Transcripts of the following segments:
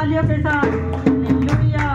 तालियों के साथ हालेलुया।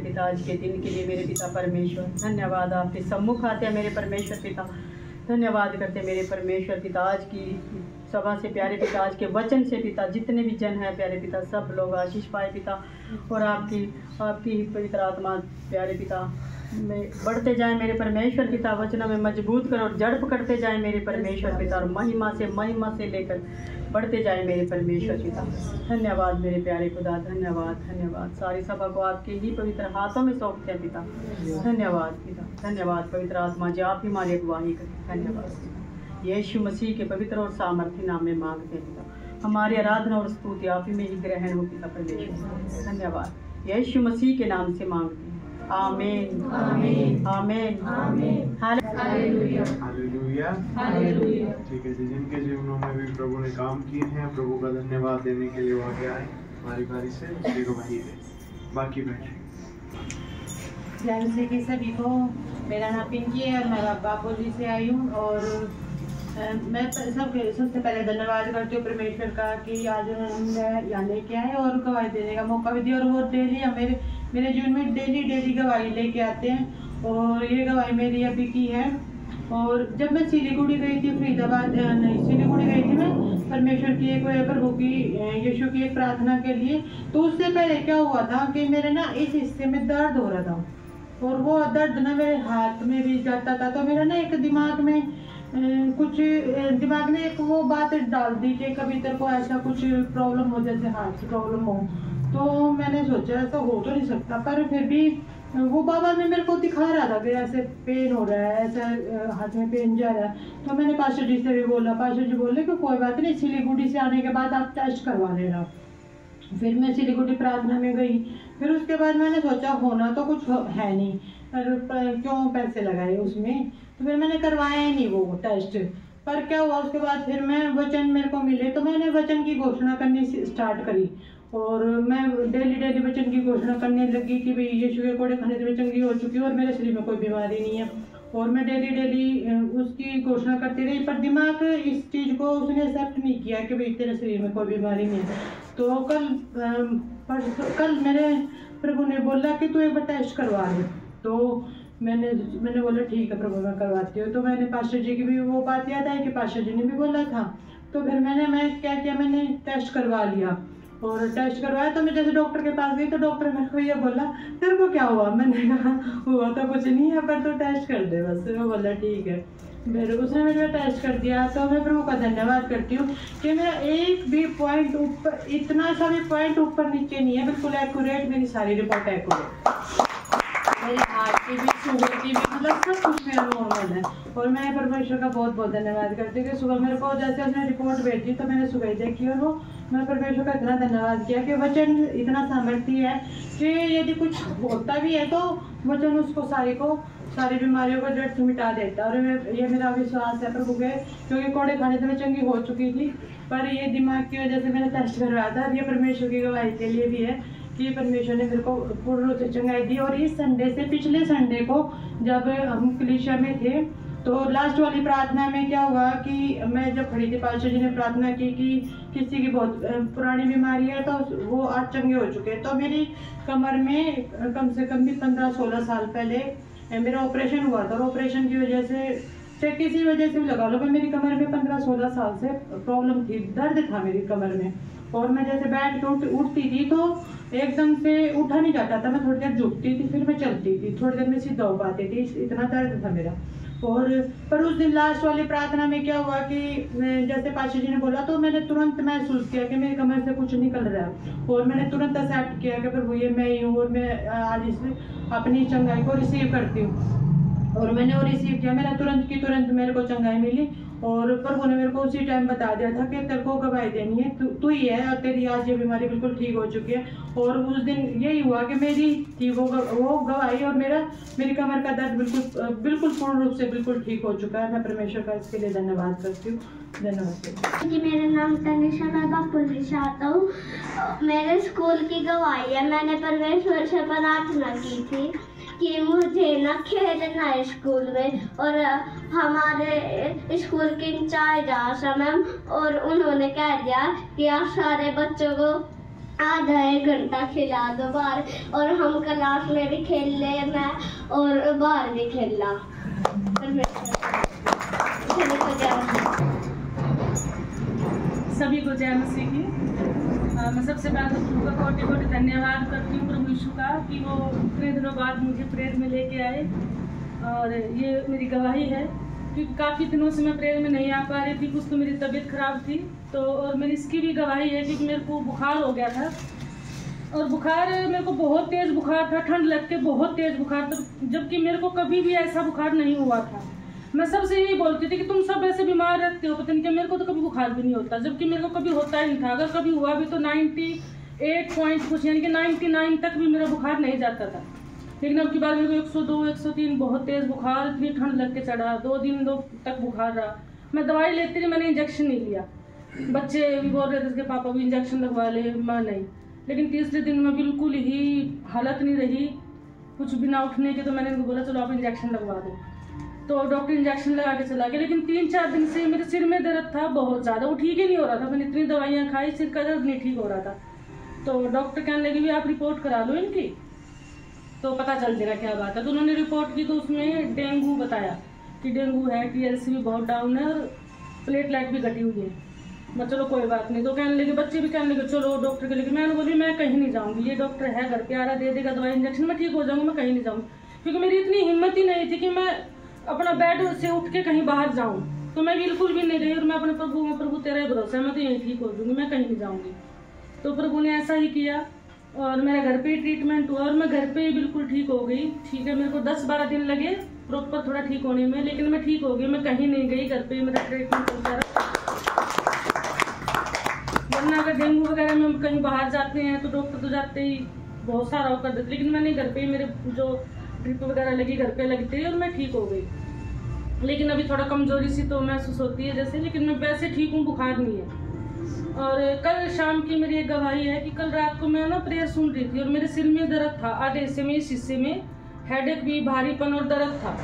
पिता आज के दिन के लिए मेरे पिता परमेश्वर। धन्यवाद, आपके सम्मुख आते हैं मेरे परमेश्वर पिता। धन्यवाद करते मेरे परमेश्वर पिता आज की सभा से प्यारे पिता, आज के वचन से पिता, जितने भी जन हैं प्यारे पिता सब लोग आशीष पाए पिता, और आपकी पवित्र आत्मा प्यारे पिता में बढ़ते जाए मेरे परमेश्वर पिता, वचनों में मजबूत कर और जड़ पकड़ते जाए मेरे परमेश्वर पिता, और महिमा से लेकर बढ़ते जाए मेरे परमेश्वर पिता। धन्यवाद मेरे प्यारे खुदा, धन्यवाद धन्यवाद। सारी सभा को आपके ही पवित्र हाथों में सौंपते हैं पिता। धन्यवाद पिता, धन्यवाद पवित्र आत्मा जी, आप ही हमारी अगुवाही करें। धन्यवाद पिता, यीशु मसीह के पवित्र और सामर्थ्य नाम में मांगते हैं पिता। हमारी आराधना और स्तुति आप ही में ही ग्रहण हो पिता परमेश्वर। धन्यवाद, यीशु मसीह के नाम से मांगते हैं। आमीन आमीन आमीन आमीन। Hallelujah hallelujah hallelujah. ठीक है जी, जिनके जीवनों में भी प्रभु ने काम किए हैं, प्रभु का धन्यवाद देने के लिए वो आगे आए, हमारी बारी से उसी को वही दे। बाकी बैठे। जय मसीह की सभी को। मेरा नाम पिंकी है और मैं बाबोली से आई हूँ, और मैं सबसे पहले धन्यवाद करती हूँ परमेश्वर का कि आज मैं यहाँ लेके आए और गवाही देने का मौका भी दिया, और वो डेली मेरे जीवन में डेली गवाही लेके आते हैं, और ये गवाही मेरी अभी की है। और जब मैं सिलीगुड़ी गई थी, फरीदाबाद नहीं सिलीगुड़ी गई थी मैं परमेश्वर की एक प्रभु की यीशु की एक प्रार्थना के लिए, तो उससे पहले क्या हुआ था कि मेरे ना इस हिस्से में दर्द हो रहा था, और वो दर्द ना मेरे हाथ में भी जाता था। तो मेरा ना एक दिमाग ने एक वो बात डाल दी कि कभी तेरे को ऐसा कुछ प्रॉब्लम हो, जैसे हार्ट की प्रॉब्लम हो। तो मैंने सोचा ऐसा हो तो नहीं सकता, पर फिर भी वो बाबा ने मेरे को दिखा रहा था कि ऐसे पेन हो रहा है, ऐसा हाथ में पेन जा रहा है। तो मैंने पास्टर जी से भी बोला, पास्टर जी बोले कि कोई बात नहीं, सिलीगुड़ी से आने के बाद आप टेस्ट करवा लेना। फिर मैं सिलीगुड़ी प्रार्थना में गई। फिर उसके बाद मैंने सोचा होना तो कुछ है नहीं, पर क्यों पैसे लगाए उसमें, तो फिर मैंने करवाया ही नहीं वो टेस्ट। पर क्या हुआ उसके बाद फिर मैं वचन मेरे को मिले, तो मैंने वचन की घोषणा करनी स्टार्ट करी, और मैं डेली वचन की घोषणा करने लगी कि भाई यीशु के कोड़े खाने से मैं चंगी हो चुकी हूँ और मेरे शरीर में कोई बीमारी नहीं है। और मैं डेली उसकी घोषणा करती रही, पर दिमाग इस चीज़ को उसने एक्सेप्ट नहीं किया कि भाई तेरे शरीर में कोई बीमारी नहीं है। तो कल मेरे प्रभु ने बोला कि तू एक बार टेस्ट करवा ले। तो मैंने बोला ठीक है प्रभु मैं करवाती हूँ। तो मैंने पास्टर जी की भी वो बात याद आई कि पास्टर जी ने भी बोला था। तो फिर मैं क्या किया, मैंने टेस्ट करवा लिया, और टेस्ट करवाया। तो मैं जैसे डॉक्टर के पास गई तो डॉक्टर मेरे को ये बोला तेरे को क्या हुआ, मैंने कहा हुआ तो कुछ नहीं है पर तू टेस्ट कर दे बस। मैं बोला ठीक है। फिर उसने मेरे टेस्ट कर दिया। तो मैं प्रभु का धन्यवाद करती हूँ कि मेरा एक भी पॉइंट ऊपर, इतना सा भी पॉइंट ऊपर नीचे नहीं है, बिल्कुल एक्यूरेट मेरी सारी रिपोर्ट एक्यूरेट। मेरे हार्ट की भी, शुगर की भी, मतलब सब कुछ मेरा नॉर्मल है। और मैं परमेश्वर का बहुत बहुत धन्यवाद करती हूँ कि सुबह मेरे को जैसे उसने रिपोर्ट भेजी तो मैंने सुबह देखी, और वो मैं परमेश्वर का इतना धन्यवाद किया कि वचन इतना सामर्थ्य है कि यदि कुछ होता भी है तो वचन उसको सारी बीमारियों को जड़ से मिटा देता है। और ये मेरा विश्वास है प्रभु के, क्योंकि कोड़े खाने से मैं चंगी हो चुकी थी, पर ये दिमाग की वजह से मैंने टेस्ट करवाया था। ये परमेश्वर की गवाही के लिए भी है कि परमेश्वर ने मेरे को पूर्ण रूप से चंगाई दी। और इस संडे से पिछले संडे को जब हम कलीसिया में थे तो लास्ट वाली प्रार्थना में क्या हुआ कि मैं जब खड़ी थी, पास्टर जी ने प्रार्थना की कि किसी की बहुत पुरानी बीमारी है तो वो आज चंगे हो चुके। तो मेरी कमर में कम से कम भी 15-16 साल पहले मेरा ऑपरेशन हुआ था, और ऑपरेशन की वजह से किसी वजह से भी लगा लो, मेरी कमर में 15-16 साल से प्रॉब्लम थी, दर्द था मेरी कमर में। और मैं जैसे बैठ के उठती थी तो एकदम से उठा नहीं जाता था, मैं थोड़ी देर झुकती थी फिर मैं चलती थी, थोड़ी देर में सीधा हो पाती थी, इतना दर्द था मेरा। और पर उस दिन लास्ट वाली प्रार्थना में क्या हुआ कि जैसे पास्टर जी ने बोला तो मैंने तुरंत महसूस किया कि मेरी कमर से कुछ निकल रहा है, और मैंने तुरंत एक्सेप्ट किया कि प्रभु ये मैं ही हूँ और मैं आज इस अपनी चंगाई को रिसीव करती हूँ। और मैंने वो रिसीव किया, मेरा तुरंत की तुरंत मेरे को चंगाई मिली। और प्रभु ने मेरे को उसी टाइम बता दिया था कि तेरे को गवाही देनी है, तू ही है, और तेरी आज ये बीमारी बिल्कुल ठीक हो चुकी है। और उस दिन यही हुआ कि मेरी थी वो गवाही, और मेरी कमर का दर्द बिल्कुल पूर्ण रूप से बिल्कुल ठीक हो चुका है। मैं परमेश्वर का इसके लिए धन्यवाद करती हूँ। धन्यवाद जी। मेरा नाम तनिषा, मैं बापुल से आता हूँ। मेरे स्कूल की गवाही है, मैंने परमेश्वर से प्रार्थना की थी कि मुझे ना खेलना है स्कूल में, और हमारे स्कूल के इंचार्ज आशा मैम, और उन्होंने कह दिया कि आप सारे बच्चों को आधा 1 घंटा खिला दो बाहर, और हम क्लास में भी खेल ले मैं और बाहर भी खेलना। सभी को जय मसीह की। मैं सबसे पहले प्रभु का कोटि कोटि धन्यवाद करती हूँ प्रभु यीशु का कि वो इतने दिनों बाद मुझे प्रेयर में लेके आए, और ये मेरी गवाही है क्योंकि काफ़ी दिनों से मैं प्रेयर में नहीं आ पा रही थी। कुछ तो मेरी तबीयत खराब थी, तो और मेरी इसकी भी गवाही है कि मेरे को बुखार हो गया था, और बुखार मेरे को बहुत तेज़ बुखार था, ठंड लग के बहुत तेज़ बुखार था, जबकि मेरे को कभी भी ऐसा बुखार नहीं हुआ था। मैं सबसे यही बोलती थी कि तुम सब ऐसे बीमार रहते हो, पता नहीं क्या, मेरे को तो कभी बुखार भी नहीं होता, जबकि मेरे को कभी होता ही नहीं था। अगर कभी हुआ भी तो 98 पॉइंट कुछ यानी कि 99 तक भी मेरा बुखार नहीं जाता था। लेकिन अब की बार मेरे को 102 103 बहुत तेज़ बुखार, इतनी ठंड लग के चढ़ा, 2 दिन तक बुखार रहा। मैं दवाई लेती रही, मैंने इंजेक्शन नहीं लिया। बच्चे भी बोल रहे थे इसके पापा भी इंजेक्शन लगवा ले, मैं नहीं। लेकिन तीसरे दिन में बिल्कुल ही हालत नहीं रही कुछ भी ना उठने की, तो मैंने इनको बोला चलो आप इंजेक्शन लगवा दो। तो डॉक्टर इंजेक्शन लगा के चला गया। लेकिन 3-4 दिन से मेरे सिर में दर्द था बहुत ज़्यादा, वो ठीक ही नहीं हो रहा था। मैंने इतनी दवाइयाँ खाई, सिर का दर्द नहीं ठीक हो रहा था। तो डॉक्टर कहने लगे भी आप रिपोर्ट करा लो इनकी, तो पता चल जाएगा क्या बात है। तो उन्होंने रिपोर्ट की तो उसमें डेंगू बताया कि डेंगू है, TLC भी बहुत डाउन है और प्लेटलेट भी घटी हुई है। मैं चलो कोई बात नहीं। तो कहने लगे, बच्चे भी कहने लगे चलो डॉक्टर के लेके। मैंने बोली मैं कहीं नहीं जाऊँगी, ये डॉक्टर है घर पे आ रहा, दे देगा दवाई इंजेक्शन, मैं ठीक हो जाऊँगी, मैं कहीं नहीं जाऊँगी। क्योंकि मेरी इतनी हिम्मत ही नहीं थी कि मैं अपना बेड से उठ के कहीं बाहर जाऊँ, तो मैं बिल्कुल भी नहीं गई। और मैं अपने प्रभु तेरा ही भरोसा है, मैं तो यहीं ठीक हो जाऊँगी, मैं कहीं नहीं जाऊँगी। तो प्रभु ने ऐसा ही किया और मेरा घर पे ही ट्रीटमेंट हुआ और मैं घर पे ही बिल्कुल ठीक हो गई। ठीक है, मेरे को 10-12 दिन लगे प्रॉपर थोड़ा ठीक होने में, लेकिन मैं ठीक हो गई। मैं कहीं नहीं गई, घर पे ही मेरा ट्रीटमेंट चलता रहा। वरना अगर डेंगू वगैरह में हम कहीं बाहर जाते हैं तो डॉक्टर तो जाते ही बहुत सारा वो कर देते, लेकिन मैंने घर पे ही मेरे जो ड्रिप वगैरह लगी घर पे लगती है और मैं ठीक हो गई। लेकिन अभी थोड़ा कमजोरी सी तो महसूस होती है जैसे, लेकिन मैं वैसे ठीक हूँ, बुखार नहीं है। और कल शाम की मेरी एक गवाही है कि कल रात को मैं ना प्रेयर सुन रही थी और मेरे सिर में दर्द था, आधे हिस्से में, इस हिस्से में हेडेक भी, भारीपन और दर्द था,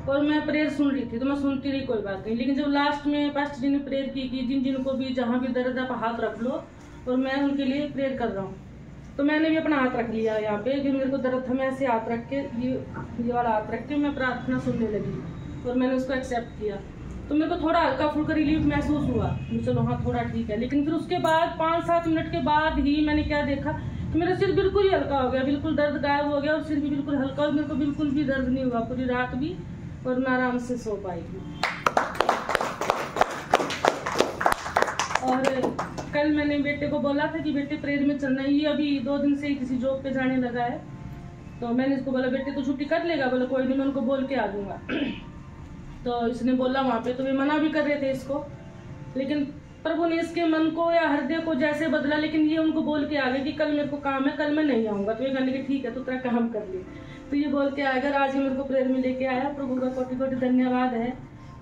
और मैं प्रेयर सुन रही थी। तो मैं सुनती रही, कोई बात नहीं। लेकिन जब लास्ट में पास्टर जी ने प्रेयर की कि जिन जिनको भी जहाँ भी दर्द है आप हाथ रख लो, और मैं उनके लिए प्रेयर कर रहा हूँ। तो मैंने भी अपना हाथ रख लिया यहाँ पे कि मेरे को दर्द था, मैं ऐसे हाथ रख के ये वाला हाथ रख के मैं प्रार्थना सुनने लगी और मैंने उसको एक्सेप्ट किया। तो मेरे को थोड़ा हल्का फुल्का रिलीफ महसूस हुआ, चलो हाँ थोड़ा ठीक है। लेकिन फिर उसके बाद 5-7 मिनट के बाद ही मैंने क्या देखा कि मेरा सिर बिल्कुल ही हल्का हो गया, बिल्कुल दर्द गायब हो गया और सिर भी बिल्कुल हल्का, और मेरे को बिल्कुल भी दर्द नहीं हुआ पूरी रात भी, और मैं आराम से सो पाई थी। और कल मैंने बेटे को बोला था कि बेटे प्रेयर में चलना है, ये अभी 2 दिन से ही किसी जॉब पे जाने लगा है। तो मैंने इसको बोला बेटे तो छुट्टी कर लेगा, बोला कोई नहीं मैं उनको बोल के आ दूंगा। तो इसने बोला वहाँ पे, तो वे मना भी कर रहे थे इसको, लेकिन प्रभु ने इसके मन को या हृदय को जैसे बदला, लेकिन ये उनको बोल के आ गए कि कल मेरे को काम है, कल मैं नहीं आऊँगा। तो ये कहने के ठीक है तो तेरा काम कर ले, तो ये बोल के आएगा। आज ही मेरे को प्रेयर में लेके आया। प्रभु का कोटि कोटि धन्यवाद है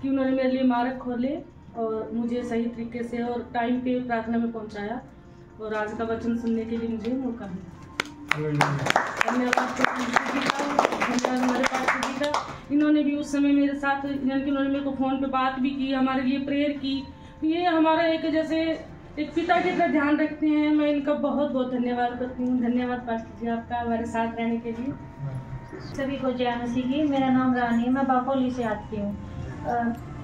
कि उन्होंने मेरे लिए मार्ग खोले और मुझे सही तरीके से और टाइम पे प्रार्थना में पहुँचाया, और आज का वचन सुनने के लिए मुझे मौका मिला। धन्यवाद हमारे पास्टर जी का, इन्होंने भी उस समय मेरे साथ, यानी कि उन्होंने मेरे को फ़ोन पे बात भी की, हमारे लिए प्रेयर की। ये हमारा एक जैसे एक पिता की तरह ध्यान रखते हैं। मैं इनका बहुत बहुत धन्यवाद करती हूँ। धन्यवाद पास्टर जी आपका हमारे साथ रहने के लिए। सभी को जय मसीह की। मेरा नाम रानी है, मैं बापोली से आती हूँ।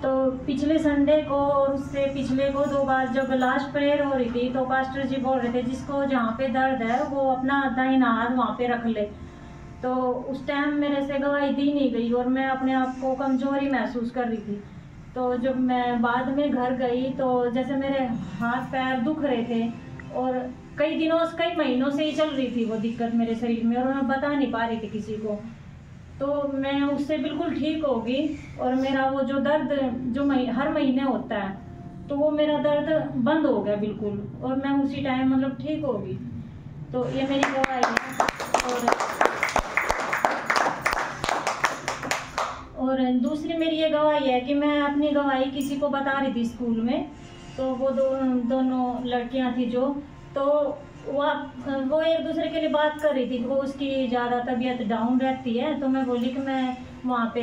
तो पिछले संडे को और उससे पिछले को 2 बार जब लास्ट प्रेयर हो रही थी तो पास्टर जी बोल रहे थे जिसको जहाँ पे दर्द है वो अपना दाहिना हाथ वहाँ पे रख ले। तो उस टाइम मेरे से गवाही दी नहीं गई और मैं अपने आप को कमज़ोरी महसूस कर रही थी। तो जब मैं बाद में घर गई तो जैसे मेरे हाथ पैर दुख रहे थे और कई महीनों से ही चल रही थी वो दिक्कत मेरे शरीर में, और मैं बता नहीं पा रही थी किसी को। तो मैं उससे बिल्कुल ठीक हो गई और मेरा वो जो दर्द जो हर महीने होता है तो वो मेरा दर्द बंद हो गया बिल्कुल, और मैं उसी टाइम मतलब ठीक हो गई। तो ये मेरी गवाही है। और दूसरी मेरी ये गवाही है कि मैं अपनी गवाही किसी को बता रही थी स्कूल में, तो वो दोनों लड़कियां थी जो, तो वो एक दूसरे के लिए बात कर रही थी। वो उसकी ज़्यादा तबीयत डाउन रहती है, तो मैं बोली कि मैं वहाँ पे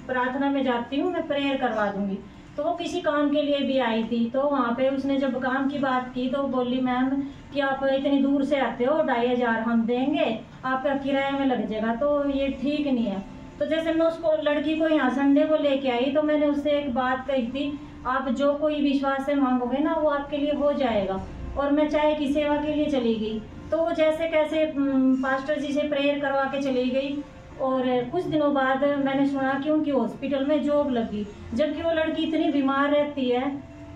प्रार्थना में जाती हूँ, मैं प्रेयर करवा दूँगी। तो वो किसी काम के लिए भी आई थी। तो वहाँ पे उसने जब काम की बात की तो बोली मैम कि आप इतनी दूर से आते हो, 2500 हम देंगे, आपका किराए में लग जाएगा, तो ये ठीक नहीं है। तो जैसे मैं उसको लड़की को यहाँ संडे को लेके आई तो मैंने उससे एक बात कही थी, आप जो कोई विश्वास से मांगोगे ना वो आपके लिए हो जाएगा। और मैं चाय की सेवा के लिए चली गई, तो वो जैसे कैसे पास्टर जी से प्रेयर करवा के चली गई। और कुछ दिनों बाद मैंने सुना कि उनकी हॉस्पिटल में जॉब लगी, जबकि वो लड़की इतनी बीमार रहती है,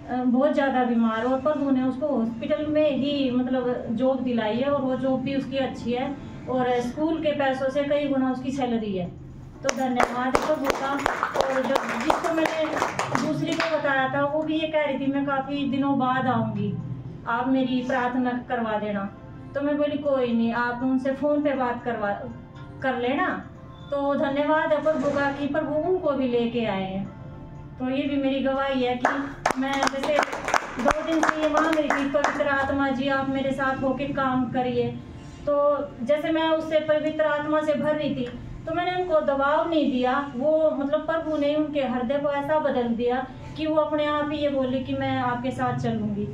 बहुत ज़्यादा बीमार, और प्रभु ने उसको हॉस्पिटल में ही मतलब जॉब दिलाई है, और वो जॉब भी उसकी अच्छी है, और स्कूल के पैसों से कई गुना उसकी सैलरी है। तो धन्यवाद प्रभु का। और जो जिसको मैंने दूसरी को बताया था वो भी ये कह रही थी मैं काफ़ी दिनों बाद आऊँगी, आप मेरी प्रार्थना करवा देना। तो मैं बोली कोई नहीं, आप उनसे फ़ोन पे बात कर लेना। तो धन्यवाद है प्रभु का कि प्रभु उनको भी लेके आए हैं। तो ये भी मेरी गवाही है कि मैं जैसे 2 दिन से ये मांग रही थी, पवित्र आत्मा जी आप मेरे साथ होकर काम करिए। तो जैसे मैं उससे पवित्र आत्मा से भर रही थी तो मैंने उनको दबाव नहीं दिया, वो मतलब प्रभु ने उनके हृदय को ऐसा बदल दिया कि वो अपने आप ही ये बोली कि मैं आपके साथ चलूँगी।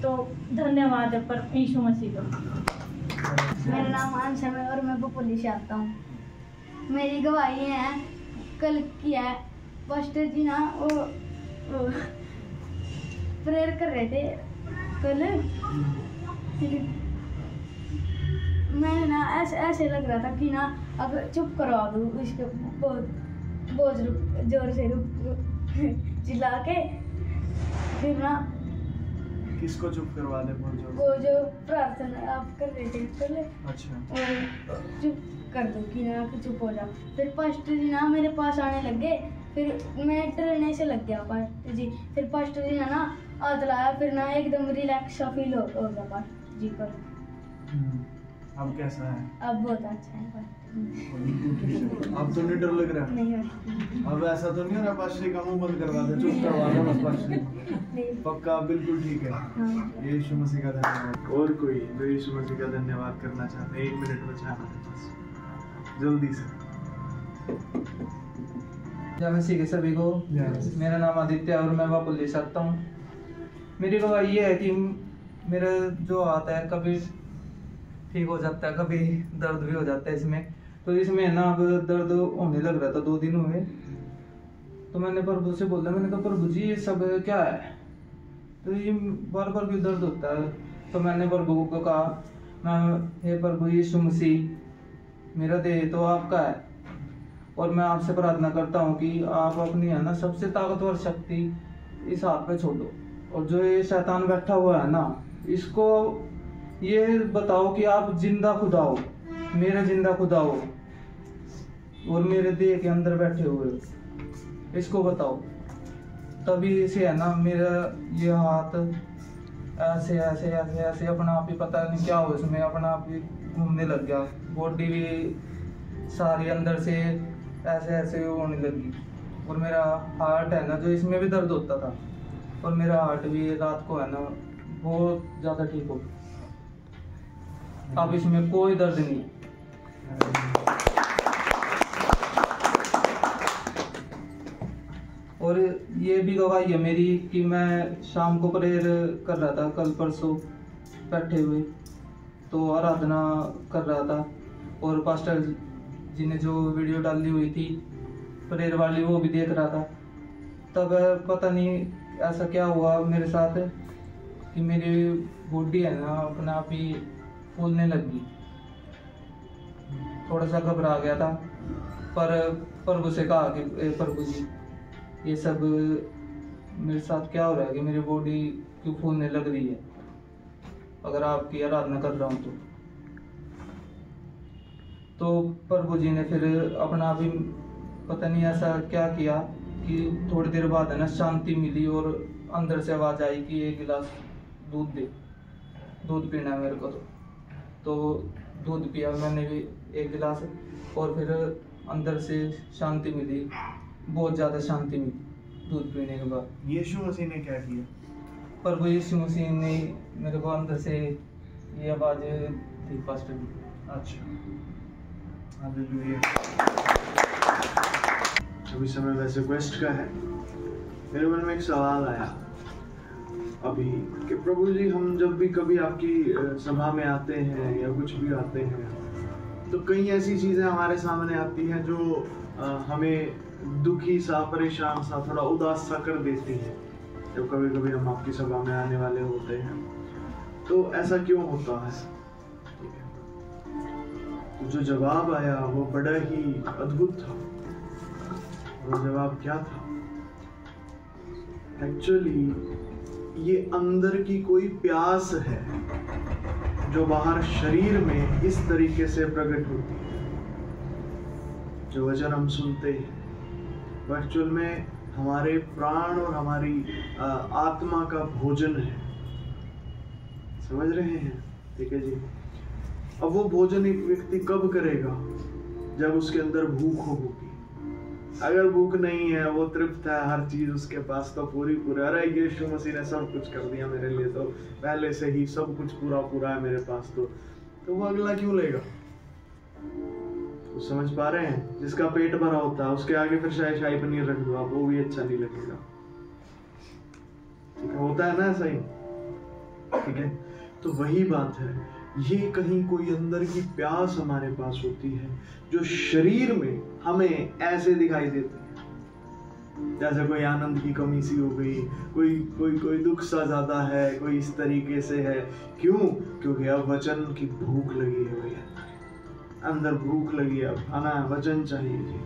तो धन्यवाद है पर यीशु मसीह का। मेरा नाम आंशम है और मैं बपोली से आता हूँ। मेरी गवाही है कल की है, पास्टर जी ना वो प्रेयर कर रहे थे कल, मैं ना ऐसे लग रहा था कि ना अब चुप करवा दूँ इसके, बहुत जोर से चिल्ला के, फिर ना किसको चुप करवा दे? वो जो प्रार्थना आप कर रहे थे कल, अच्छा, और चुप कर दो कि ना कि चुप हो जाओ। फिर पास्टर जी ना मेरे पास आने लग गए, फिर मैं डरने से लग गया पास्टर जी। फिर पास्टर जी ने ना हाथ लाया, फिर ना एकदम रिलैक्स सा फील हो गया पास्टर जी पर। अब कैसा है? अब बहुत अच्छा है पास्टर। अब तो नहीं डर लग रहा? नहीं, अब ऐसा तो नहीं हो रहा पास्टर का मुंह बंद करवा दे, चुप करवा दे बस पास्टर? पक्का बिल्कुल ठीक है। हाँ। यीशु मसीह का धन्यवाद। और कोई जो यीशु मसीह का धन्यवाद करना चाहते हैं? 1 मिनट बचा है हमारे पास, जल्दी से। जय मसीह के सभी को। मेरा नाम आदित्य और मैं वापस से आता हूँ। मेरी गवाही ये है कि मेरा जो हाथ है कभी ठीक हो जाता है, कभी दर्द भी हो जाता है इसमें। तो इसमें ना अब दर्द होने लग रहा था, 2 दिन हुए। तो मैंने प्रभु से बोला, मैंने कहा प्रभु जी ये सब क्या है, तो ये बार बार क्यों दर्द होता है? तो मैंने प्रभु को कहा, मैं हे प्रभु यीशु मसीह मेरा देह तो आपका है, और मैं आपसे प्रार्थना करता हूँ कि आप अपनी है ना सबसे ताकतवर शक्ति इस हाथ पे छोड़ो, और जो ये शैतान बैठा हुआ है ना इसको ये बताओ कि आप जिंदा खुदा हो, मेरे जिंदा खुदा हो, और मेरे देह के अंदर बैठे हुए हो, इसको बताओ। तभी से है ना मेरा ये हाथ ऐसे ऐसे ऐसे ऐसे अपना आप ही पता नहीं क्या हो इसमें अपना आप ही घूमने लग गया, बॉडी भी सारी अंदर से ऐसे ऐसे होने लगी। और मेरा हार्ट है ना जो इसमें भी दर्द होता था, और मेरा हार्ट भी रात को है ना बहुत ज़्यादा ठीक हो, अब इसमें कोई दर्द नहीं। और ये भी गवाही है मेरी कि मैं शाम को प्रेयर कर रहा था, कल परसों बैठे हुए तो आराधना कर रहा था, और पास्टर जी ने जो वीडियो डाली हुई थी प्रेयर वाली वो भी देख रहा था। तब पता नहीं ऐसा क्या हुआ मेरे साथ कि मेरी बॉडी है ना अपने आप ही फूलने लगी। थोड़ा सा घबरा गया था, पर प्रभु से कहा कि प्रभु जी ये सब मेरे साथ क्या हो रहा है कि मेरी बॉडी क्यों फूलने लग रही है, अगर आपकी आराधना कर रहा हूँ तो प्रभु जी ने फिर अपना भी पता नहीं ऐसा क्या किया कि थोड़ी देर बाद है ना शांति मिली, और अंदर से आवाज़ आई कि 1 गिलास दूध दे, दूध पीना है मेरे को। तो दूध पिया मैंने भी 1 गिलास, और फिर अंदर से शांति मिली, बहुत ज़्यादा शांति मिली दूध पीने के बाद। यीशु मसीह ने क्या किया? प्रभु यीशु मसीह ने मेरे को अंदर से ये आवाज़ थी पास्टर जी। अच्छा, हालेलुया। अभी समय वैसे क्वेस्ट का है। मेरे मन में एक सवाल आया अभी कि प्रभु जी, हम जब भी कभी आपकी सभा में आते हैं या कुछ भी आते हैं तो कई ऐसी चीज़ें हमारे सामने आती हैं जो हमें दुखी सा, परेशान सा, थोड़ा उदास सा कर देती हैं। जब कभी कभी हम आपकी सभा में आने वाले होते हैं तो ऐसा क्यों होता है? तो जो जवाब आया वो बड़ा ही अद्भुत था। वो जवाब क्या था? एक्चुअली ये अंदर की कोई प्यास है जो बाहर शरीर में इस तरीके से प्रकट होती है। जो वचन हम सुनते हैं वो एक्चुअल में हमारे प्राण और हमारी आत्मा का भोजन है। समझ रहे हैं? ठीक है जी। अब वो भोजन एक व्यक्ति कब करेगा? जब उसके अंदर भूख होगी। अगर भूख नहीं है, वो तृप्त है, हर चीज उसके पास तो पूरी, अरे यीशु मसीह ने सब कुछ कर दिया मेरे लिए, तो पहले से ही सब कुछ पूरा है मेरे पास, तो वो अगला क्यों लेगा? तो समझ पा रहे हैं? जिसका पेट भरा होता है उसके आगे फिर शाही पनीर रख दो आप, वो भी अच्छा नहीं लगेगा। ठीक है, होता है ना ऐसा ही। ठीक है, तो वही बात है, ये कहीं कोई अंदर की प्यास हमारे पास होती है जो शरीर में हमें ऐसे दिखाई देती है जैसे कोई आनंद की कमी सी हो गई, कोई दुख सा ज्यादा है, कोई इस तरीके से है। क्यों? क्योंकि अब वचन की भूख लगी है भैया, अंदर भूख लगी है, अब खाना है, वचन चाहिए जी,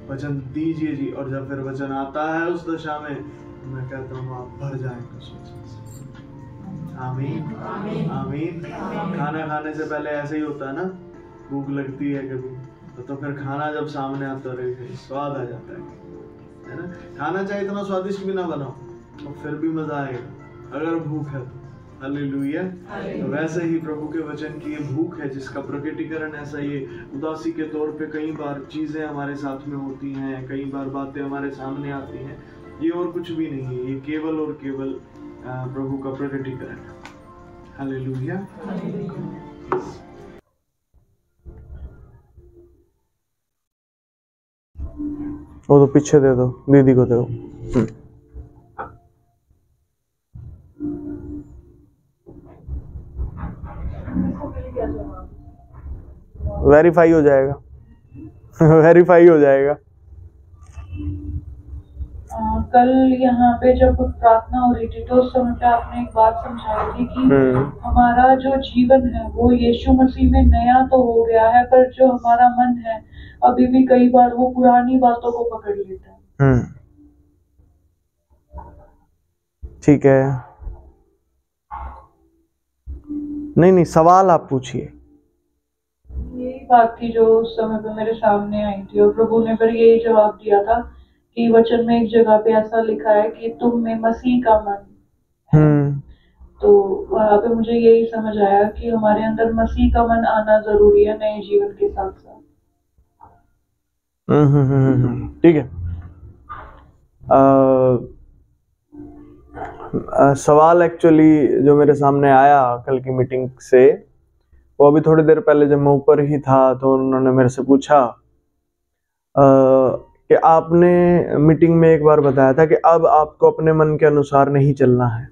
वचन दीजिए जी। और जब फिर वचन आता है उस दशा में, मैं कहता हूँ आप भर जाएंगे उस वचन से। आमीन आमीन। खाना खाने से पहले ऐसे ही होता है ना, भूख लगती है कभी, तो फिर खाना जब सामने आता है स्वाद आ जाता है ना। खाना चाहे इतना स्वादिष्ट भी ना बनाओ तो फिर भी मजा आएगा अगर भूख है तो। हालेलुया। तो वैसे ही प्रभु के वचन की ये भूख है जिसका प्रकटीकरण ऐसा, ये उदासी के तौर पे कई बार चीजें हमारे साथ में होती हैं, कई बार बातें हमारे सामने आती हैं, ये और कुछ भी नहीं है, ये केवल और केवल प्रभु का प्रकटीकरण है। हालेलुया। वो तो पीछे दे दो, दीदी को दो। वेरीफाई हो जाएगा वेरीफाई हो जाएगा। कल यहाँ पे जब प्रार्थना हो रही थी तो उस समय पे आपने एक बात समझाई थी कि हमारा जो जीवन है वो यीशु मसीह में नया तो हो गया है, पर जो हमारा मन है अभी भी कई बार वो पुरानी बातों को पकड़ लेता है। ठीक है, नहीं सवाल आप पूछिए। यही बात थी जो उस समय पे मेरे सामने आई थी और प्रभु ने फिर यही जवाब दिया था कि वचन में एक जगह पे ऐसा लिखा है कि तुम में मसीह का मन है। तो वहाँ पे मुझे यही समझ आया कि हमारे अंदर मसीह का मन आना जरूरी है नए जीवन के साथ साथ। ठीक है। सवाल एक्चुअली जो मेरे सामने आया कल की मीटिंग से, वो अभी थोड़ी देर पहले जब मैं ऊपर ही था तो उन्होंने मेरे से पूछा कि आपने मीटिंग में एक बार बताया था कि अब आपको अपने मन के अनुसार नहीं चलना है।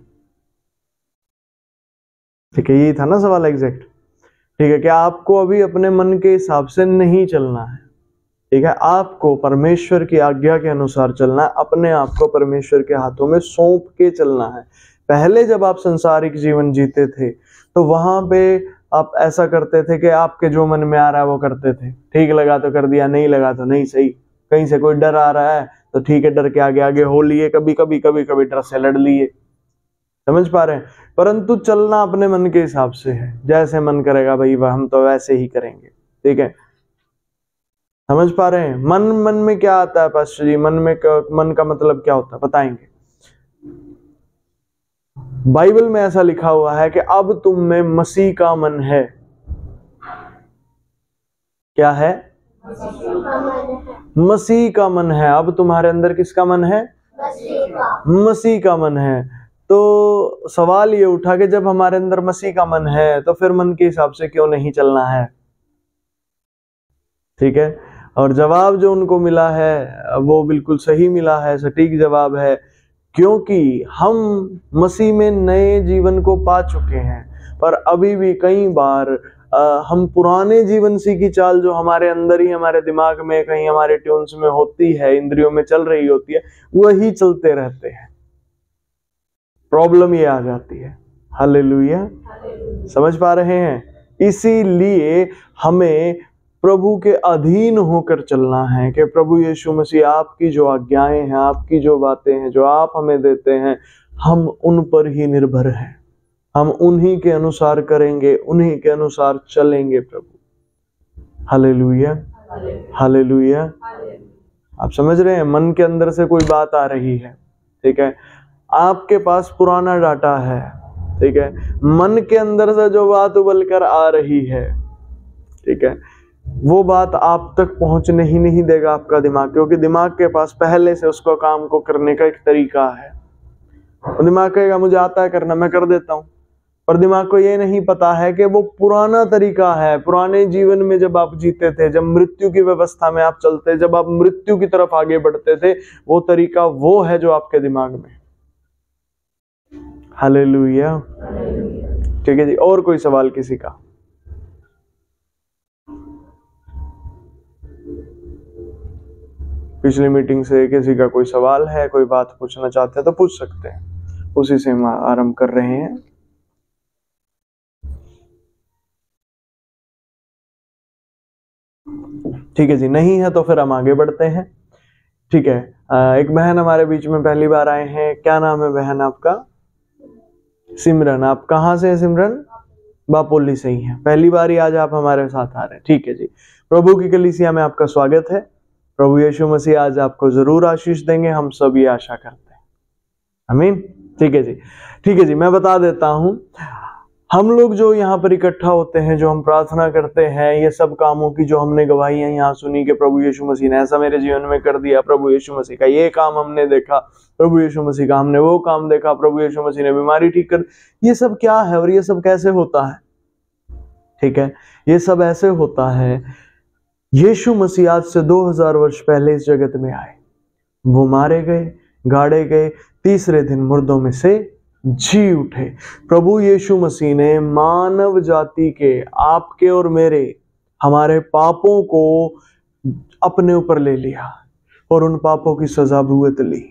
ठीक है, यही था ना सवाल एग्जैक्ट। ठीक है, कि आपको अभी अपने मन के हिसाब से नहीं चलना है। ठीक है, आपको परमेश्वर की आज्ञा के अनुसार चलना है, अपने आप को परमेश्वर के हाथों में सौंप के चलना है। पहले जब आप संसारिक जीवन जीते थे तो वहां पे आप ऐसा करते थे कि आपके जो मन में आ रहा है वो करते थे। ठीक लगा तो कर दिया, नहीं लगा तो नहीं सही। कहीं से कोई डर आ रहा है तो ठीक है, डर के आगे हो लिए, कभी कभी डर से लड़ लिए। समझ पा रहे हैं? परंतु चलना अपने मन के हिसाब से है, जैसे मन करेगा भाई हम तो वैसे ही करेंगे। ठीक है, समझ पा रहे हैं? मन में क्या आता है पास्टर जी? मन का मतलब क्या होता है बताएंगे? बाइबल में ऐसा लिखा हुआ है कि अब तुम में मसीह का मन है। क्या है? मसीह का मन है। अब तुम्हारे अंदर किसका मन है? मसीह का मन है। तो सवाल ये उठा कि जब हमारे अंदर मसीह का मन है तो फिर मन के हिसाब से क्यों नहीं चलना है? ठीक है, और जवाब जो उनको मिला है वो बिल्कुल सही मिला है, सटीक जवाब है, क्योंकि हम मसीह में नए जीवन को पा चुके हैं। पर अभी भी कई बार हम पुराने जीवन सी की चाल जो हमारे अंदर ही, हमारे दिमाग में, कहीं हमारे ट्यून्स में होती है, इंद्रियों में चल रही होती है, वही चलते रहते हैं। प्रॉब्लम ये आ जाती है। हालेलुया, समझ पा रहे हैं? इसीलिए हमें प्रभु के अधीन होकर चलना है कि प्रभु यीशु मसीह आपकी जो आज्ञाएं हैं, आपकी जो बातें हैं, जो आप हमें देते हैं, हम उन पर ही निर्भर हैं। हम उन्हीं के अनुसार करेंगे, उन्हीं के अनुसार चलेंगे प्रभु। Hallelujah, hallelujah. आप समझ रहे हैं? मन के अंदर से कोई बात आ रही है, ठीक है, आपके पास पुराना डाटा है, ठीक है, मन के अंदर से जो बात उबल कर आ रही है, ठीक है, वो बात आप तक पहुंचने ही नहीं देगा आपका दिमाग, क्योंकि दिमाग के पास पहले से उसको काम को करने का एक तरीका है। दिमाग कहेगा मुझे आता है करना, मैं कर देता हूं, पर दिमाग को ये नहीं पता है कि वो पुराना तरीका है। पुराने जीवन में जब आप जीते थे, जब मृत्यु की व्यवस्था में आप चलते, जब आप मृत्यु की तरफ आगे बढ़ते थे, वो तरीका वो है जो आपके दिमाग में। हालेलुया, ठीक है जी। और कोई सवाल किसी का? पिछली मीटिंग से किसी का कोई सवाल है, कोई बात पूछना चाहते हैं तो पूछ सकते हैं। उसी से हम आरंभ कर रहे हैं। ठीक है जी, नहीं है तो फिर हम आगे बढ़ते हैं। ठीक है, एक बहन हमारे बीच में पहली बार आए हैं। क्या नाम है बहन आपका? सिमरन। आप कहाँ से हैं सिमरन? बापोली से ही हैं। पहली बार ही आज आप हमारे साथ आ रहे हैं। ठीक है जी, प्रभु की कलीसिया में आपका स्वागत है। प्रभु यीशु मसीह आज आपको जरूर आशीष देंगे, हम सब ये आशा करते हैं। आमीन। ठीक है जी, ठीक है जी। मैं बता देता हूं, हम लोग जो यहाँ पर इकट्ठा होते हैं, जो हम प्रार्थना करते हैं, ये सब कामों की जो हमने गवाहियां यहाँ सुनी कि प्रभु यीशु मसीह ने ऐसा मेरे जीवन में कर दिया, प्रभु यीशु मसीह का ये काम हमने देखा, प्रभु यीशु मसीह का हमने वो काम देखा, प्रभु यीशु मसीह ने बीमारी ठीक कर, ये सब क्या है और ये सब कैसे होता है? ठीक है, ये सब ऐसे होता है, यीशु मसीह आज से 2000 वर्ष पहले इस जगत में आए, वो मारे गए, गाड़े गए, तीसरे दिन मुर्दों में से जी उठे। प्रभु यीशु मसीह ने मानव जाति के, आपके और मेरे, हमारे पापों को अपने ऊपर ले लिया और उन पापों की सजा भुगत ली।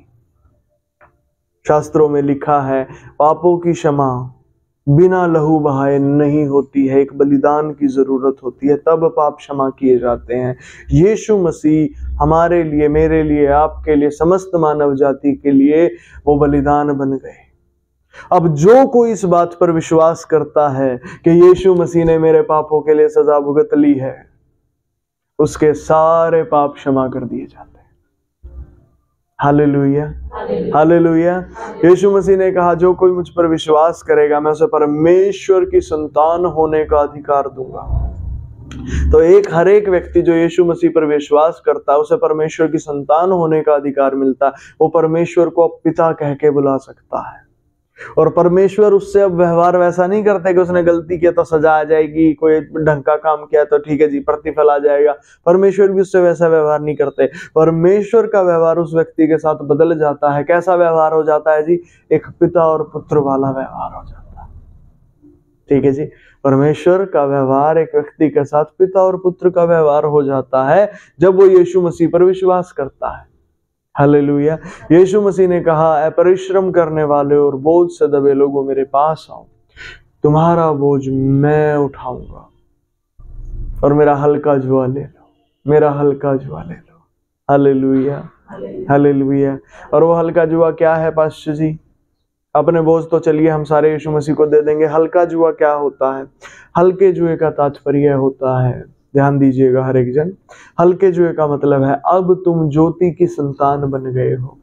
शास्त्रों में लिखा है, पापों की क्षमा बिना लहू बहाए नहीं होती है, एक बलिदान की जरूरत होती है, तब पाप क्षमा किए जाते हैं। यीशु मसीह हमारे लिए, मेरे लिए, आपके लिए, समस्त मानव जाति के लिए वो बलिदान बन गए। अब जो कोई इस बात पर विश्वास करता है कि यीशु मसीह ने मेरे पापों के लिए सजा भुगत ली है, उसके सारे पाप क्षमा कर दिए जाते हैं। Hallelujah, hallelujah. यीशु मसीह ने कहा, जो कोई मुझ पर विश्वास करेगा, मैं उसे परमेश्वर की संतान होने का अधिकार दूंगा। तो हर एक व्यक्ति जो यीशु मसीह पर विश्वास करता है, उसे परमेश्वर की संतान होने का अधिकार मिलता है। वो परमेश्वर को पिता कह के बुला सकता है। और परमेश्वर उससे अब व्यवहार वैसा नहीं करते कि उसने गलती किया तो सजा आ जाएगी, कोई ढंग का काम किया तो ठीक है जी प्रतिफल आ जाएगा। परमेश्वर भी उससे वैसा व्यवहार नहीं करते। परमेश्वर का व्यवहार उस व्यक्ति के साथ बदल जाता है। कैसा व्यवहार हो जाता है जी? एक पिता और पुत्र वाला व्यवहार हो जाता है। ठीक है जी, परमेश्वर का व्यवहार एक व्यक्ति के साथ पिता और पुत्र का व्यवहार हो जाता है जब वो यीशु मसीह पर विश्वास करता है। हालेलुया। यीशु मसीह ने कहा, ऐ परिश्रम करने वाले और बोझ से दबे लोगों मेरे पास आओ, तुम्हारा बोझ मैं उठाऊंगा और मेरा हल्का जुआ ले लो, मेरा हल्का जुआ ले लो। Hallelujah, hallelujah. और वो हल्का जुआ क्या है पास्टर जी? अपने बोझ तो चलिए हम सारे यीशु मसीह को दे देंगे। हल्का जुआ क्या होता है? हल्के जुए का तात्पर्य होता है, ध्यान दीजिएगा हर एक जन, हल्के जुए का मतलब है अब तुम ज्योति की संतान बन गए हो।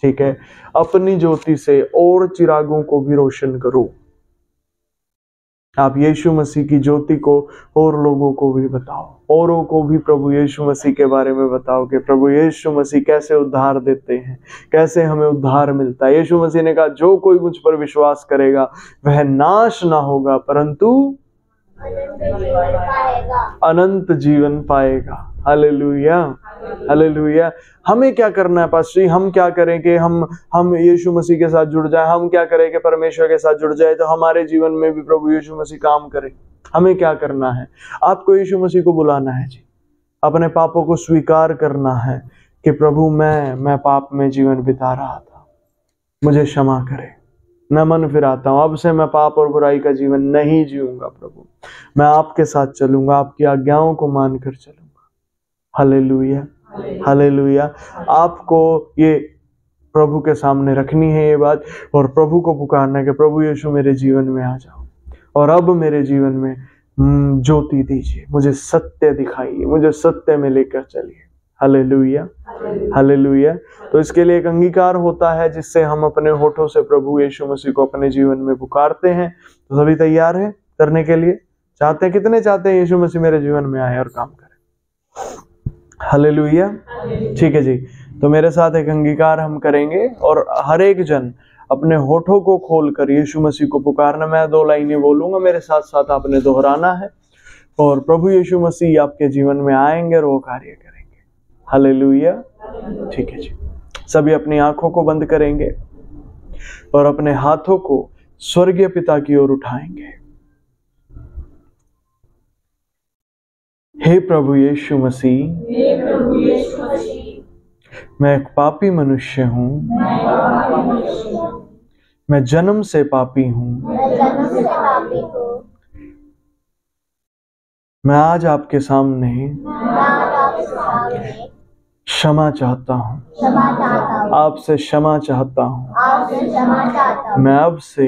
ठीक है, अपनी ज्योति से और चिरागों को भी रोशन करो। आप यीशु मसीह की ज्योति को और लोगों को भी बताओ, औरों को भी प्रभु यीशु मसीह के बारे में बताओ कि प्रभु यीशु मसीह कैसे उद्धार देते हैं, कैसे हमें उद्धार मिलता है। यीशु मसीह ने कहा, जो कोई मुझ पर विश्वास करेगा वह नाश ना होगा परंतु अनंत जीवन पाएगा। Hallelujah, hallelujah. हमें क्या करना है पास्टर जी? हम क्या करें कि हम यीशु मसीह के साथ जुड़ जाए? हम क्या करें कि परमेश्वर के साथ जुड़ जाए तो हमारे जीवन में भी प्रभु यीशु मसीह काम करे? हमें क्या करना है? आपको यीशु मसीह को बुलाना है जी, अपने पापों को स्वीकार करना है कि प्रभु मैं पाप में जीवन बिता रहा था, मुझे क्षमा करे, मैं मन फिराता हूँ, अब से मैं पाप और बुराई का जीवन नहीं जीऊंगा प्रभु, मैं आपके साथ चलूंगा, आपकी आज्ञाओं को मानकर चलूंगा। Hallelujah, hallelujah. आपको ये प्रभु के सामने रखनी है ये बात, और प्रभु को पुकारना है कि प्रभु यीशु मेरे जीवन में आ जाओ और अब मेरे जीवन में ज्योति दीजिए, मुझे सत्य दिखाइए, मुझे सत्य में लेकर चलिए। Hallelujah, hallelujah. तो इसके लिए एक अंगीकार होता है जिससे हम अपने होठों से प्रभु यीशु मसीह को अपने जीवन में पुकारते हैं। तो सभी तैयार हैं करने के लिए? चाहते हैं? कितने चाहते हैं यीशु मसीह मेरे जीवन में आए और काम करे? हालेलुया। ठीक है जी, तो मेरे साथ एक अंगीकार हम करेंगे और हर एक जन अपने होठों को खोलकर यीशु मसीह को पुकारना। मैं 2 लाइनें बोलूंगा, मेरे साथ साथ आपने दोहराना है और प्रभु यीशु मसीह आपके जीवन में आएंगे और वो कार्य करेंगे। हालेलुया। ठीक है जी, सभी अपनी आंखों को बंद करेंगे और अपने हाथों को स्वर्गीय पिता की ओर उठाएंगे। हे प्रभु यीशु मसीह, मैं एक पापी मनुष्य हूँ, मैं जन्म से पापी हूँ, मैं आज आपके सामने क्षमा चाहता हूँ, आपसे क्षमा चाहता हूँ। मैं अब से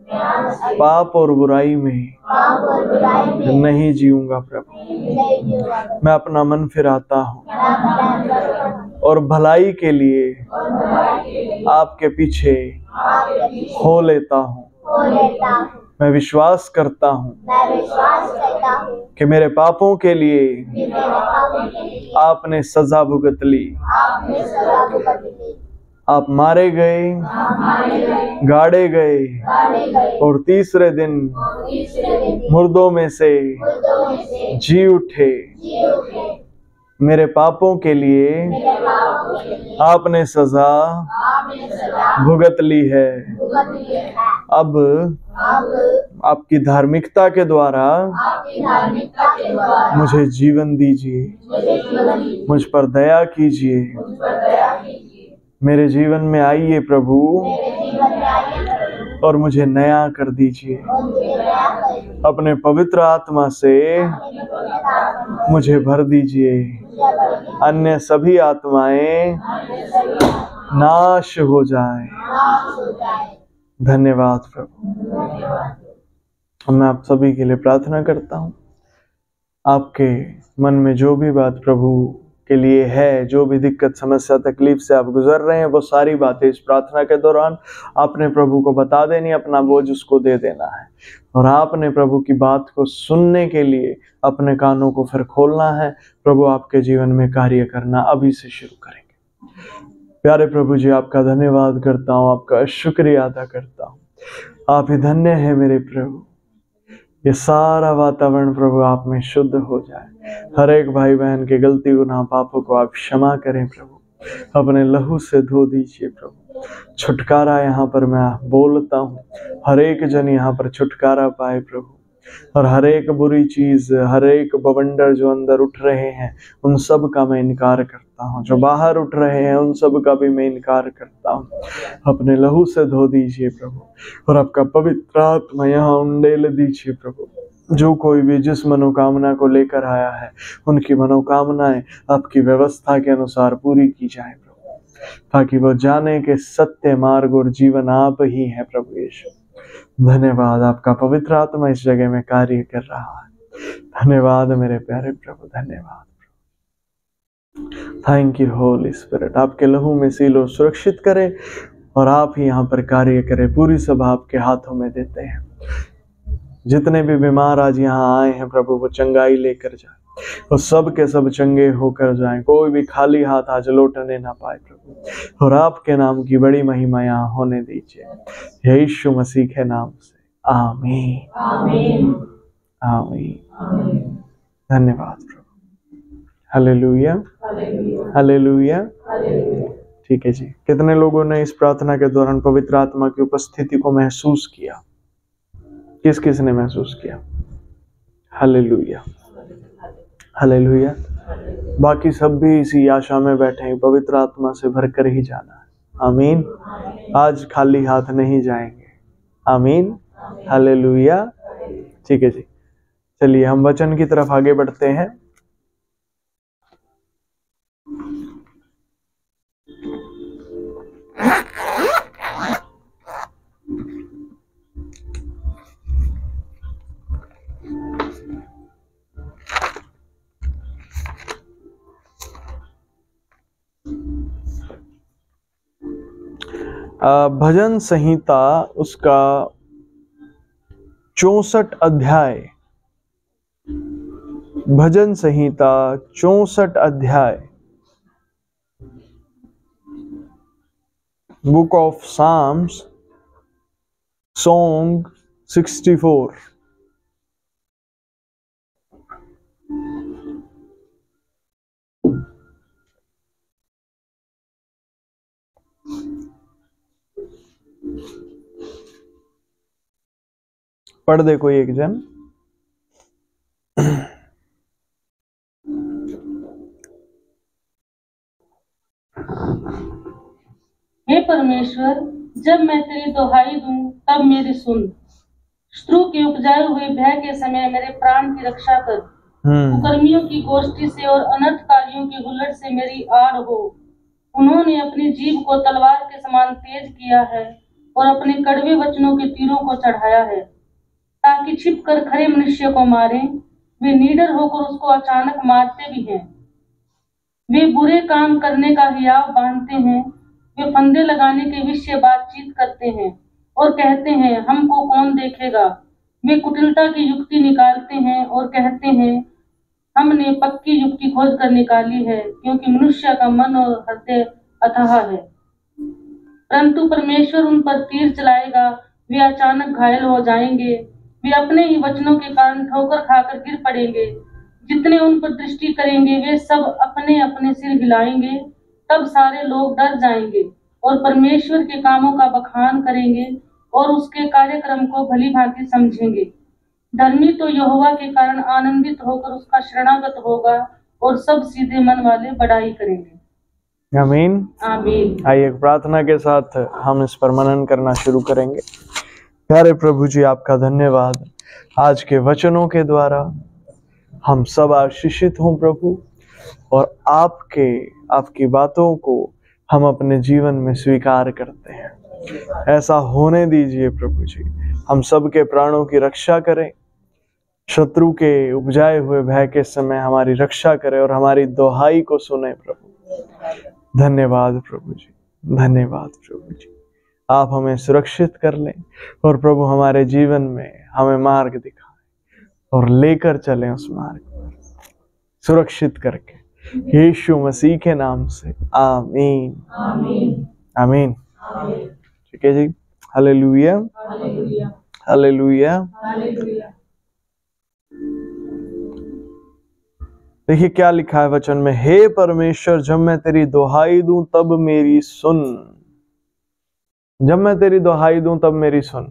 पाप और बुराई में नहीं जीऊंगा प्रभु, मैं अपना मन फिराता हूँ और भलाई के लिए आपके पीछे हो लेता हूँ। मैं विश्वास करता हूँ कि मेरे पापों के लिए आपने सजा भुगत ली, आप मारे गए, गाड़े गए और तीसरे दिन मुर्दों में से जी उठे। मेरे पापों के लिए आपने सजा भुगत ली है। अब आपकी धार्मिकता के द्वारा मुझे जीवन दीजिए, मुझ पर दया कीजिए, मेरे जीवन में आइए प्रभु और मुझे नया कर दीजिए। अपने पवित्र आत्मा से मुझे भर दीजिए, अन्य सभी आत्माएं नाश हो जाएं। धन्यवाद प्रभु। मैं आप सभी के लिए प्रार्थना करता हूँ, आपके मन में जो भी बात प्रभु के लिए है, जो भी दिक्कत समस्या तकलीफ से आप गुजर रहे हैं, वो सारी बातें इस प्रार्थना के दौरान आपने प्रभु को बता देनी, अपना बोझ उसको दे देना है और आपने प्रभु की बात को सुनने के लिए अपने कानों को फिर खोलना है। प्रभु आपके जीवन में कार्य करना अभी से शुरू करेंगे। प्यारे प्रभु जी, आपका धन्यवाद करता हूँ, आपका शुक्रिया अदा करता हूँ। आप ही धन्य है मेरे प्रभु। ये सारा वातावरण प्रभु आप में शुद्ध हो जाए। हर एक भाई बहन के गलती गुनाह पापों को आप क्षमा करें प्रभु, अपने लहू से धो दीजिए प्रभु। छुटकारा यहाँ पर मैं बोलता हूँ, हर एक जन यहाँ पर छुटकारा पाए प्रभु, और हर एक बुरी चीज, हर एक बवंडर जो अंदर उठ रहे हैं उन सब का मैं इनकार करता हूँ, जो बाहर उठ रहे हैं उन सब का भी मैं इनकार करता हूँ। अपने लहू से धो दीजिए प्रभु और आपका पवित्र आत्मा यहाँ उंडेल दीजिए प्रभु। जो कोई भी जिस मनोकामना को लेकर आया है उनकी मनोकामनाएं आपकी व्यवस्था के अनुसार पूरी की जाए प्रभु, ताकि वो जाने के सत्य मार्ग और जीवन आप ही है प्रभु यीशु। धन्यवाद, आपका पवित्र आत्मा इस जगह में कार्य कर रहा है। धन्यवाद मेरे प्यारे प्रभु, धन्यवाद। Thank you Holi spirit. आपके लहू में सीलो सुरक्षित करे और आप ही यहाँ पर कार्य करें। पूरी सभा आपके हाथों में देते हैं। जितने भी बीमार आज यहाँ आए हैं प्रभु, वो चंगाई लेकर जाए और सब के सब चंगे होकर जाएं। कोई भी खाली हाथ आज लौटने ना पाए प्रभु, और आपके नाम की बड़ी महिमा यहाँ होने दीजिए, यीशु मसीह के नाम से। आमीन, आमीन। आमीन। धन्यवाद प्रभु। Hallelujah, hallelujah. ठीक है जी, कितने लोगों ने इस प्रार्थना के दौरान पवित्र आत्मा की उपस्थिति को महसूस किया? किस किस ने महसूस किया? Hallelujah, hallelujah. बाकी सब भी इसी आशा में बैठे हैं, पवित्र आत्मा से भरकर ही जाना है। आमीन। आज खाली हाथ नहीं जाएंगे। आमीन, हालेलुया। ठीक है जी, चलिए हम वचन की तरफ आगे बढ़ते हैं। भजन संहिता उसका 64 अध्याय, भजन संहिता 64 अध्याय, बुक ऑफ साम्स, सॉन्ग 64। पढ़ दे कोई एक जन। हे परमेश्वर, जब मैं तेरी दुहाई दूं तब मेरी सुन। शत्रु के उपजाए हुए भय के समय मेरे प्राण की रक्षा कर। कुकर्मियों की गोष्ठी से और अनर्थकारियों की हुल्लड़ से मेरी आड़ हो। उन्होंने अपनी जीभ को तलवार के समान तेज किया है और अपने कड़वे वचनों के तीरों को चढ़ाया है, ताकि छिप कर खरे मनुष्य को मारें। वे निडर होकर उसको अचानक मारते भी हैं। वे बुरे काम करने का हियाव बांधते हैं। वे फंदे लगाने के विषय बातचीत करते हैं और कहते हैं, हमको कौन देखेगा। वे कुटिलता की युक्ति निकालते हैं और कहते हैं, हमने पक्की युक्ति खोज कर निकाली है, क्योंकि मनुष्य का मन और हृदय अथाह है। परंतु परमेश्वर उन पर तीर चलाएगा। वे अचानक घायल हो जाएंगे। वे अपने ही वचनों के कारण ठोकर खाकर गिर पड़ेंगे। जितने उन पर दृष्टि करेंगे वे सब अपने अपने सिर हिलाएंगे। तब सारे लोग डर जाएंगे और परमेश्वर के कामों का बखान करेंगे और उसके कार्यक्रम को भली भांति समझेंगे। धर्मी तो यहोवा के कारण आनंदित होकर उसका शरणागत होगा और सब सीधे मन वाले बड़ाई करेंगे। आमीन, आमीन। आइए प्रार्थना के साथ हम इस पर मनन करना शुरू करेंगे। प्यारे प्रभु जी, आपका धन्यवाद। आज के वचनों के द्वारा हम सब आशीषित हों प्रभु, और आपकी बातों को हम अपने जीवन में स्वीकार करते हैं। ऐसा होने दीजिए प्रभु जी। हम सब के प्राणों की रक्षा करें, शत्रु के उपजाए हुए भय के समय हमारी रक्षा करें और हमारी दुहाई को सुने प्रभु। धन्यवाद प्रभु जी, धन्यवाद प्रभु जी। आप हमें सुरक्षित कर लें और प्रभु हमारे जीवन में हमें मार्ग दिखाएं और लेकर चलें उस मार्ग पर सुरक्षित करके, यीशु मसीह के नाम से। आमीन, आमीन, आमीन। ठीक है जी, हालेलुया, हालेलुया, हालेलुया। देखिए क्या लिखा है वचन में, हे परमेश्वर, जब मैं तेरी दुहाई दूं तब मेरी सुन। जब मैं तेरी दुहाई दूं तब मेरी सुन।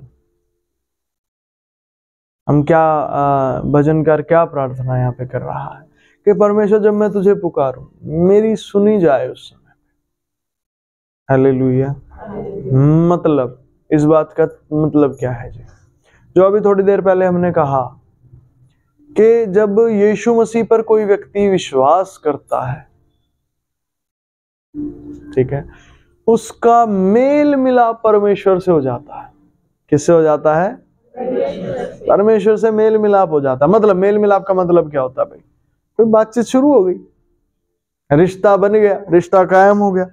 हम क्या भजनकार क्या प्रार्थना यहाँ पे कर रहा है कि परमेश्वर, जब मैं तुझे पुकारूं मेरी सुनी जाए उस समय। हालेलुया। मतलब इस बात का मतलब क्या है जी? जो अभी थोड़ी देर पहले हमने कहा कि जब यीशु मसीह पर कोई व्यक्ति विश्वास करता है, ठीक है, उसका मेल मिलाप परमेश्वर से हो जाता है। किससे हो जाता है? परमेश्वर से मेल मिलाप हो जाता है। मतलब मेल मिलाप का मतलब क्या होता है भाई? कोई बातचीत शुरू हो गई, रिश्ता बन गया, रिश्ता कायम हो गया।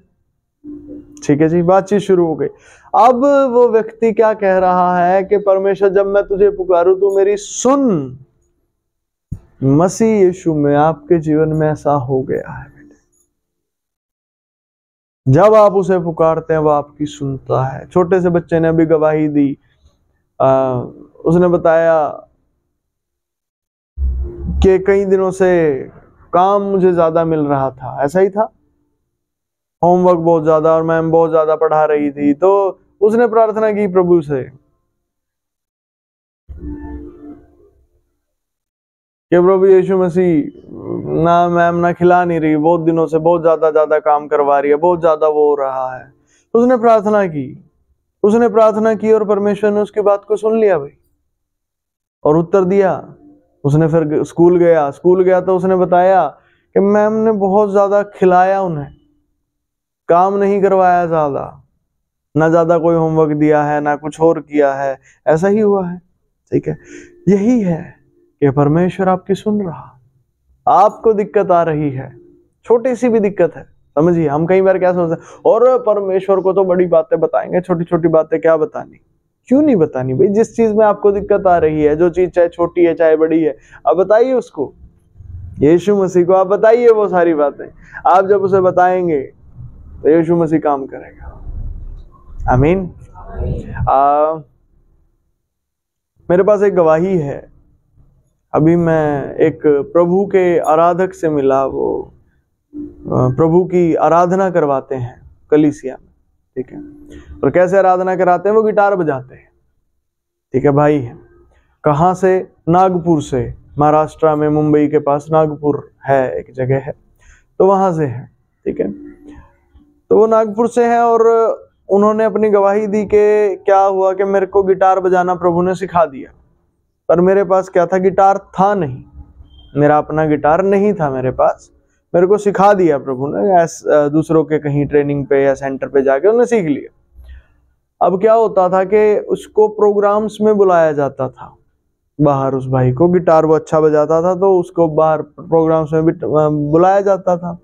ठीक है जी, बातचीत शुरू हो गई। अब वो व्यक्ति क्या कह रहा है कि परमेश्वर, जब मैं तुझे पुकारूं तू मेरी सुन। मसीह यीशु में आपके जीवन में ऐसा हो गया है बेटे। जब आप उसे पुकारते हैं वो आपकी सुनता है। छोटे से बच्चे ने अभी गवाही दी, उसने बताया कि कई दिनों से काम मुझे ज्यादा मिल रहा था, ऐसा ही था, होमवर्क बहुत ज्यादा और मैम बहुत ज्यादा पढ़ा रही थी। तो उसने प्रार्थना की प्रभु से कि प्रभु यीशु मसीह, ना मैम ना खिला नहीं रही, बहुत दिनों से बहुत ज्यादा काम करवा रही है, बहुत ज्यादा वो हो रहा है। उसने प्रार्थना की और परमेश्वर ने उसकी बात को सुन लिया भाई और उत्तर दिया। उसने फिर स्कूल गया तो उसने बताया कि मैम ने बहुत ज्यादा खिलाया, उन्हें काम नहीं करवाया ज्यादा, ना ज्यादा कोई होमवर्क दिया है ना कुछ और किया है, ऐसा ही हुआ है। ठीक है, यही है कि परमेश्वर आपकी सुन रहा, आपको दिक्कत आ रही है, छोटी सी भी दिक्कत है, समझिए। हम कई बार क्या सोचते हैं, और परमेश्वर को तो बड़ी बातें बताएंगे, छोटी छोटी बातें क्या बतानी, क्यों नहीं बतानी भाई। जिस चीज में आपको दिक्कत आ रही है, जो चीज चाहे छोटी है चाहे बड़ी है, आप बताइए उसको, यीशु मसीह को आप बताइए वो सारी बातें। आप जब उसे बताएंगे तो यीशु मसीह काम करेगा। आमीन। मेरे पास एक गवाही है। अभी मैं एक प्रभु के आराधक से मिला, वो प्रभु की आराधना करवाते हैं कलीसिया में। ठीक है, और कैसे आराधना कराते हैं, वो गिटार बजाते हैं। ठीक है भाई, है कहाँ से, नागपुर से, महाराष्ट्र में, मुंबई के पास नागपुर है एक जगह है, तो वहां से है। ठीक है, तो वो नागपुर से है और उन्होंने अपनी गवाही दी कि क्या हुआ कि मेरे को गिटार बजाना प्रभु ने सिखा दिया, पर मेरे पास क्या था, गिटार था नहीं, मेरा अपना गिटार नहीं था मेरे पास, मेरे को सिखा दिया प्रभु ने, दूसरों के कहीं ट्रेनिंग पे या सेंटर पे जाके उन्हें सीख लिया। अब क्या होता था कि उसको प्रोग्राम्स में बुलाया जाता था बाहर, उस भाई को गिटार वो अच्छा बजाता था तो उसको बाहर प्रोग्राम्स में भी बुलाया जाता था।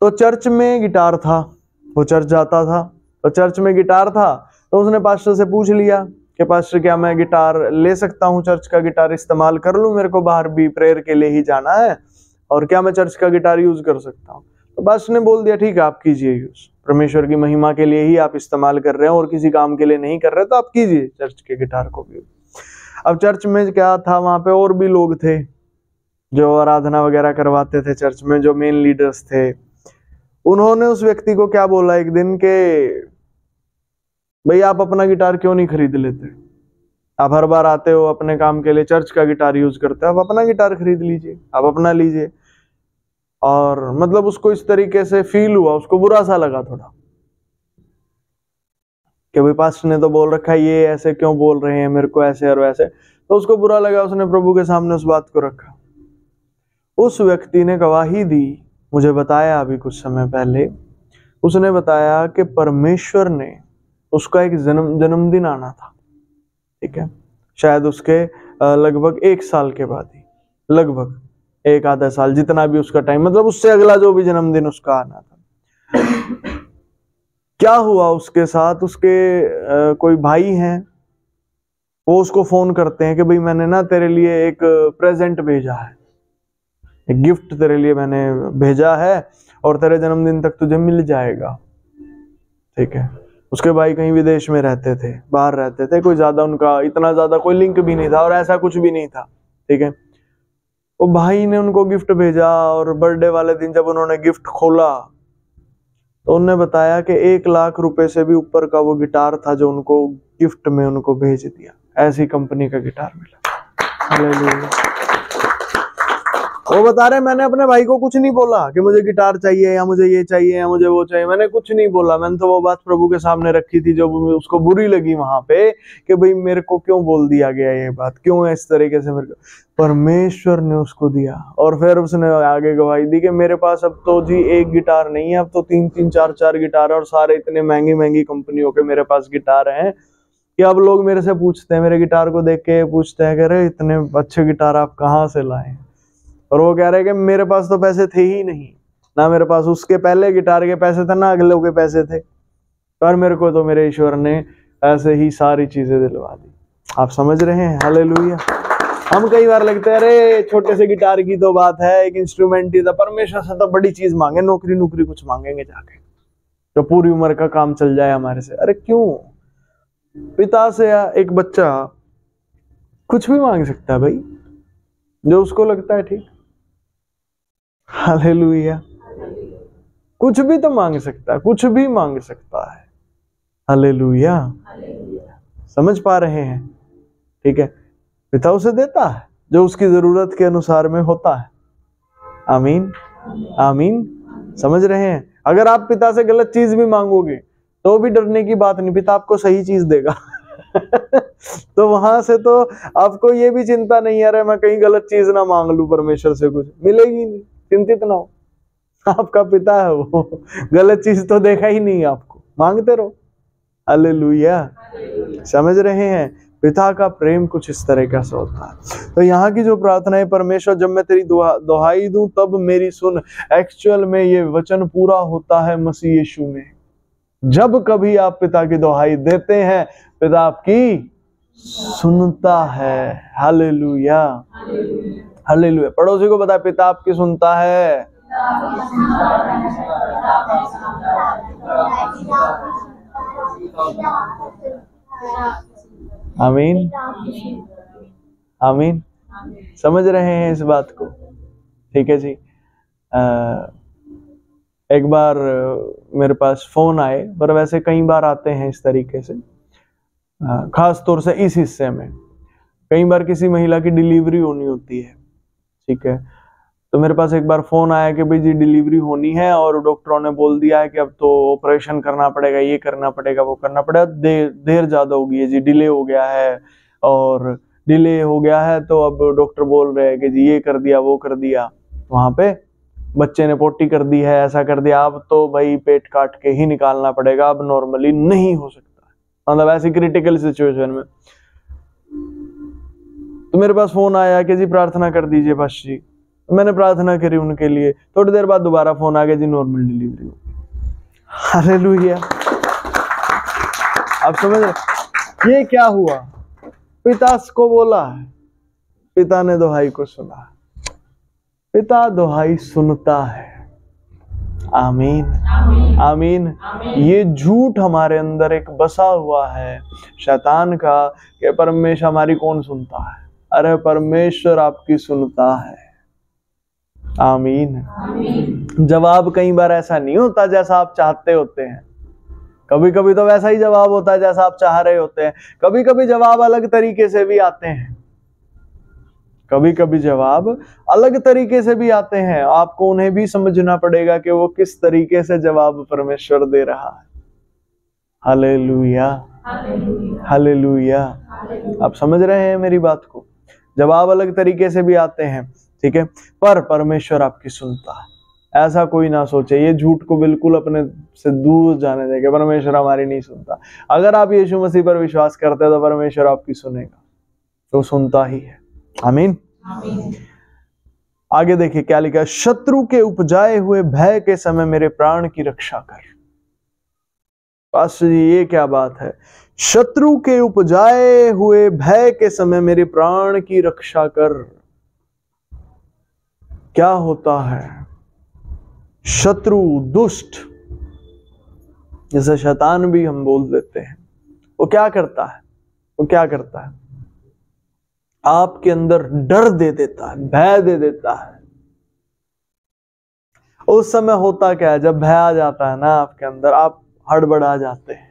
तो चर्च में गिटार था, वो चर्च जाता था, तो चर्च में गिटार था, तो उसने पास्टर से पूछ लिया कि पास्टर क्या मैं गिटार ले सकता हूँ, चर्च का गिटार इस्तेमाल कर लूँ, मेरे को बाहर भी प्रेयर के लिए ही जाना है, और क्या मैं चर्च का गिटार यूज कर सकता हूँ। तो पास्टर ने बोल दिया ठीक है आप कीजिए यूज, परमेश्वर की महिमा के लिए ही आप इस्तेमाल कर रहे हैं और किसी काम के लिए नहीं कर रहे, तो आप कीजिए चर्च के गिटार को भी। अब चर्च में क्या था, वहां पे और भी लोग थे जो आराधना वगैरह करवाते थे चर्च में, जो मेन लीडर्स थे। उन्होंने उस व्यक्ति को क्या बोला एक दिन के, भाई आप अपना गिटार क्यों नहीं खरीद लेते, आप हर बार आते हो अपने काम के लिए, चर्च का गिटार यूज करते हो, आप अपना गिटार खरीद लीजिए, आप अपना लीजिए। और मतलब उसको इस तरीके से फील हुआ, उसको बुरा सा लगा थोड़ा कि भाई पास्टर ने तो बोल रखा है, ये ऐसे क्यों बोल रहे हैं मेरे को ऐसे और वैसे, तो उसको बुरा लगा। उसने प्रभु के सामने उस बात को रखा। उस व्यक्ति ने गवाही दी, मुझे बताया अभी कुछ समय पहले, उसने बताया कि परमेश्वर ने उसका एक जन्मदिन आना था। ठीक है, शायद उसके लगभग 1 साल के बाद ही, लगभग 1 आधा साल, जितना भी उसका टाइम, मतलब उससे अगला जो भी जन्मदिन उसका आना था। क्या हुआ उसके साथ, उसके कोई भाई हैं, वो उसको फोन करते हैं कि भाई मैंने ना तेरे लिए एक प्रेजेंट भेजा है, एक गिफ्ट तेरे लिए मैंने भेजा है और तेरे जन्मदिन तक तुझे मिल जाएगा। ठीक है, उसके भाई कहीं विदेश में रहते थे, बाहर रहते थे, कोई ज्यादा उनका इतना ज्यादा कोई लिंक भी नहीं था और ऐसा कुछ भी नहीं था। ठीक है, वो भाई ने उनको गिफ्ट भेजा और बर्थडे वाले दिन जब उन्होंने गिफ्ट खोला तो उन्होंने बताया कि 1 लाख रुपए से भी ऊपर का वो गिटार था जो उनको गिफ्ट में उनको भेज दिया। ऐसी कंपनी का गिटार मिला। हालेलुया। वो बता रहे मैंने अपने भाई को कुछ नहीं बोला कि मुझे गिटार चाहिए या मुझे ये चाहिए या मुझे वो चाहिए, मैंने कुछ नहीं बोला। मैंने तो वो बात प्रभु के सामने रखी थी जो उसको बुरी लगी वहां पे कि भाई मेरे को क्यों बोल दिया गया ये बात, क्यों इस तरीके से मेरे को। परमेश्वर ने उसको दिया और फिर उसने आगे गवाही दी कि मेरे पास अब तो जी 1 गिटार नहीं है, अब तो 3-3 4-4 गिटार है और सारे इतने महंगी महंगी कंपनियों के मेरे पास गिटार हैं कि अब लोग मेरे से पूछते हैं, मेरे गिटार को देख के पूछते हैं कि अरे इतने अच्छे गिटार आप कहाँ से लाए। और वो कह रहे हैं कि मेरे पास तो पैसे थे ही नहीं, ना मेरे पास उसके पहले गिटार के पैसे थे ना अगले के पैसे थे, पर मेरे को तो मेरे ईश्वर ने ऐसे ही सारी चीजें दिलवा दी। आप समझ रहे हैं? हालेलुया। हम कई बार लगते हैं अरे छोटे से गिटार की तो बात है, एक इंस्ट्रूमेंट ही था, परमेश्वर से तो बड़ी चीज मांगे, नौकरी कुछ मांगेंगे जाके तो पूरी उम्र का काम चल जाए हमारे से। अरे क्यों? पिता से एक बच्चा कुछ भी मांग सकता है भाई, जो उसको लगता है ठीक। हालेलुया। कुछ भी तो मांग सकता है, कुछ भी मांग सकता है। हालेलुया। समझ पा रहे हैं? ठीक है, पिता उसे देता है जो उसकी जरूरत के अनुसार में होता है। आमीन, आमीन। समझ रहे हैं? अगर आप पिता से गलत चीज भी मांगोगे तो भी डरने की बात नहीं, पिता आपको सही चीज देगा। तो वहां से तो आपको ये भी चिंता नहीं है, अरे मैं कहीं गलत चीज ना मांग लूं, परमेश्वर से कुछ मिलेगी नहीं, चिंतित ना हो। आपका पिता है, वो गलत चीज तो देखा ही नहीं आपको, मांगते रहो। हालेलुया। समझ रहे हैं? पिता का प्रेम कुछ इस तरह का सा होता है। तो यहाँ की जो प्रार्थना है, परमेश्वर जब मैं तेरी दुहाई दूं तब मेरी सुन, एक्चुअल में ये वचन पूरा होता है मसीह यीशु में। जब कभी आप पिता की दुहाई देते हैं, पिता आपकी सुनता है। Hallelujah, hallelujah. पड़ोसी को बता, पिता आपकी सुनता है। आमीन, आमीन। समझ रहे हैं इस बात को? ठीक है जी। एक बार मेरे पास फोन आए, पर वैसे कई बार आते हैं इस तरीके से, खास तौर से इस हिस्से में। कई बार किसी महिला की डिलीवरी होनी होती है, ठीक है, तो मेरे पास एक बार फोन आया कि भाई जी डिलीवरी होनी है और डॉक्टरों ने बोल दिया है कि अब तो ऑपरेशन करना पड़ेगा, ये करना पड़ेगा, वो करना पड़ेगा, देर ज्यादा हो गई है जी, डिले हो गया है। और डिले हो गया है तो अब डॉक्टर बोल रहे हैं कि जी ये कर दिया, वो कर दिया, वहां पे बच्चे ने पोटी कर दी है, ऐसा कर दिया, अब तो भाई पेट काट के ही निकालना पड़ेगा, अब नॉर्मली नहीं हो सकता। मतलब ऐसी क्रिटिकल सिचुएशन में तो मेरे पास फोन आया कि जी प्रार्थना कर दीजिए बस जी। मैंने प्रार्थना करी उनके लिए, थोड़ी देर बाद दोबारा फोन आ गया जी नॉर्मल डिलीवरी हो गई। हालेलुया। आप समझ रहे ये क्या हुआ? पिता को बोला है, पिता ने दुहाई को सुना। पिता दुहाई सुनता है। आमीन, आमीन। ये झूठ हमारे अंदर एक बसा हुआ है शैतान का कि परमेश्वर हमारी कौन सुनता है। अरे परमेश्वर आपकी सुनता है। आमीन। जवाब कई बार ऐसा नहीं होता जैसा आप चाहते होते हैं, कभी कभी तो वैसा ही जवाब होता है जैसा आप चाह रहे होते हैं, कभी कभी जवाब अलग तरीके से भी आते हैं, कभी कभी जवाब अलग तरीके से भी आते हैं। आपको उन्हें भी समझना पड़ेगा कि वो किस तरीके से जवाब परमेश्वर दे रहा है। Hallelujah, hallelujah. आप समझ रहे हैं मेरी बात को? जवाब अलग तरीके से भी आते हैं, ठीक है, पर परमेश्वर आपकी सुनता है। ऐसा कोई ना सोचे, ये झूठ को बिल्कुल अपने से दूर जाने देंगे, परमेश्वर हमारी नहीं सुनता। अगर आप यीशु मसीह पर विश्वास करते हैं तो परमेश्वर आपकी सुनेगा, तो सुनता ही है। आमीन, आमीन। आगे देखिए क्या लिखा है, शत्रु के उपजाए हुए भय के समय मेरे प्राण की रक्षा कर। पास्टर जी ये क्या बात है? शत्रु के उपजाए हुए भय के समय मेरे प्राण की रक्षा कर। क्या होता है? शत्रु, दुष्ट, जैसे शैतान भी हम बोल देते हैं, वो क्या करता है? वो क्या करता है? आपके अंदर डर दे देता है, भय दे देता है। उस समय होता क्या है, जब भय आ जाता है ना आपके अंदर, आप हड़बड़ा जाते हैं,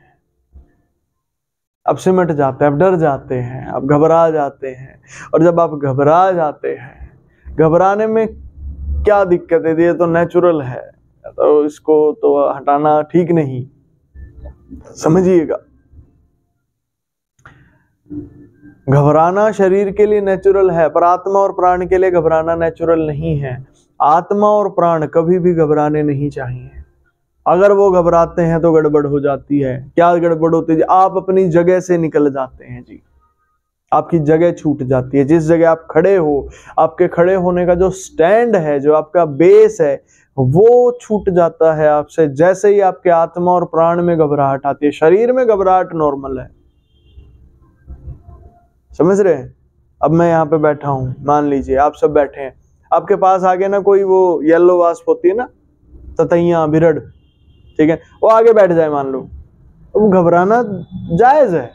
आप सिमट जाते हैं, आप डर जाते हैं, आप घबरा जाते हैं। और जब आप घबरा जाते हैं, घबराने में क्या दिक्कत है? ये तो नेचुरल है, तो इसको तो हटाना ठीक नहीं, समझिएगा। घबराना शरीर के लिए नेचुरल है, पर आत्मा और प्राण के लिए घबराना नेचुरल नहीं है। आत्मा और प्राण कभी भी घबराने नहीं चाहिए। अगर वो घबराते हैं तो गड़बड़ हो जाती है। क्या गड़बड़ होती है? आप अपनी जगह से निकल जाते हैं जी, आपकी जगह छूट जाती है। जिस जगह आप खड़े हो, आपके खड़े होने का जो स्टैंड है, जो आपका बेस है, वो छूट जाता है आपसे। जैसे ही आपके आत्मा और प्राण में घबराहट आती है, शरीर में घबराहट नॉर्मल है, समझ रहे हैं? अब मैं यहाँ पे बैठा हूं, मान लीजिए आप सब बैठे हैं, आपके पास आगे ना कोई वो येलो वास्प होती है ना, ततैया, बिरड़, ठीक है, वो आगे बैठ जाए मान लो, वो घबराना जायज है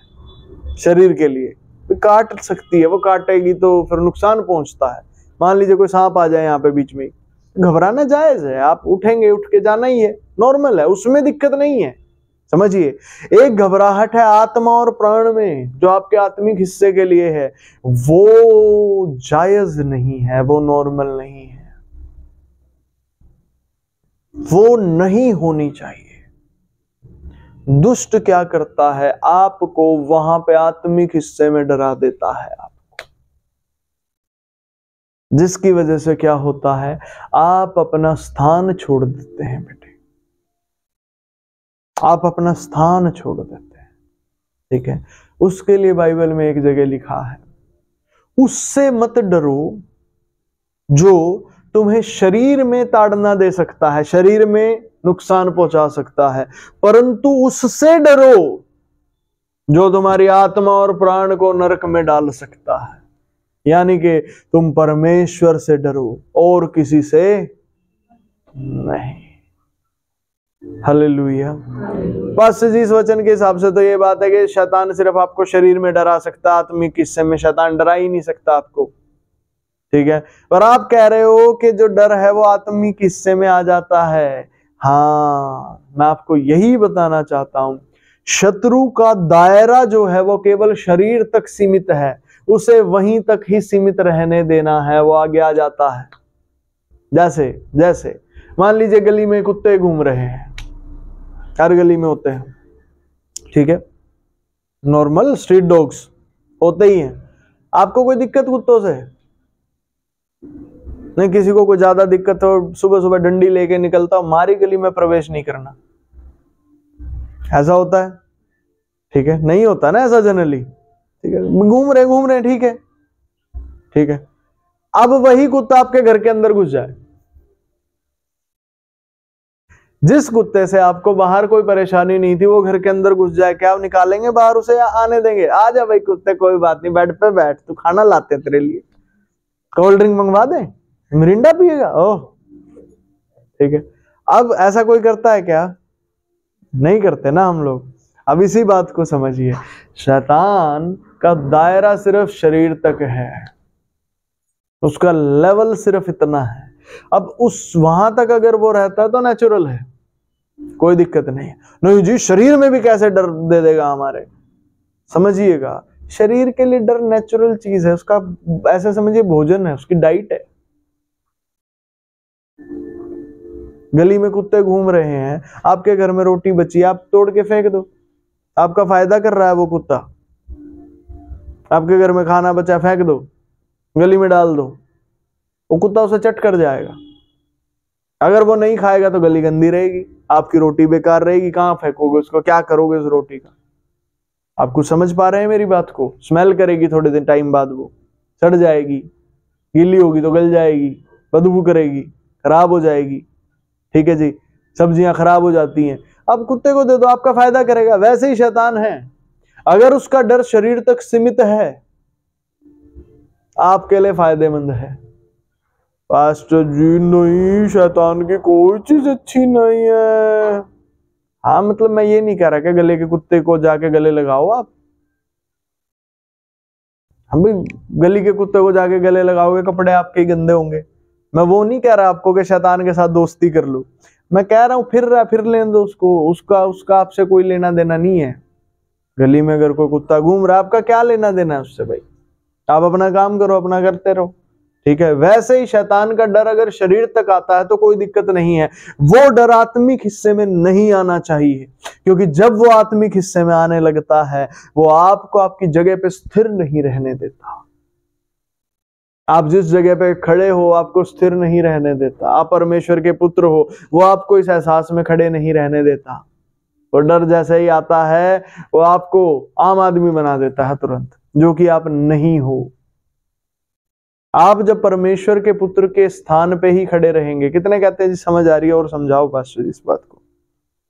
शरीर के लिए, काट सकती है, वो काटेगी तो फिर नुकसान पहुंचता है, मान लीजिए कोई सांप आ जाए यहाँ पे बीच में, घबराना जायज है, आप उठेंगे, उठ के जाना ही है, नॉर्मल है, उसमें दिक्कत नहीं है। समझिए, एक घबराहट है आत्मा और प्राण में जो आपके आत्मिक हिस्से के लिए है, वो जायज नहीं है, वो नॉर्मल नहीं है, वो नहीं होनी चाहिए। दुष्ट क्या करता है, आपको वहां पे आत्मिक हिस्से में डरा देता है आपको, जिसकी वजह से क्या होता है, आप अपना स्थान छोड़ देते हैं बेटे, आप अपना स्थान छोड़ देते हैं। ठीक है, उसके लिए बाइबल में एक जगह लिखा है, उससे मत डरो जो तुम्हें शरीर में ताड़ना दे सकता है, शरीर में नुकसान पहुंचा सकता है, परंतु उससे डरो जो तुम्हारी आत्मा और प्राण को नरक में डाल सकता है। यानी कि तुम परमेश्वर से डरो और किसी से नहीं। हालेलुया। बस इस वचन के हिसाब से तो ये बात है कि शैतान सिर्फ आपको शरीर में डरा सकता, आत्मिक हिस्से में शैतान डरा ही नहीं सकता आपको। ठीक है, पर आप कह रहे हो कि जो डर है वो आत्मिक हिस्से में आ जाता है। हाँ, मैं आपको यही बताना चाहता हूं, शत्रु का दायरा जो है वो केवल शरीर तक सीमित है, उसे वहीं तक ही सीमित रहने देना है, वो आगे आ जाता है। जैसे जैसे मान लीजिए गली में कुत्ते घूम रहे हैं, हर गली में होते हैं, ठीक है, नॉर्मल स्ट्रीट डॉग्स होते ही हैं। आपको कोई दिक्कत कुत्तों से नहीं, किसी को कोई ज्यादा दिक्कत हो, सुबह सुबह डंडी लेके निकलता हो, हमारी गली में प्रवेश नहीं करना, ऐसा होता है? ठीक है, नहीं होता ना ऐसा जनरली। ठीक है, घूम रहे ठीक है, ठीक है। अब वही कुत्ता आपके घर के अंदर घुस जाए, जिस कुत्ते से आपको बाहर कोई परेशानी नहीं थी वो घर के अंदर घुस जाए, क्या आप निकालेंगे बाहर उसे या आने देंगे? आ जा भाई कुत्ते, कोई बात नहीं, बेड पे बैठ, तू खाना लाते हैं तेरे लिए, कोल्ड ड्रिंक मंगवा दें, मिरिंडा पिएगा, ओह ठीक है। अब ऐसा कोई करता है क्या? नहीं करते ना हम लोग। अब इसी बात को समझिए, शैतान का दायरा सिर्फ शरीर तक है, उसका लेवल सिर्फ इतना है। अब उस वहां तक अगर वो रहता है तो नेचुरल है, कोई दिक्कत नहीं। नहीं जी, शरीर में भी कैसे डर दे देगा हमारे? समझिएगा, शरीर के लिए डर नेचुरल चीज है, उसका ऐसे समझिए भोजन है, उसकी डाइट है। गली में कुत्ते घूम रहे हैं, आपके घर में रोटी बची, आप तोड़ के फेंक दो, आपका फायदा कर रहा है वो कुत्ता। आपके घर में खाना बचा, फेंक दो, गली में डाल दो, वो कुत्ता उसे चट कर जाएगा। अगर वो नहीं खाएगा तो गली गंदी रहेगी, आपकी रोटी बेकार रहेगी, कहां फेंकोगे उसको, क्या करोगे उस रोटी का? आप कुछ समझ पा रहे हैं मेरी बात को? स्मेल करेगी थोड़े दिन टाइम बाद, वो सड़ जाएगी, गीली होगी तो गल जाएगी, बदबू करेगी, खराब हो जाएगी। ठीक है जी, सब्जियां खराब हो जाती हैं। अब कुत्ते को दे दो, आपका फायदा करेगा। वैसे ही शैतान है, अगर उसका डर शरीर तक सीमित है, आपके लिए फायदेमंद है। पास्टर जी नहीं, शैतान की कोई चीज अच्छी नहीं है। हाँ, मतलब मैं ये नहीं कह रहा कि गले के कुत्ते को जाके गले लगाओ आप। हम भी गली के कुत्ते को जाके गले लगाओगे, कपड़े आपके ही गंदे होंगे। मैं वो नहीं कह रहा आपको कि शैतान के साथ दोस्ती कर लो। मैं कह रहा हूं फिर लेने दो उसको, उसका आपसे कोई लेना देना नहीं है। गली में अगर कोई कुत्ता घूम रहा है, आपका क्या लेना देना है उससे भाई? आप अपना काम करो, अपना करते रहो। ठीक है, वैसे ही शैतान का डर अगर शरीर तक आता है तो कोई दिक्कत नहीं है, वो डर आत्मिक हिस्से में नहीं आना चाहिए, क्योंकि जब वो आत्मिक हिस्से में आने लगता है, वो आपको आपकी जगह पे स्थिर नहीं रहने देता। आप जिस जगह पे खड़े हो आपको स्थिर नहीं रहने देता। आप परमेश्वर के पुत्र हो, वो आपको इस एहसास में खड़े नहीं रहने देता। और डर जैसे ही आता है वो आपको आम आदमी बना देता है तुरंत, जो कि आप नहीं हो। आप जब परमेश्वर के पुत्र के स्थान पे ही खड़े रहेंगे। कितने कहते हैं जी समझ आ रही है? और समझाओ पास्टर जी इस बात को।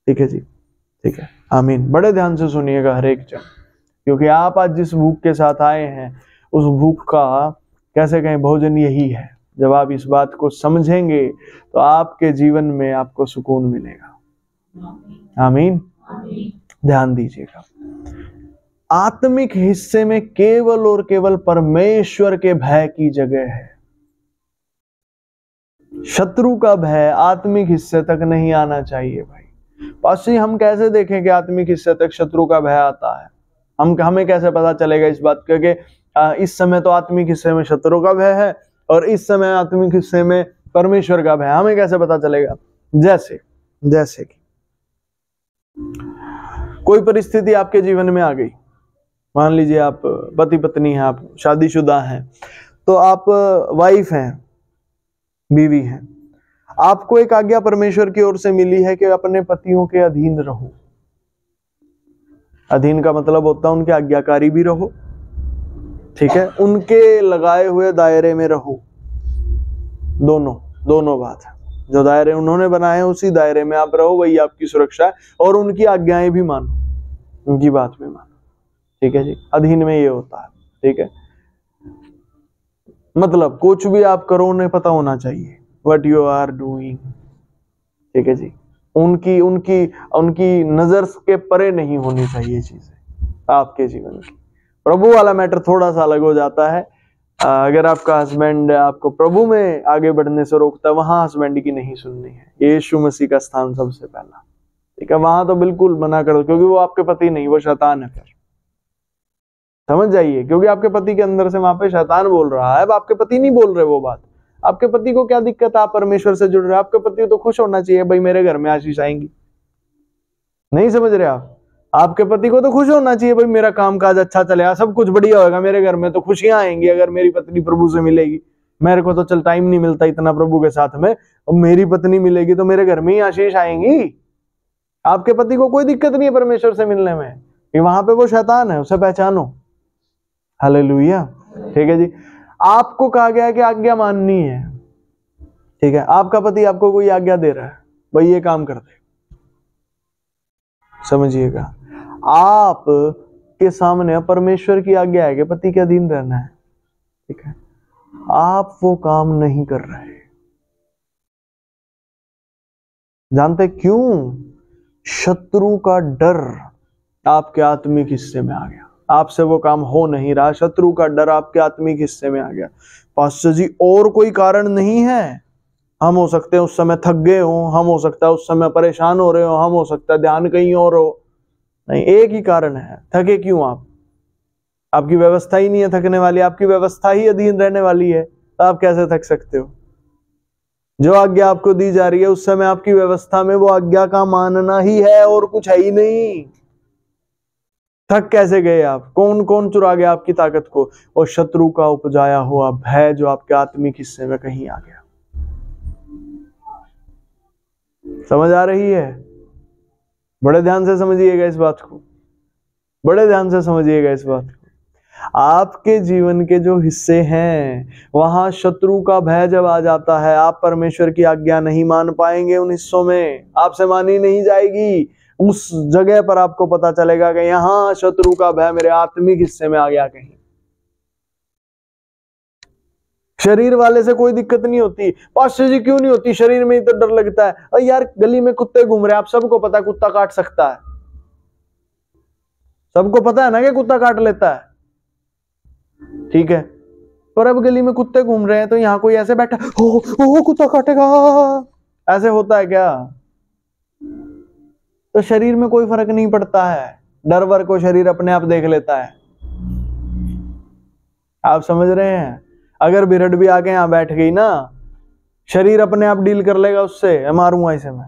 ठीक है जी, ठीक है, आमीन। बड़े ध्यान से सुनिएगा हर एक जन, क्योंकि आप आज जिस भूख के साथ आए हैं, उस भूख का कैसे कहें भोजन यही है। जब आप इस बात को समझेंगे तो आपके जीवन में आपको सुकून मिलेगा। आमीन। ध्यान दीजिएगा, आत्मिक हिस्से में केवल और केवल परमेश्वर के भय की जगह है। शत्रु का भय आत्मिक हिस्से तक नहीं आना चाहिए भाई। पास्टर जी हम कैसे देखें कि आत्मिक हिस्से तक शत्रु का भय आता है? हमें कैसे पता चलेगा इस बात का कि इस समय तो आत्मिक हिस्से में शत्रु का भय है और इस समय आत्मिक हिस्से में परमेश्वर का भय? हमें कैसे पता चलेगा? जैसे कि कोई परिस्थिति आपके जीवन में आ गई, मान लीजिए आप पति पत्नी हैं, आप शादीशुदा हैं, तो आप वाइफ हैं, बीवी हैं, आपको एक आज्ञा परमेश्वर की ओर से मिली है कि अपने पतियों के अधीन रहो। अधीन का मतलब होता है उनके आज्ञाकारी भी रहो, ठीक है, उनके लगाए हुए दायरे में रहो। दोनों बात है। जो दायरे उन्होंने बनाए हैं उसी दायरे में आप रहो, वही आपकी सुरक्षा है। और उनकी आज्ञाएं भी मानो, उनकी बात भी मानो, ठीक है जी। अधीन में ये होता है, ठीक है। मतलब कुछ भी आप करो उन्हें पता होना चाहिए व्हाट यू आर डूइंग, ठीक है जी। उनकी नजर के परे नहीं होनी चाहिए चीजें आपके जीवन की। प्रभु वाला मैटर थोड़ा सा अलग हो जाता है। अगर आपका हस्बैंड आपको प्रभु में आगे बढ़ने से रोकता है, वहां हस्बैंड की नहीं सुननी है। यीशु मसीह का स्थान सबसे पहला, ठीक है। वहां तो बिल्कुल मना कर दो, क्योंकि वो आपके पति नहीं, वो शैतान है। फिर समझ जाइए, क्योंकि आपके पति के अंदर से वहां पे शैतान बोल रहा है। अब आपके पति नहीं बोल रहे वो बात। आपके पति को क्या दिक्कत है? आप परमेश्वर से जुड़ रहे हैं, आपके पति तो खुश होना चाहिए, भाई मेरे घर में आशीष आएंगी। नहीं समझ रहे आप? आपके पति को तो खुश होना चाहिए, भाई मेरा कामकाज अच्छा चलेगा, सब कुछ बढ़िया होगा, मेरे घर में तो खुशियां आएंगी अगर मेरी पत्नी प्रभु से मिलेगी। मेरे को तो चल टाइम नहीं मिलता इतना प्रभु के साथ में, और मेरी पत्नी मिलेगी तो मेरे घर में ही आशीष आएंगी। आपके पति को कोई दिक्कत नहीं है परमेश्वर से मिलने में, कि वहां पे वो शैतान है, उसे पहचानो। हालेलुया, ठीक है जी। आपको कहा गया है कि आज्ञा माननी है, ठीक है। आपका पति आपको कोई आज्ञा दे रहा है, भाई ये काम कर दे, समझिएगा। आप के सामने परमेश्वर की आज्ञा है कि पति के अधीन रहना है, ठीक है। आप वो काम नहीं कर रहे, जानते क्यों? शत्रु का डर आपके आत्मिक हिस्से में आ गया, आपसे वो काम हो नहीं रहा। शत्रु का डर आपके आत्मिक हिस्से में आ गया। पास्टर जी और कोई कारण नहीं है। हम हो सकते हैं उस समय थक गए हो, हम हो सकता है उस समय परेशान हो रहे हो, हम हो सकता है ध्यान कहीं और हो। नहीं, एक ही कारण है। थके क्यों आप? आपकी व्यवस्था ही नहीं है थकने वाली, आपकी व्यवस्था ही अधीन रहने वाली है, तो आप कैसे थक सकते हो? जो आज्ञा आपको दी जा रही है उस समय आपकी व्यवस्था में वो आज्ञा का मानना ही है और कुछ है ही नहीं। थक कैसे गए आप? कौन कौन चुरा गया आपकी ताकत को? और शत्रु का उपजाया हुआ भय जो आपके आत्मिक हिस्से में कहीं आ गया। समझ आ रही है? बड़े ध्यान से समझिएगा इस बात को, बड़े ध्यान से समझिएगा इस बात को। आपके जीवन के जो हिस्से हैं वहां शत्रु का भय जब आ जाता है, आप परमेश्वर की आज्ञा नहीं मान पाएंगे। उन हिस्सों में आपसे मानी नहीं जाएगी। उस जगह पर आपको पता चलेगा कि यहां शत्रु का भय मेरे आत्मिक हिस्से में आ गया। कहीं शरीर वाले से कोई दिक्कत नहीं होती। पास्टर जी क्यों नहीं होती? शरीर में ही तो डर लगता है। अरे यार गली में कुत्ते घूम रहे हैं, आप सबको पता है कुत्ता काट सकता है, सबको पता है ना कि कुत्ता काट लेता है, ठीक है। पर अब गली में कुत्ते घूम रहे हैं तो यहां कोई ऐसे बैठा ओ कुत्ता काटेगा, ऐसे होता है क्या? तो शरीर में कोई फर्क नहीं पड़ता है, डर वर को शरीर अपने आप देख लेता है। आप समझ रहे हैं? अगर बिरड भी आके यहां बैठ गई ना, शरीर अपने आप डील कर लेगा उससे। मारूंगा इसे मैं,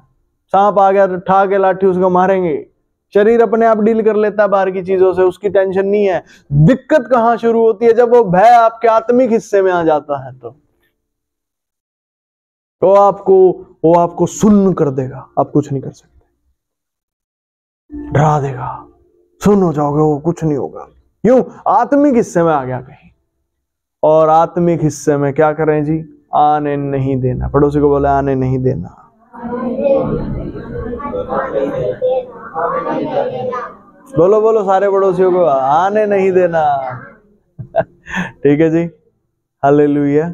सांप आ गया तो ठा के लाठी उसको मारेंगे। शरीर अपने आप डील कर लेता है बाहर की चीजों से, उसकी टेंशन नहीं है। दिक्कत कहां शुरू होती है? जब वो भय आपके आत्मिक हिस्से में आ जाता है तो वो आपको सुन्न कर देगा, आप कुछ नहीं कर सकते, डरा देगा, सुन हो जाओगे, वो कुछ नहीं होगा। क्यों? आत्मिक हिस्से में आ गया कहीं। और आत्मिक हिस्से में क्या करें जी? आने नहीं देना। पड़ोसी को बोले आने नहीं देना। बोलो बोलो सारे पड़ोसियों को, आने नहीं देना। ठीक है जी, हालेलुया।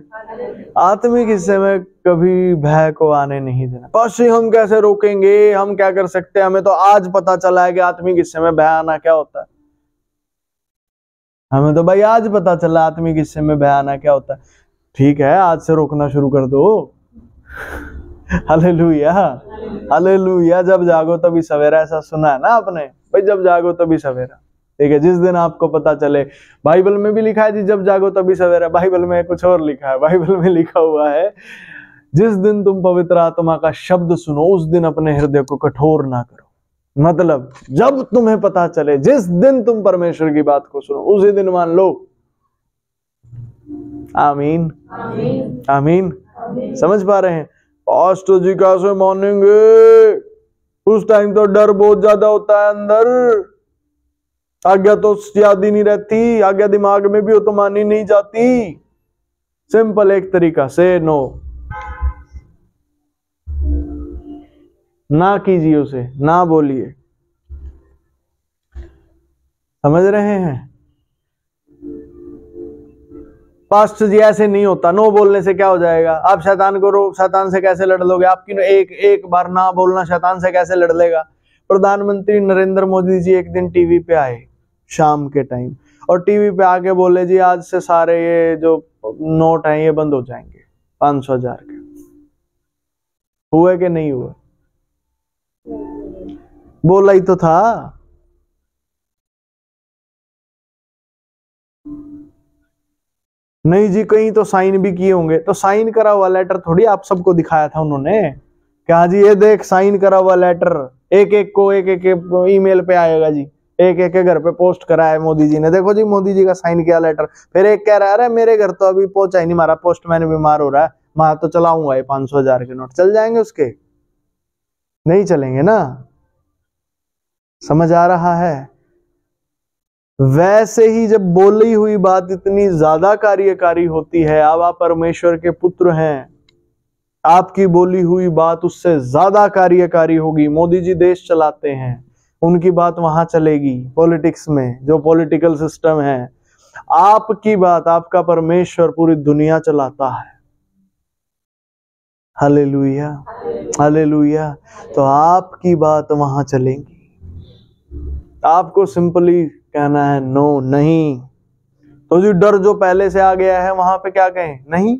आत्मिक हिस्से में कभी भय को आने नहीं देना। पास्टर हम कैसे रोकेंगे? हम क्या कर सकते हैं? हमें तो आज पता चला है कि आत्मिक हिस्से में भय आना क्या होता है। हमें तो भाई आज पता चला आत्मिक हिस्से में भय आना क्या होता है। ठीक है, आज से रोकना शुरू कर दो। Hallelujah, hallelujah. जब जागो तभी सवेरा, ऐसा सुना है ना आपने भाई, जब जागो तभी सवेरा। ठीक है, जिस दिन आपको पता चले, बाइबल में भी लिखा है जी जब जागो तभी सवेरा, बाइबल में कुछ और लिखा है, बाइबल में लिखा हुआ है जिस दिन तुम पवित्र आत्मा का शब्द सुनो उस दिन अपने हृदय को कठोर ना करो। मतलब जब तुम्हें पता चले, जिस दिन तुम परमेश्वर की बात को सुनो उसी दिन मान लो। आमीन, आमीन। समझ पा रहे हैं? पास्टर जी कैसे मानेंगे, उस टाइम तो डर बहुत ज्यादा होता है अंदर, आज्ञा तो याद ही नहीं रहती, आज्ञा दिमाग में भी हो तो मानी नहीं जाती। सिंपल एक तरीका से नो, ना कीजिए उसे, ना बोलिए। समझ रहे हैं? पास्टर जी ऐसे नहीं होता, नो बोलने से क्या हो जाएगा? आप शैतान को शैतान से कैसे लड़ लोगे? आपकी एक बार ना बोलना शैतान से कैसे लड़ लेगा? प्रधानमंत्री नरेंद्र मोदी जी एक दिन टीवी पे आए शाम के टाइम, और टीवी पे आके बोले जी आज से सारे ये जो नोट हैं ये बंद हो जाएंगे 500,000 के। हुए कि नहीं हुए? बोला ही तो था। नहीं जी, कहीं तो साइन भी किए होंगे। तो साइन करा हुआ लेटर थोड़ी आप सबको दिखाया था उन्होंने कि हाँ जी ये देख साइन करा हुआ लेटर, एक एक को एक एक ईमेल पे आएगा जी, एक एक के घर पे पोस्ट करा है मोदी जी ने, देखो जी मोदी जी का साइन किया लेटर। फिर एक कह रहा है अरे मेरे घर तो अभी पहुंचा ही नहीं, हमारा पोस्टमैन बीमार हो रहा है, मैं तो चलाऊंगा ये 500,000 के नोट। चल जाएंगे उसके? नहीं चलेंगे ना। समझ आ रहा है? वैसे ही जब बोली हुई बात इतनी ज्यादा कार्यकारी होती है, अब आप परमेश्वर के पुत्र हैं, आपकी बोली हुई बात उससे ज्यादा कार्यकारी होगी। मोदी जी देश चलाते हैं, उनकी बात वहां चलेगी पॉलिटिक्स में, जो पॉलिटिकल सिस्टम है। आपकी बात, आपका परमेश्वर पूरी दुनिया चलाता है। Hallelujah, hallelujah. तो आपकी बात वहां चलेगी। आपको सिंपली कहना है नो, नहीं। तो जो डर जो पहले से आ गया है वहां पे क्या कहें? नहीं।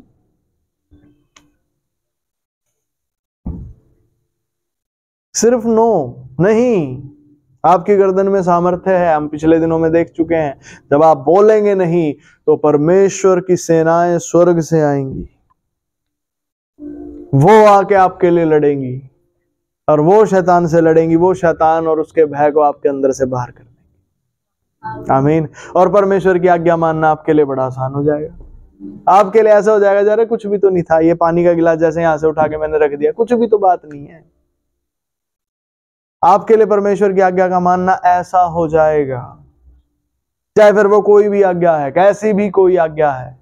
सिर्फ नो, नहीं। आपकी गर्दन में सामर्थ्य है, हम पिछले दिनों में देख चुके हैं। जब आप बोलेंगे नहीं तो परमेश्वर की सेनाएं स्वर्ग से आएंगी, वो आके आपके लिए लड़ेंगी, और वो शैतान से लड़ेंगी। वो शैतान और उसके भय को आपके अंदर से बाहर कर देंगे। आमीन। और परमेश्वर की आज्ञा मानना आपके लिए बड़ा आसान हो जाएगा। आपके लिए ऐसा हो जाएगा जरा कुछ भी तो नहीं था, ये पानी का गिलास जैसे यहां से उठा के मैंने रख दिया, कुछ भी तो बात नहीं है। आपके लिए परमेश्वर की आज्ञा का मानना ऐसा हो जाएगा, चाहे फिर वो कोई भी आज्ञा है, कैसी भी कोई आज्ञा है।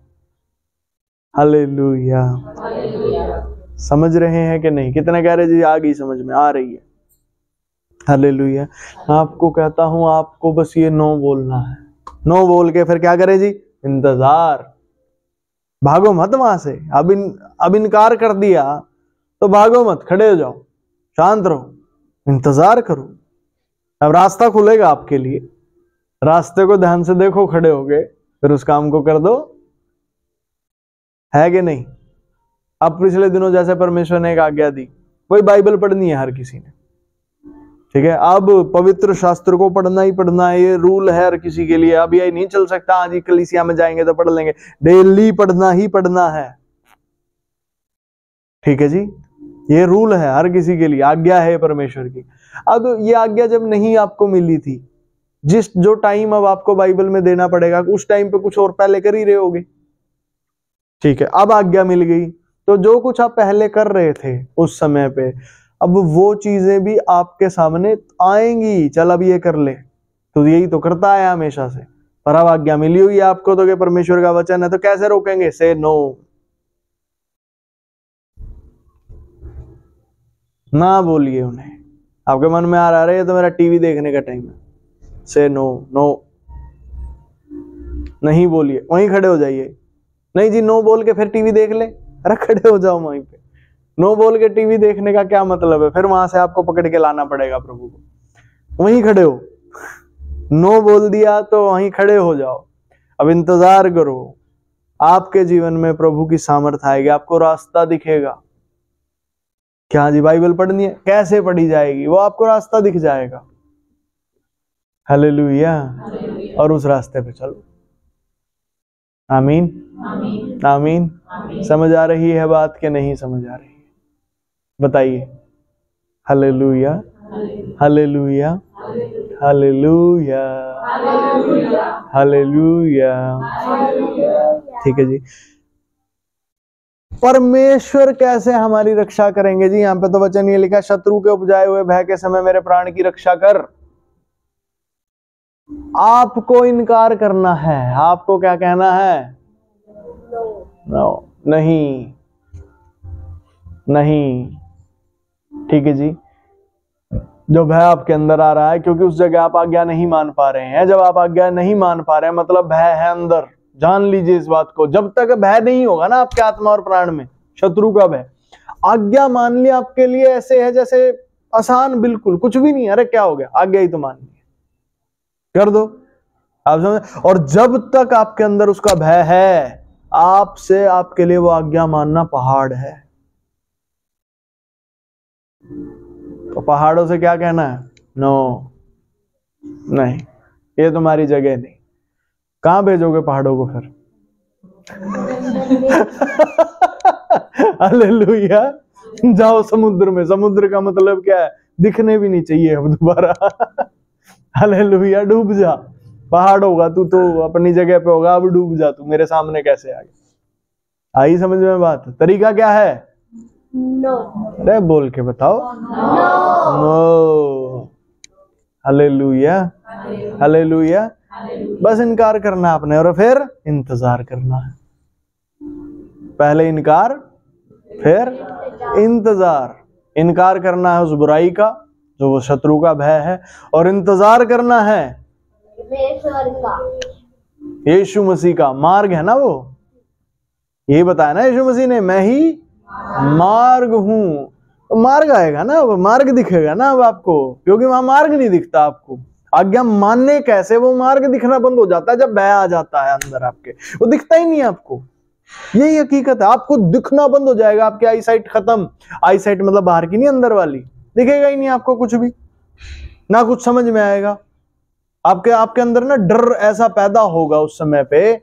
हालेलुया। समझ रहे हैं कि नहीं? कितने कह रहे जी आ गई, समझ में आ रही है? हालेलुया। आपको कहता हूं, आपको बस ये नो बोलना है। नो बोल के फिर क्या करे जी? इंतजार। भागो मत वहां से। अब इनकार कर दिया तो भागो मत, खड़े हो जाओ, शांत रहो, इंतजार करो। अब रास्ता खुलेगा आपके लिए, रास्ते को ध्यान से देखो, खड़े हो गए, फिर उस काम को कर दो। है कि नहीं? अब पिछले दिनों जैसे परमेश्वर ने एक आज्ञा दी, वही बाइबल पढ़नी है हर किसी ने। ठीक है, अब पवित्र शास्त्र को पढ़ना ही पढ़ना है, ये रूल है हर किसी के लिए। अब ये नहीं चल सकता आज ही कलीसिया में जाएंगे तो पढ़ लेंगे, डेली पढ़ना ही पढ़ना है। ठीक है जी, ये रूल है हर किसी के लिए, आज्ञा है परमेश्वर की। अब ये आज्ञा जब नहीं आपको मिली थी, जो टाइम अब आपको बाइबल में देना पड़ेगा, उस टाइम पे कुछ और पहले कर ही रहे होगे। ठीक है, अब आज्ञा मिल गई तो जो कुछ आप पहले कर रहे थे उस समय पे, अब वो चीजें भी आपके सामने आएंगी। चल अब ये कर ले, तो यही तो करता है हमेशा से। पर अब आज्ञा मिली हुई है आपको तो, कि परमेश्वर का वचन है, तो कैसे रोकेंगे? से नो। ना बोलिए उन्हें। आपके मन में आ रहा है तो मेरा टीवी देखने का टाइम है, से नो। नो नहीं बोलिए, वहीं खड़े हो जाइए। नहीं जी, नो बोल के फिर टीवी देख ले, अरे खड़े हो जाओ वहीं पे। नो बोल के टीवी देखने का क्या मतलब है? फिर वहां से आपको पकड़ के लाना पड़ेगा प्रभु को। वहीं खड़े हो। नो बोल दिया तो वहीं खड़े हो जाओ। अब इंतजार करो, आपके जीवन में प्रभु की सामर्थ आएगी, आपको रास्ता दिखेगा। क्या जी बाइबल पढ़नी है? कैसे पढ़ी जाएगी? वो आपको रास्ता दिख जाएगा। हालेलुया। और उस रास्ते पे चलो। आमीन आमीन। समझ आ रही है बात के नहीं समझ आ रही है? बताइए। Hallelujah hallelujah hallelujah hallelujah. ठीक है जी। परमेश्वर कैसे हमारी रक्षा करेंगे जी? यहाँ पे तो वचन ये लिखा, शत्रु के उपजाए हुए भय के समय मेरे प्राण की रक्षा कर। आपको इनकार करना है। आपको क्या कहना है? नो, नहीं नहीं। ठीक है जी। जो भय आपके अंदर आ रहा है क्योंकि उस जगह आप आज्ञा नहीं मान पा रहे हैं। जब आप आज्ञा नहीं मान पा रहे हैं मतलब भय है अंदर। जान लीजिए इस बात को। जब तक भय नहीं होगा ना आपके आत्मा और प्राण में, शत्रु का भय, आज्ञा मान लिया आपके लिए ऐसे है जैसे आसान, बिल्कुल कुछ भी नहीं। अरे क्या हो गया, आज्ञा ही तो मान ली, कर दो। आप समझ? और जब तक आपके अंदर उसका भय है, आपसे आपके लिए वो आज्ञा मानना पहाड़ है। तो पहाड़ों से क्या कहना है? नो, नहीं, ये तुम्हारी जगह नहीं। कहां भेजोगे पहाड़ों को फिर? हालेलुया। जाओ समुद्र में। समुद्र का मतलब क्या है? दिखने भी नहीं चाहिए अब दोबारा। हालेलुया। डूब जा। पहाड़ होगा तू तो अपनी जगह पे होगा, अब डूब जा तू, मेरे सामने कैसे आ गया? आई समझ में बात? तरीका क्या है? नो। अरे बोल के बताओ। नो। Hallelujah hallelujah. बस इनकार करना आपने और फिर इंतजार करना है। पहले इनकार फिर इंतजार। इनकार करना है उस बुराई का जो वो शत्रु का भय है, और इंतजार करना है यीशु मसीह का। मार्ग है ना वो, यही बताया ना यीशु मसीह ने, मैं ही मार्ग हूं। तो मार्ग आएगा ना, वो मार्ग दिखेगा ना अब आपको, क्योंकि वहां मार्ग नहीं दिखता आपको। आज्ञा मानने कैसे वो मार्ग दिखना बंद हो जाता है जब भय आ जाता है अंदर आपके, वो दिखता ही नहीं आपको। यही हकीकत है, आपको दिखना बंद हो जाएगा। आपकी आई साइट खत्म। आई साइट मतलब बाहर की नहीं, अंदर वाली। दिखेगा ही नहीं आपको कुछ भी, ना कुछ समझ में आएगा। आपके अंदर ना डर ऐसा पैदा होगा उस समय पे,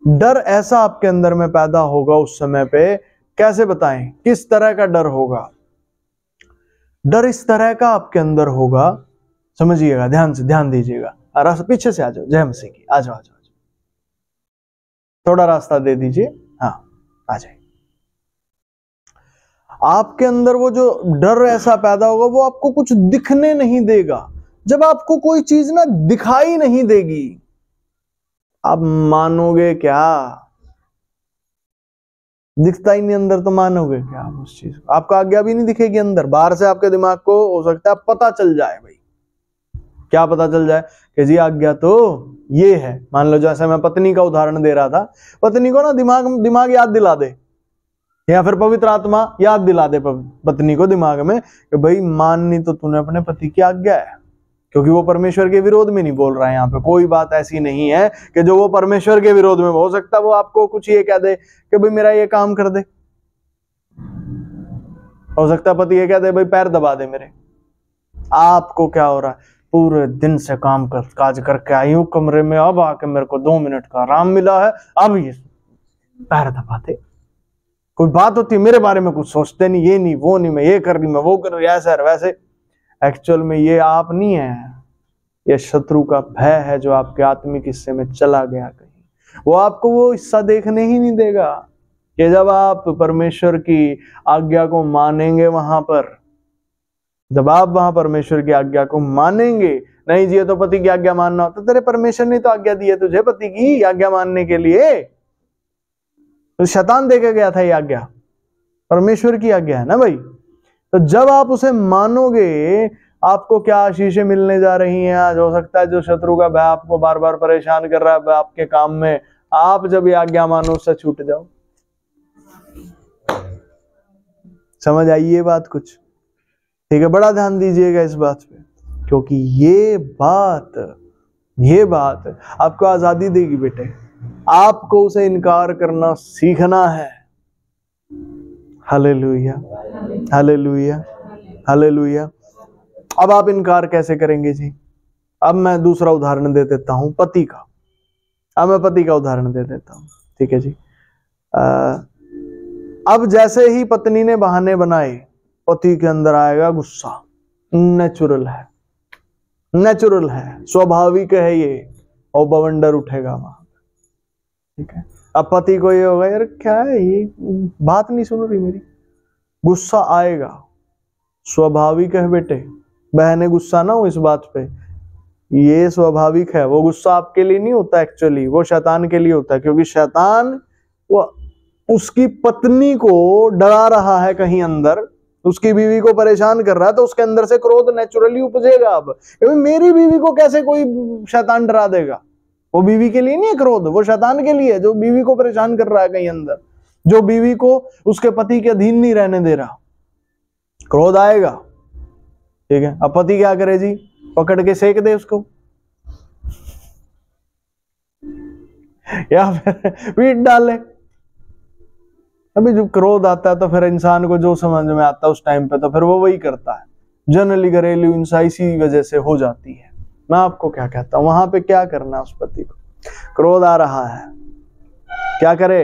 डर ऐसा आपके अंदर में पैदा होगा उस समय पे। कैसे बताएं किस तरह का डर होगा? डर इस तरह का आपके अंदर होगा, समझिएगा, ध्यान से ध्यान दीजिएगा। पीछे से आ जाओ, जय मसीह की, आ जाओ आ जाओ, थोड़ा रास्ता दे दीजिए। हाँ आ जाए। आपके अंदर वो जो डर ऐसा पैदा होगा, वो आपको कुछ दिखने नहीं देगा। जब आपको कोई चीज ना दिखाई नहीं देगी, आप मानोगे क्या? दिखता ही नहीं अंदर तो मानोगे क्या आप उस चीज को? आपको आज्ञा भी नहीं दिखेगी अंदर। बाहर से आपके दिमाग को हो सकता है पता चल जाए। भाई क्या पता चल जाए? कि जी आज्ञा तो ये है। मान लो जैसे मैं पत्नी का उदाहरण दे रहा था, पत्नी को ना दिमाग याद दिला दे, या फिर पवित्र आत्मा याद दिला दे पत्नी को दिमाग में कि भाई माननी तो तूने अपने पति की आज्ञा है, क्योंकि वो परमेश्वर के विरोध में नहीं बोल रहा है। यहाँ पे कोई बात ऐसी नहीं है कि जो वो परमेश्वर के विरोध में। हो सकता है वो आपको कुछ ये कह दे कि भाई मेरा ये काम कर दे। हो सकता है पति ये कह दे भाई पैर दबा दे मेरे। आपको क्या हो रहा है? पूरे दिन से काम कर काज करके आई हूं कमरे में, अब आके मेरे को 2 मिनट का आराम मिला है, अब ये पैर दबाते। कोई बात होती है मेरे बारे में कुछ सोचते नहीं, ये नहीं वो नहीं, मैं ये कर रही, मैं वो कर रही, ऐसा है वैसे। एक्चुअल में ये आप नहीं है, ये शत्रु का भय है जो आपके आत्मिक हिस्से में चला गया कहीं। वो आपको वो हिस्सा देखने ही नहीं देगा कि जब आप परमेश्वर की आज्ञा को मानेंगे, वहां पर जब आप वहां परमेश्वर की आज्ञा को मानेंगे। नहीं जी ये तो पति की आज्ञा मानना होता, तेरे परमेश्वर ने तो आज्ञा दी है तुझे पति की आज्ञा मानने के लिए। तो शैतान दे के गया था ये आज्ञा, परमेश्वर की आज्ञा है ना भाई। तो जब आप उसे मानोगे, आपको क्या आशीषें मिलने जा रही हैं। आज हो सकता है जो शत्रु का भय आपको बार बार परेशान कर रहा है आपके काम में, आप जब ये आज्ञा मानो उससे छूट जाओ। समझ आई ये बात कुछ? ठीक है, बड़ा ध्यान दीजिएगा इस बात पे, क्योंकि ये बात आपको आजादी देगी बेटे। आपको उसे इनकार करना सीखना है। Hallelujah hallelujah, hallelujah. अब आप इनकार कैसे करेंगे जी? अब मैं दूसरा उदाहरण दे देता हूं, पति का। अब मैं पति का उदाहरण दे देता हूं, ठीक है जी। अब जैसे ही पत्नी ने बहाने बनाए, पति के अंदर आएगा गुस्सा। नेचुरल है, नेचुरल है, स्वाभाविक है ये, और बवंडर उठेगा वहां, ठीक है। अब पति को ये होगा, यार क्या है ये, बात नहीं सुन रही मेरी, गुस्सा आएगा, स्वाभाविक है बेटे। बहने गुस्सा ना हो इस बात पे, ये स्वाभाविक है। वो गुस्सा आपके लिए नहीं होता एक्चुअली, वो शैतान के लिए होता है, क्योंकि शैतान वो उसकी पत्नी को डरा रहा है कहीं अंदर, उसकी बीवी को परेशान कर रहा है, तो उसके अंदर से क्रोध नेचुरली उपजेगा। अब मेरी बीवी को कैसे कोई शैतान डरा देगा? वो बीवी के लिए नहीं है क्रोध, वो शैतान के लिए है, जो बीवी को परेशान कर रहा है कहीं अंदर, जो बीवी को उसके पति के अधीन नहीं रहने दे रहा। क्रोध आएगा, ठीक है। अब पति क्या करे जी? पकड़ के सेक दे उसको, या फिर पीट डाले। अभी जब क्रोध आता है तो फिर इंसान को जो समझ में आता है उस टाइम पे, तो फिर वो वही करता है। जनरली घरेलू हिंसा इसी वजह से हो जाती है। मैं आपको क्या कहता हूं, वहां पे क्या करना? उस पति को क्रोध आ रहा है, क्या करे?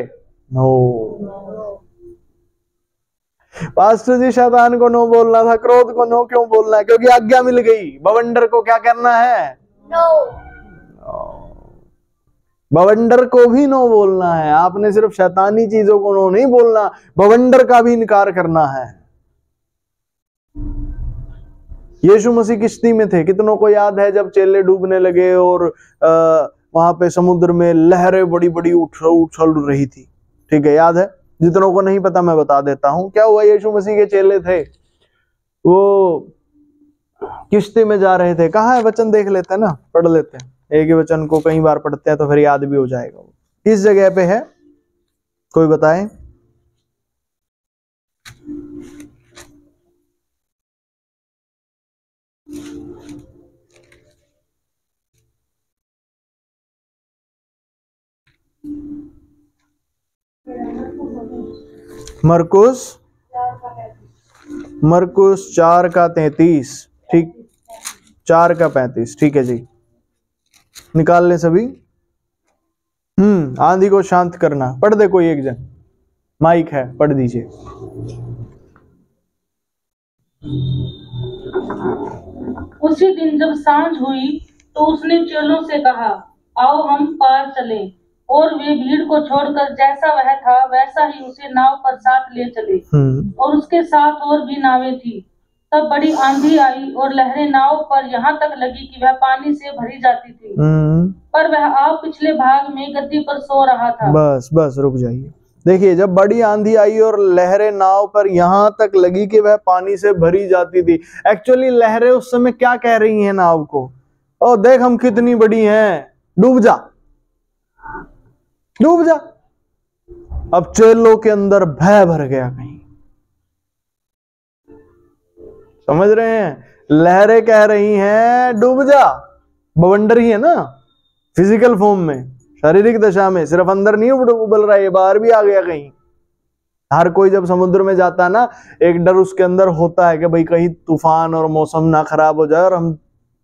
नो। पास्टर जी, शैतान को नो बोलना था, क्रोध को नो क्यों बोलना है? क्योंकि आज्ञा मिल गई। बवंडर को क्या करना है? नो। बवंडर को भी नो बोलना है। आपने सिर्फ शैतानी चीजों को नो नहीं बोलना, बवंडर का भी इनकार करना है। यीशु मसीह किश्ती में थे, कितनों को याद है जब चेले डूबने लगे और वहां पे समुद्र में लहरें बड़ी बड़ी उछल रही थी, ठीक है, याद है? जितनों को नहीं पता मैं बता देता हूं। क्या हुआ? यीशु मसीह के चेले थे, वो किश्ती में जा रहे थे। कहाँ है वचन? देख लेते हैं ना, पढ़ लेते हैं। एक ही वचन को कई बार पढ़ते हैं तो फिर याद भी हो जाएगा। किस जगह पे है, कोई बताए? मरकुस 4 का 33, ठीक, 4 का 35, ठीक है जी। निकाल ले सभी। आंधी को शांत करना। पढ़ दे कोई एक जन, माइक है, पढ़ दीजिए। उसी दिन जब सांझ हुई तो उसने चेलों से कहा, आओ हम पार चलें। और वे भीड़ को छोड़कर जैसा वह था वैसा ही उसे नाव पर साथ ले चले। और उसके साथ और भी नावें थी। तब बड़ी आंधी आई और लहरें नाव पर यहाँ तक लगी कि वह पानी से भरी जाती थी। पर वह आप पिछले भाग में गद्दी पर सो रहा था। बस रुक जाइए। देखिए, जब बड़ी आंधी आई और लहरें नाव पर यहाँ तक लगी कि वह पानी से भरी जाती थी। एक्चुअली लहरें उस समय क्या कह रही हैं नाव को? ओ देख, हम कितनी बड़ी हैं, डूब जा, डूब जा। अब चेलों के अंदर भय भर गया कहीं, समझ रहे हैं? लहरें कह रही हैं डूब जा। बवंडर ही है ना, फिजिकल फॉर्म में, शारीरिक दशा में, सिर्फ अंदर नहीं उबल रहा है, बाहर भी आ गया कहीं। हर कोई जब समुद्र में जाता है ना, एक डर उसके अंदर होता है कि भाई कहीं तूफान और मौसम ना खराब हो जाए और हम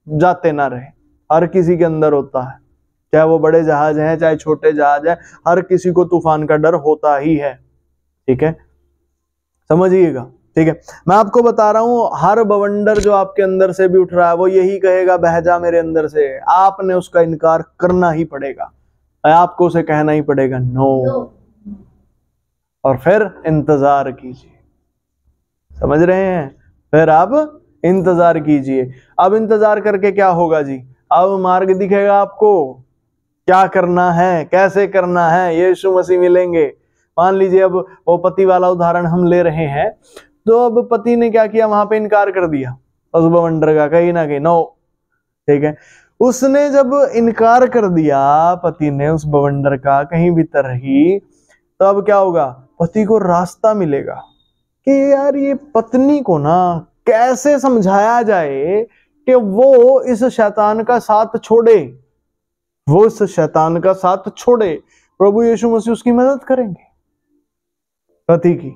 जाते ना रहे। हर किसी के अंदर होता है, चाहे वो बड़े जहाज हैं चाहे छोटे जहाज हैं, हर किसी को तूफान का डर होता ही है, ठीक है, समझिएगा, ठीक है। मैं आपको बता रहा हूं, हर बवंडर जो आपके अंदर से भी उठ रहा है वो यही कहेगा, बह जा मेरे अंदर से। आपने उसका इनकार करना ही पड़ेगा, आपको उसे कहना ही पड़ेगा नो। और फिर इंतजार कीजिए, समझ रहे हैं? फिर आप इंतजार कीजिए। अब इंतजार करके क्या होगा जी? अब मार्ग दिखेगा आपको, क्या करना है, कैसे करना है। यीशु मसीह मिलेंगे। मान लीजिए अब वो पति वाला उदाहरण हम ले रहे हैं, तो अब पति ने क्या किया? वहां पे इनकार कर दिया उस बवंडर का, कहीं ना कहीं नो, ठीक है। उसने जब इनकार कर दिया पति ने उस बवंडर का कहीं भी तरही, तो अब क्या होगा? पति को रास्ता मिलेगा कि यार ये पत्नी को ना कैसे समझाया जाए कि वो इस शैतान का साथ छोड़े, वो इस शैतान का साथ छोड़े। प्रभु यीशु मसीह उसकी मदद करेंगे, पति की,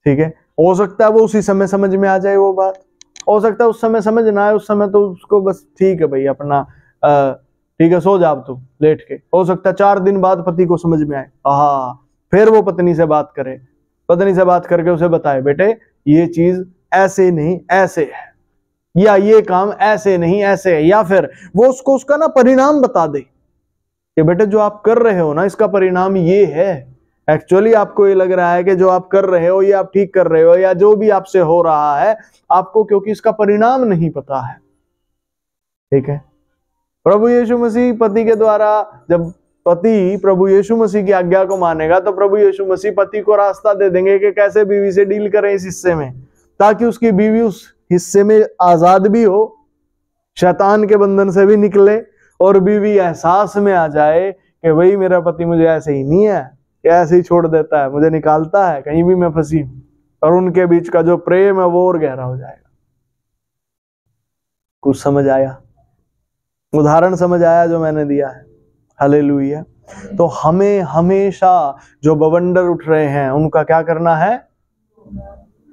ठीक है। हो सकता है वो उसी समय समझ में आ जाए वो बात, हो सकता है उस समय समझ ना आए, उस समय तो उसको बस ठीक है भाई अपना ठीक है सो जा अब तू लेट के। हो सकता है 4 दिन बाद पति को समझ में आए, फिर वो पत्नी से बात करे, पत्नी से बात करके उसे बताए बेटे ये चीज ऐसे नहीं ऐसे है, या ये काम ऐसे नहीं ऐसे है, या फिर वो उसको उसका ना परिणाम बता दे कि बेटे जो आप कर रहे हो ना इसका परिणाम ये है, एक्चुअली आपको ये लग रहा है कि जो आप कर रहे हो ये आप ठीक कर रहे हो, या जो भी आपसे हो रहा है आपको क्योंकि इसका परिणाम नहीं पता है। ठीक है, प्रभु यीशु मसीह पति के द्वारा, जब पति प्रभु यीशु मसीह की आज्ञा को मानेगा तो प्रभु यीशु मसीह पति को रास्ता दे देंगे कि कैसे बीवी से डील करें इस हिस्से में, ताकि उसकी बीवी उस हिस्से में आजाद भी हो, शैतान के बंधन से भी निकले, और बीवी एहसास में आ जाए कि भाई मेरा पति मुझे ऐसे ही नहीं है, ऐसे ही छोड़ देता है, मुझे निकालता है, कहीं भी मैं फंसी हूं, और उनके बीच का जो प्रेम है वो और गहरा हो जाएगा। कुछ समझ आया? उदाहरण समझ आया जो मैंने दिया है? हालेलुया। तो हमें हमेशा जो बवंडर उठ रहे हैं उनका क्या करना है?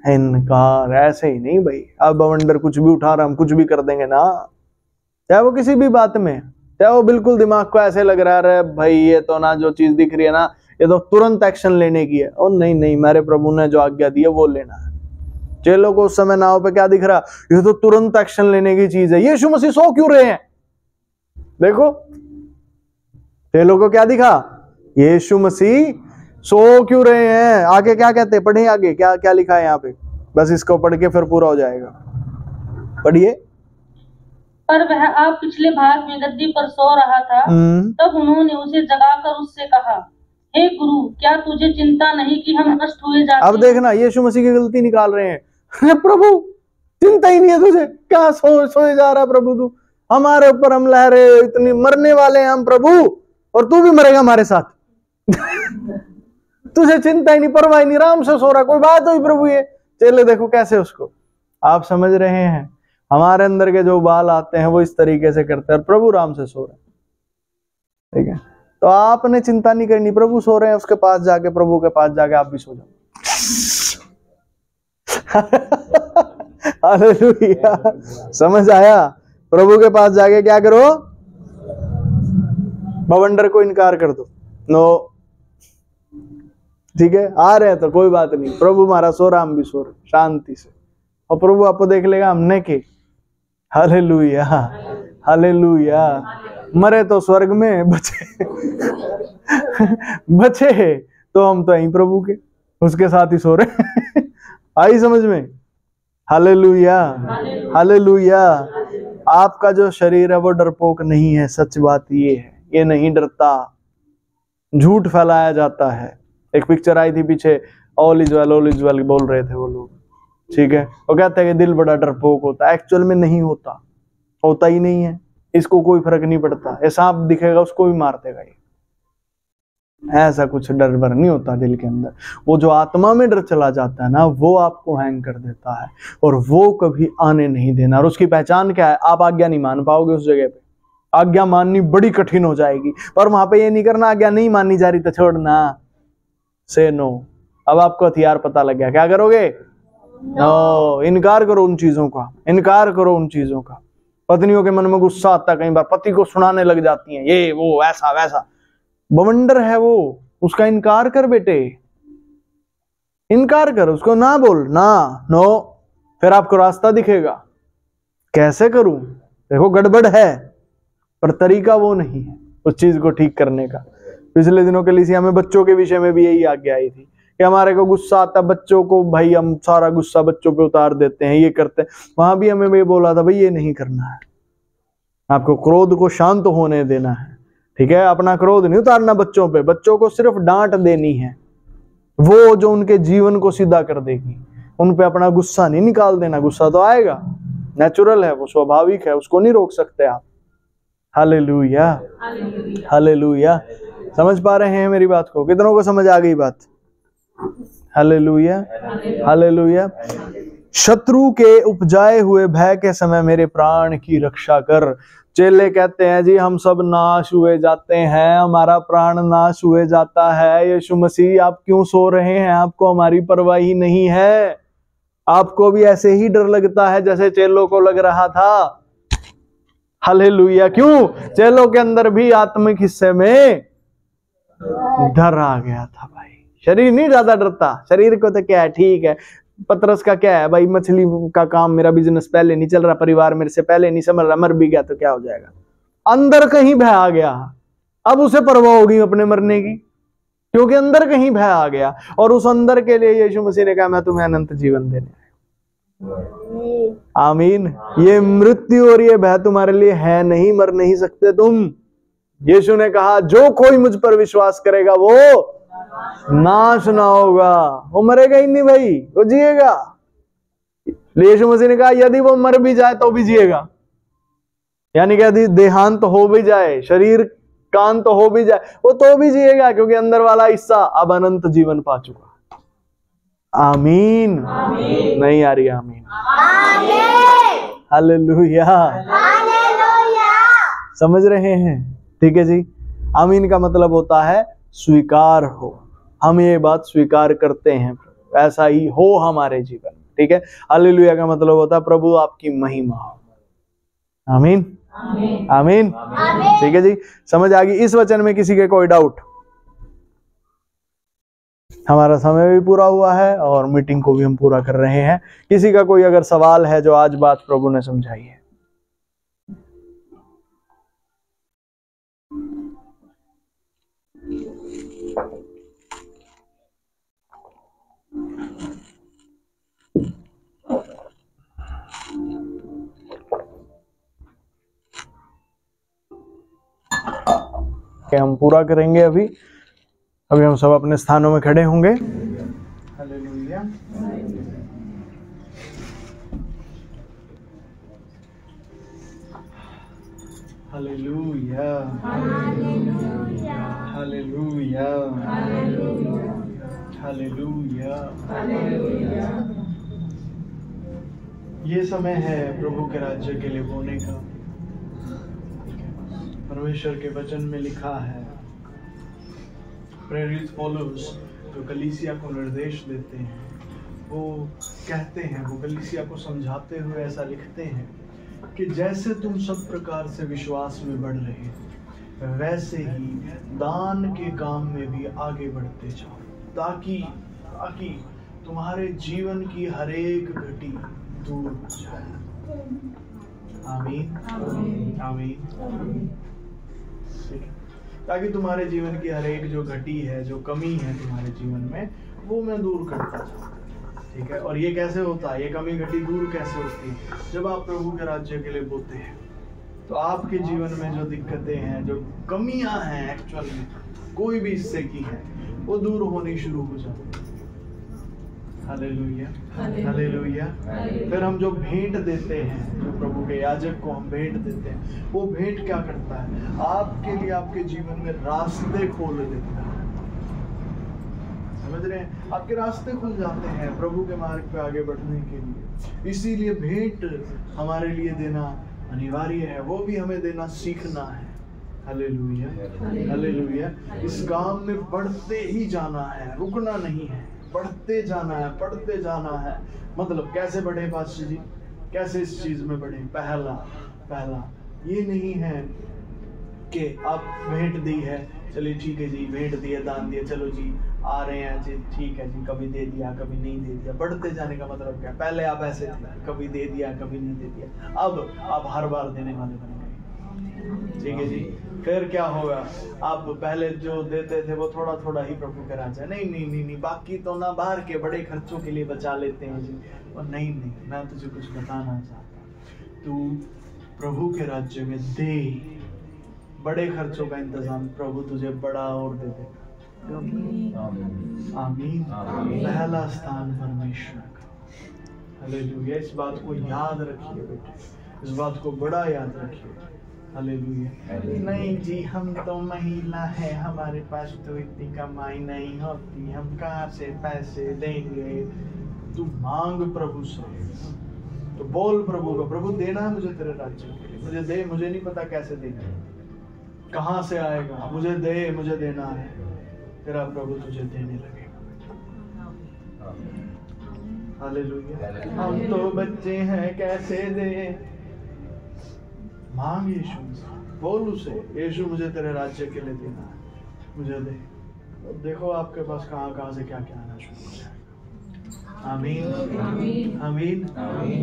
इनकार। ऐसे ही नहीं भाई अब बवंडर कुछ भी उठा रहा हम कुछ भी कर देंगे ना, चाहे वो किसी भी बात में, चाहे वो बिल्कुल दिमाग को ऐसे लग रहा है भाई ये तो ना जो चीज दिख रही है ना ये तो तुरंत एक्शन लेने की है, और नहीं नहीं मेरे प्रभु ने जो आज्ञा दी है वो लेना है। चेलों को उस समय नाव पे क्या दिख रहा? ये तो तुरंत एक्शन लेने की चीज है। यीशु मसीह सो क्यों रहे हैं? देखो चेलों को क्या दिखा? यीशु मसीह सो क्यों रहे हैं? आगे क्या कहते हैं? पढ़े आगे क्या क्या लिखा है यहाँ पे, बस इसको पढ़ के फिर पूरा हो जाएगा। पढ़िए। पर वह आप पिछले भाग में गद्दी पर सो रहा था, तब उन्होंने उसे जगाकर उससे कहा, हे गुरु क्या तुझे चिंता नहीं कि हम नष्ट हुए जाते हैं? अब देखना यीशु मसीह की गलती निकाल रहे हैं। प्रभु चिंता ही नहीं है तुझे, क्या सोए जा रहा प्रभु तू? हमारे ऊपर हम लहरे इतनी मरने वाले हैं हम प्रभु, और तू भी मरेगा हमारे साथ। तुझे चिंता ही नहीं, परवाह नहीं, आराम से सो रहा, कोई बात हुई प्रभु? ये चेले देखो कैसे उसको, आप समझ रहे हैं? हमारे अंदर के जो बाल आते हैं वो इस तरीके से करते हैं, और प्रभु आराम से सो रहे हैं। ठीक है, तो आपने चिंता नहीं करनी, प्रभु सो रहे हैं, उसके पास जाके, प्रभु के पास जाके आप भी सो जाओ। हालेलुया। समझ आया? प्रभु के पास जाके क्या करो? बवंडर को इनकार कर दो। नो, ठीक है, आ रहे हैं तो कोई बात नहीं, प्रभु हमारा सो रहा हम भी सो रहे शांति से, और प्रभु आपको देख लेगा हमने के। Hallelujah hallelujah. मरे तो स्वर्ग में, बचे बचे तो हम तो यहीं प्रभु के उसके साथ ही सो रहे। आई समझ में? Hallelujah hallelujah. आपका जो शरीर है वो डरपोक नहीं है, सच बात ये है, ये नहीं डरता, झूठ फैलाया जाता है। एक पिक्चर आई थी पीछे, ऑल इज वेल बोल रहे थे वो लोग, ठीक है, वो कहते हैं कि दिल बड़ा डरपोक होता है, एक्चुअल में नहीं होता, होता ही नहीं है, इसको कोई फर्क नहीं पड़ता, ये सांप दिखेगा उसको भी मार देगा, ये ऐसा कुछ डर बर नहीं होता दिल के अंदर। वो जो आत्मा में डर चला जाता है ना वो आपको हैंग कर देता है, और वो कभी आने नहीं देना। और उसकी पहचान क्या है? आप आज्ञा नहीं मान पाओगे उस जगह पे, आज्ञा माननी बड़ी कठिन हो जाएगी, पर वहां पे ये नहीं करना आज्ञा नहीं माननी जा रही तो छोड़ना, से नो। अब आपको हथियार पता लग गया, क्या करोगे? नो, इनकार करो उन चीजों का, इनकार करो उन चीजों का। पत्नियों के मन में गुस्सा आता है, कई बार पति को सुनाने लग जाती हैं ये वो ऐसा वैसा, बवंडर है वो, उसका इनकार कर बेटे, इनकार कर, उसको ना बोल ना, नो, फिर आपको रास्ता दिखेगा। कैसे करूं? देखो गड़बड़ है, पर तरीका वो नहीं है उस चीज को ठीक करने का। पिछले दिनों के लिए हमें बच्चों के विषय में भी यही आज्ञा आई थी कि हमारे को गुस्सा आता बच्चों को, भाई हम सारा गुस्सा बच्चों पे उतार देते हैं, ये करते हैं। वहां भी हमें ये बोला था भाई ये नहीं करना है, आपको क्रोध को शांत होने देना है, ठीक है, अपना क्रोध नहीं उतारना बच्चों पे, बच्चों को सिर्फ डांट देनी है, वो जो उनके जीवन को सीधा कर देगी, उन पे अपना गुस्सा नहीं निकाल देना। गुस्सा तो आएगा, नेचुरल है, वो स्वाभाविक है, उसको नहीं रोक सकते आप। Hallelujah hallelujah. समझ पा रहे हैं मेरी बात को? कितनों को समझ आ गई बात? Hallelujah hallelujah. शत्रु के उपजाए हुए भय के समय मेरे प्राण की रक्षा कर। चेले कहते हैं जी हम सब नाश हुए जाते हैं, हमारा प्राण नाश हुए जाता है, यीशु मसीह आप क्यों सो रहे हैं? आपको हमारी परवाह ही नहीं है। आपको भी ऐसे ही डर लगता है जैसे चेलों को लग रहा था। हालेलुया। क्यों? चेलों के अंदर भी आत्मिक हिस्से में डर आ गया था भाई। शरीर नहीं ज्यादा डरता, शरीर को तो क्या है, ठीक है। पतरस का क्या है भाई, मछली का काम, मेरा बिजनेस पहले नहीं चल रहा, परिवार मेरे से पहले नहीं संभल रहा, मर भी गया तो क्या हो जाएगा। अंदर कहीं भय आ गया, अब उसे परवाह होगी अपने मरने की, क्योंकि अंदर कहीं भय आ गया। और उस अंदर के लिए यीशु मसीह ने कहा मैं तुम्हें अनंत जीवन देने आया। आमीन। ये मृत्यु और ये भय तुम्हारे लिए है नहीं, मर नहीं सकते तुम। यीशु ने कहा जो कोई मुझ पर विश्वास करेगा वो नाश ना होगा, वो मरेगा ही नहीं भाई, वो जिएगा। यीशु मसीह ने कहा यदि वो मर भी जाए तो भी जिएगा, यानी कि यदि देहांत हो भी जाए, शरीर कांत हो भी जाए, वो तो भी जिएगा, क्योंकि अंदर वाला हिस्सा अब अनंत जीवन पा चुका। आमीन, आमीन। नहीं आ रही आमीन? हालेलुया, समझ रहे हैं? ठीक है जी। आमीन का मतलब होता है स्वीकार हो, हम ये बात स्वीकार करते हैं, ऐसा ही हो हमारे जीवन में। ठीक है। हालेलुया का मतलब होता है प्रभु आपकी महिमा हो। आमीन, आमीन। ठीक है जी, समझ आ गई? इस वचन में किसी के कोई डाउट? हमारा समय भी पूरा हुआ है और मीटिंग को भी हम पूरा कर रहे हैं। किसी का कोई अगर सवाल है जो आज बात प्रभु ने समझाई है? हम पूरा करेंगे। अभी हम सब अपने स्थानों में खड़े होंगे। हालेलुया। Hallelujah, hallelujah, hallelujah. ये समय है प्रभु के राज्य के लिए बोने का। परमेश्वर के वचन में लिखा है, प्रेरित पौलुस जो कलीसिया को निर्देश देते हैं, वो कहते हैं, वो कलीसिया को समझाते हुए ऐसा लिखते हैं कि जैसे तुम सब प्रकार से विश्वास में बढ़ रहे वैसे ही दान के काम में भी आगे बढ़ते जाओ, ताकि तुम्हारे जीवन की हर एक घटी दूर हो जाए। आमीन, आमीन। ताकि तुम्हारे जीवन की हर एक जो घटी है, जो कमी है तुम्हारे जीवन में, वो मैं दूर करता जाऊँ। ठीक है। और ये कैसे होता है, ये कमी घटी दूर कैसे होती है? जब आप प्रभु के राज्य के लिए बोते हैं तो आपके जीवन में जो दिक्कतें हैं, जो कमियां हैं, एक्चुअल में कोई भी हिस्से की है, वो दूर होनी शुरू हो जाती है। Hallelujah, hallelujah. फिर हम जो भेंट देते हैं, जो प्रभु के याजक को हम भेंट देते हैं, वो भेंट क्या करता है? आपके लिए आपके जीवन में रास्ते खोल देता है। समझ रहे हैं? आपके रास्ते खुल जाते हैं प्रभु के मार्ग पे आगे बढ़ने के लिए। इसीलिए भेंट हमारे लिए देना अनिवार्य है, वो भी हमें देना सीखना है। Hallelujah, hallelujah. इस काम में बढ़ते ही जाना है, रुकना नहीं है, बढ़ते जाना है, पढ़ते जाना है। मतलब कैसे बढ़े पास्टर जी? कैसे इस चीज में बढ़े? पहला ये नहीं है कि आप भेंट दी है, चलिए ठीक है जी, भेंट दिए, दान दिए, चलो जी आ रहे हैं जी, ठीक है जी, कभी दे दिया कभी नहीं दे दिया। बढ़ते जाने का मतलब क्या? पहले आप ऐसे थे, कभी दे दिया कभी नहीं दे दिया, अब आप हर बार देने वाले बन गए। ठीक है जी। फिर क्या होगा? आप पहले जो देते थे वो थोड़ा थोड़ा ही प्रभु के राज्य, नहीं, बाकी तो ना बाहर के बड़े खर्चों के लिए बचा लेते हैं जी। और नहीं, मैं तुझे कुछ बताना चाहता, तू प्रभु के राज्य में दे, बड़े खर्चों का इंतजाम प्रभु तुझे बड़ा और दे देगा। आमीन। पहला स्थान परमेश्वर का। हालेलुया। इस बात को याद रखिए बेटे, इस बात को बड़ा याद रखिए। हालेलुया। नहीं जी, हम तो महिला है, हमारे पास तो इतनी कमाई नहीं होती, हम कहाँ से पैसे देंगे? तू मांग प्रभु से, तो बोल प्रभु को, प्रभु देना है मुझे तेरे राज्य के लिए, मुझे दे, मुझे नहीं पता कैसे देना, कहाँ से आएगा, मुझे दे, मुझे देना है। तेरा प्रभु तुझे देने लगेगा। हालेलुया। हम तो बच्चे हैं कैसे दे, मांग यीशु से, बोल उसे, यीशु मुझे तेरे राज्य के लिए देना है, मुझे दे। और देखो आपके पास कहाँ कहाँ से क्या क्या आना शुरू हो जाएगा। आमीन आमीन।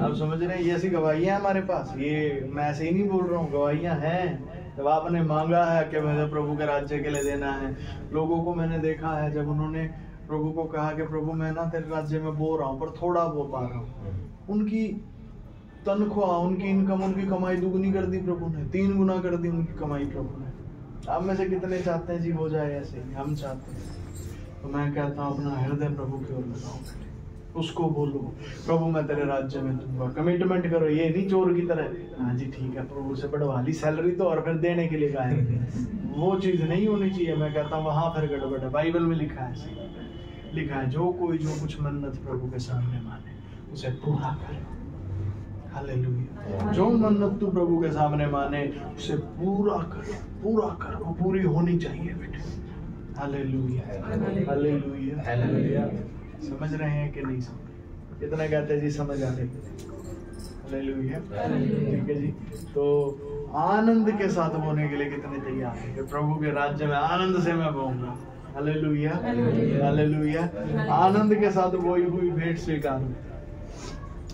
आप समझ रहे हैं, ये ऐसी गवाहियां हमारे पास, ये मैं ऐसे ही नहीं बोल रहा हूँ, गवाहियां हैं। जब आपने मांगा है कि मुझे प्रभु के राज्य के लिए देना है, लोगों को मैंने देखा है जब उन्होंने प्रभु को कहा कि प्रभु मैं ना तेरे राज्य में बो रहा हूँ पर थोड़ा बो पा रहा हूँ, उनकी तनख्वाह, उनकी इनकम, उनकी कमाई दुगनी कर दी प्रभु ने, 3 गुना कर दी उनकी कमाई प्रभु ने। आप में से कितने चाहते हैं जी हो जाए ऐसे? हम चाहते हैं। तो मैं कहता हूँ अपना हृदय प्रभु की ओर लगाओ, उसको बोलो प्रभु मैं तेरे राज्य में दूंगा। कमिटमेंट करो, ये नहीं चोर की तरह हाँ जी ठीक है प्रभु से बढ़वा ली सैलरी तो और फिर देने के लिए गाए, वो चीज नहीं होनी चाहिए। मैं कहता हूँ वहां फिर गड़बड़ है। बाइबल में लिखा है, लिखा है जो कोई जो कुछ मन्नत प्रभु के सामने माने उसे पूरा करे। हालेलुया। जो मन्नत तू प्रभु के सामने माने उसे पूरा कर, पूरा कर, वो पूरी होनी चाहिए बेटे। Hallelujah hallelujah hallelujah. समझ रहे हैं कि नहीं समझ? इतना कहते हैं जी समझ आ रही है। हालेलुया ठीक है जी। तो आनंद के साथ बोने के लिए कितने तैयार है कि प्रभु के राज्य में आनंद से मैं बोऊंगा। Hallelujah hallelujah. आनंद के साथ बोई हुई भेंट स्वीकार।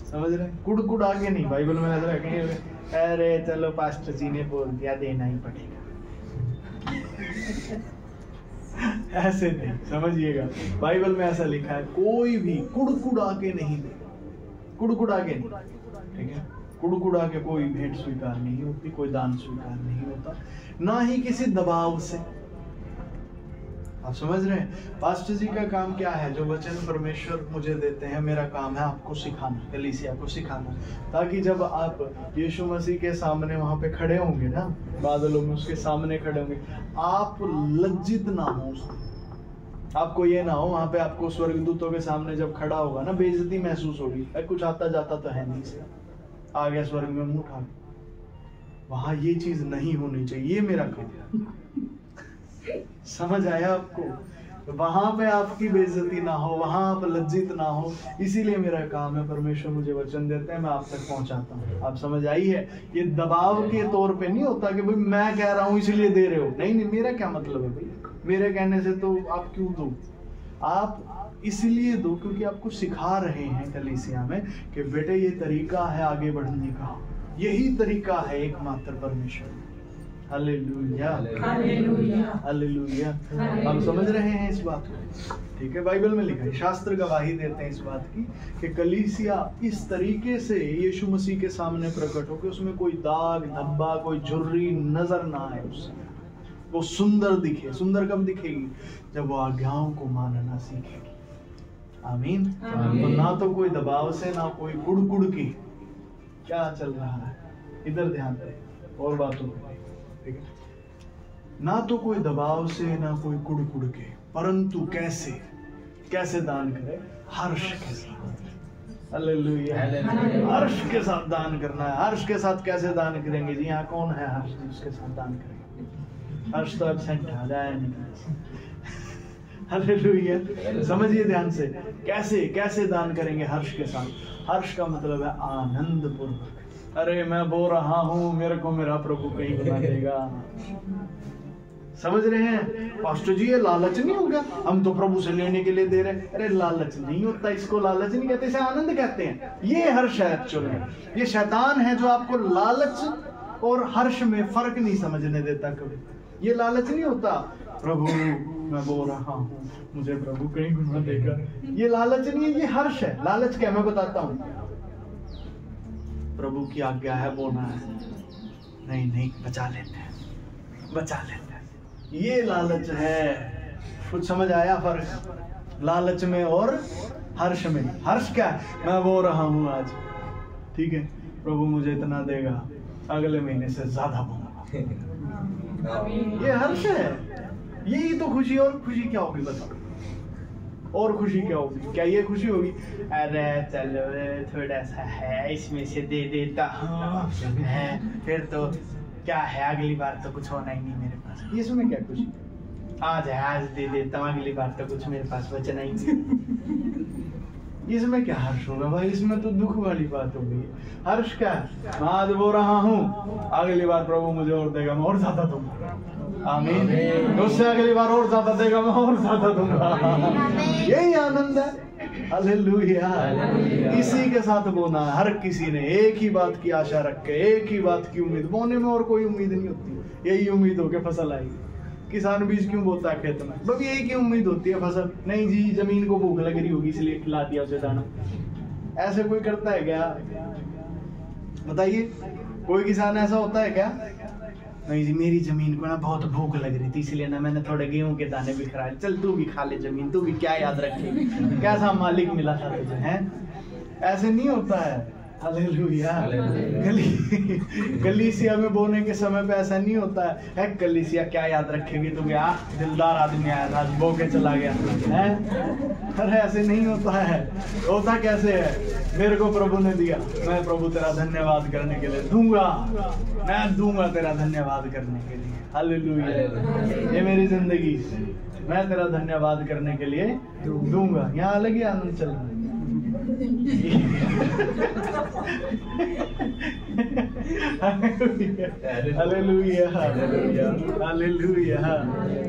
समझ रहे? कुड़ आगे नहीं। बाइबल में नजर रखेंगे अरे चलो पास्टर जी ने बोल दिया देना ही पड़ेगा, ऐसे नहीं, समझिएगा। बाइबल में ऐसा लिखा है कोई भी कुड़कुड़ा के नहीं दे, कुड़कुड़ा के नहीं, ठीक है? कुड़कुड़ा के कोई भेंट स्वीकार नहीं होती, कोई दान स्वीकार नहीं होता, ना ही किसी दबाव से। आप समझ रहे हैं? पास्टर जी का काम क्या है? जो वचन परमेश्वर मुझे देते हैं, मेरा काम है आपको सिखाना, कलीसिया को सिखाना, ताकि जब आप यीशु मसीह के सामने वहां पे खड़े होंगे ना, बादलों में उसके सामने खड़े होंगे, आप लज्जित ना हो। आपको ये ना हो वहां पे आपको स्वर्गदूतों के सामने जब खड़ा होगा ना बेइज्जती महसूस होगी, कुछ आता जाता तो है नहीं से, आ गया स्वर्ग में मुंह उठा। वहां ये चीज नहीं होनी चाहिए, ये मेरा काम। समझ आया आपको? वहां पे आपकी बेइज्जती ना हो, वहां आप लज्जित ना हो, इसीलिए मेरा काम है। परमेश्वर मुझे वचन देते हैं, मैं आप तक पहुंचाता हूँ। आप समझ आई है? ये दबाव के तौर पे नहीं होता कि भाई मैं कह रहा हूँ इसलिए दे रहे हो। नहीं नहीं, मेरा क्या मतलब है भाई, मेरे कहने से तो आप क्यों दो? आप इसलिए दो क्योंकि आपको सिखा रहे हैं कलीसिया में कि बेटे ये तरीका है आगे बढ़ने का, यही तरीका है एकमात्र परमेश्वर। Hallelujah hallelujah hallelujah. आप समझ रहे हैं इस बात को? ठीक है, बाइबल में लिखा है, शास्त्र गवाही देते हैं इस बात की कि कलीसिया इस तरीके से यीशु मसीह के सामने प्रकट हो कि उसमें कोई दाग धब्बा, कोई झुर्री नजर ना आए, उससे वो सुंदर दिखे। सुंदर कब दिखेगी? जब वो आज्ञाओं को मानना सीखेगी। आमीन। तो ना तो कोई दबाव से, ना कोई कुड़ की। क्या चल रहा है इधर ध्यान दें और बातों पे, ठीक है? ना तो कोई दबाव से, ना कोई कुड़ के, परंतु कैसे दान करे? हर्ष के साथ। हालेलुया हर्ष के साथ दान करना है। हर्ष के साथ कैसे दान करेंगे जी? यहाँ कौन है हर्ष जिसके साथ दान करेंगे? हर्ष तो एब्सेंट आ जाए नहीं। हालेलुया। समझिए ध्यान से, कैसे दान करेंगे हर्ष के साथ? हर्ष का मतलब है आनंद पूर्वक। अरे मैं बो रहा हूँ, मेरे को मेरा प्रभु कहीं बना देगा। समझ रहे हैं? पास्टर जी ये लालच नहीं होगा, हम तो प्रभु से लेने के लिए दे रहे। अरे लालच नहीं होता, इसको लालच नहीं कहते, इसे आनंद कहते हैं। ये हर्ष है एक्चुअली। ये शैतान है जो आपको लालच और हर्ष में फर्क नहीं समझने देता कभी। ये लालच नहीं होता प्रभु मैं बोल रहा हूँ, मुझे प्रभु कहीं घुमा देगा, ये लालच नहीं है, ये हर्ष है। लालच क्या, मैं बताता हूँ। प्रभु की आज्ञा है बोलना है, नहीं बचा लेते हैं, ये लालच है। कुछ समझ आया फर्क लालच में और हर्ष में? हर्ष क्या है? मैं बोल रहा हूँ आज, ठीक है, प्रभु मुझे इतना देगा, अगले महीने से ज्यादा दूंगा। ये हर्ष है, यही तो खुशी। और खुशी क्या होगी बताओ? और खुशी क्या होगी? क्या ये खुशी होगी अरे चलो थोड़ा सा है इसमें से दे देता हूँ, फिर तो क्या है अगली बार तो कुछ होना ही नहीं मेरे पास, ये इसमें क्या खुशी? आज है आज दे देता हूँ, अगली बार तो कुछ मेरे पास बचना ही नहीं। इसमें क्या हर्ष होगा भाई, इसमें तो दुख वाली बात हो गई। हर्ष क्या है, मैं आज वो रहा हूँ, अगली बार प्रभु मुझे और देगा, मैं और ज्यादा दूंगा। आमीन। उससे अगली बार और ज्यादा देगा, मैं और ज्यादा दूंगा। यही आनंद है। हालेलुया। इसी के साथ बोना है। हर किसी ने एक ही बात की आशा रख के, एक ही बात की उम्मीद, बोने में और कोई उम्मीद नहीं होती, यही उम्मीद हो के फसल आएगी। किसान बीज क्यों बोता है खेत में, बस यही की उम्मीद होती है फसल। नहीं जी, जमीन को भूख लग रही होगी इसलिए खिला दिया उसे दाना। ऐसे कोई करता है क्या, बताइए? कोई किसान ऐसा होता है क्या? नहीं जी, मेरी जमीन को ना बहुत भूख लग रही थी इसलिए ना मैंने थोड़े गेहूं के दाने भी खराए, चल तू भी खा ले जमीन, तू भी क्या याद रखेगी, कैसा मालिक मिला था तुझे, हैं? ऐसे नहीं होता है। हालेलुया। कलीसिया में बोने के समय पे ऐसा नहीं होता है, कलीसिया क्या याद रखेगी, तू क्या दिलदार आदमी आया था, बो के चला गया है। अरे ऐसे नहीं होता है। होता कैसे है, मेरे को प्रभु ने दिया, मैं प्रभु तेरा धन्यवाद करने के लिए दूंगा, मैं दूंगा तेरा धन्यवाद करने के लिए। हालेलुया। ये मेरी जिंदगी, मैं तेरा धन्यवाद करने के लिए दूंगा। यहाँ अलग ही आनंद चल रहा है। Hallelujah, hallelujah.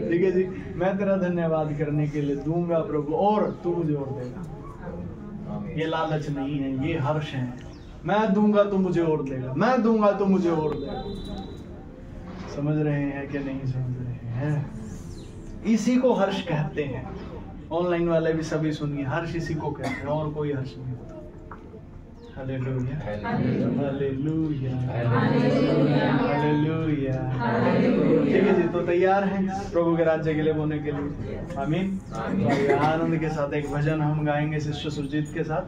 ठीक है जी, मैं तेरा धन्यवाद करने के लिए दूंगा प्रभु, और तू मुझे और देगा। ये लालच नहीं है, ये हर्ष है। मैं दूंगा तो मुझे और देगा, मैं दूंगा तो मुझे और देगा। समझ रहे हैं कि नहीं समझ रहे हैं? इसी को हर्ष कहते हैं। ऑनलाइन वाले भी सभी सुनिए, हर्ष इसी को कहते हैं, और कोई हर्ष नहीं होता। Hallelujah, hallelujah, hallelujah. ठीक है जी, तो तैयार हैं प्रभु के राज्य के लिए बोने के लिए? आमीन। आनंद के साथ एक भजन हम गाएंगे शिष्य सुरजीत के साथ।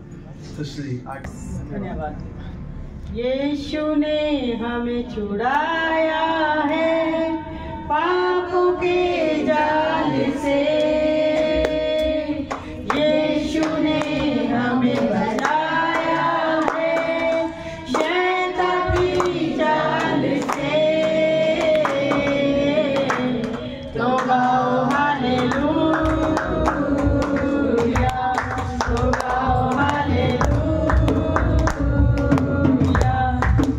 धन्यवाद। यीशु ने हमें छुड़ाया है पापों के जाल से, यीशु ने हमें बचाया है शैतान की चाल से। तो गाओ हालेलुया, तो गाओ हालेलुया,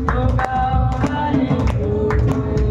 तो गाओ हालेलुया।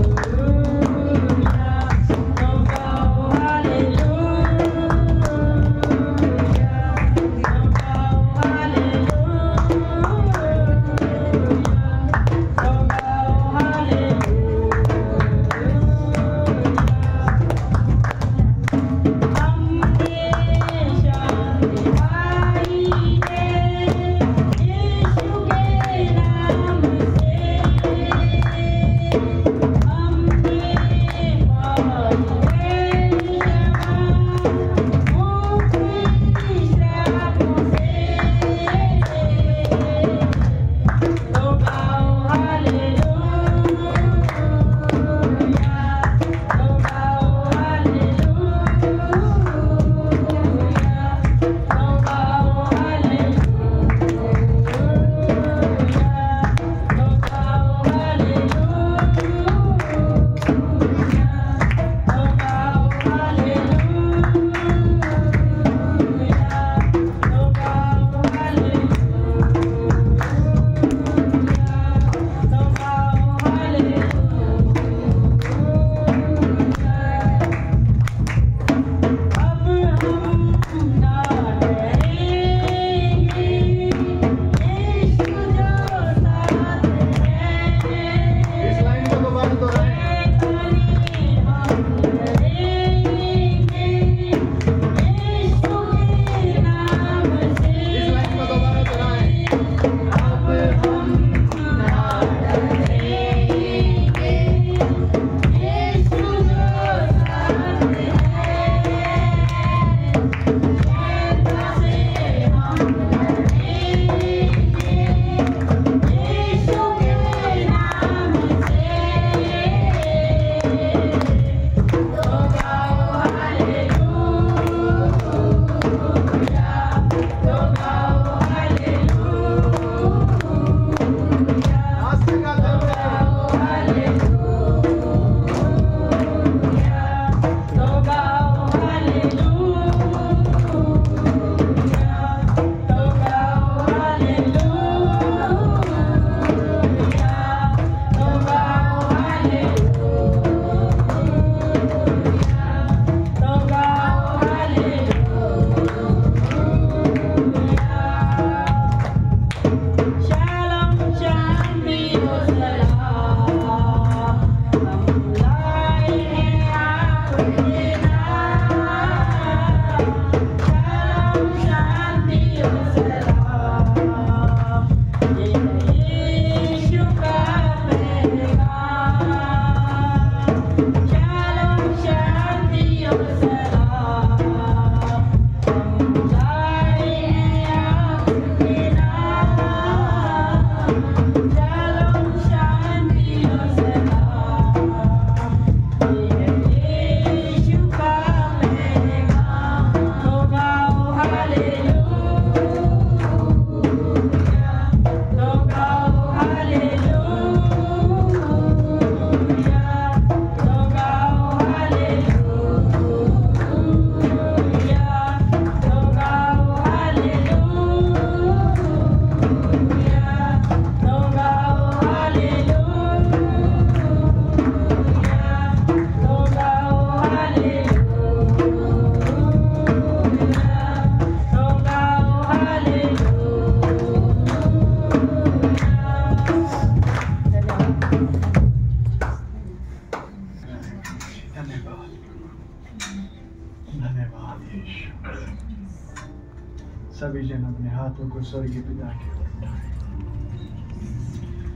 धन्यवाद यीशु। सभी जन अपने हाथों को स्वर्गीय पिता की ओर उठाएं।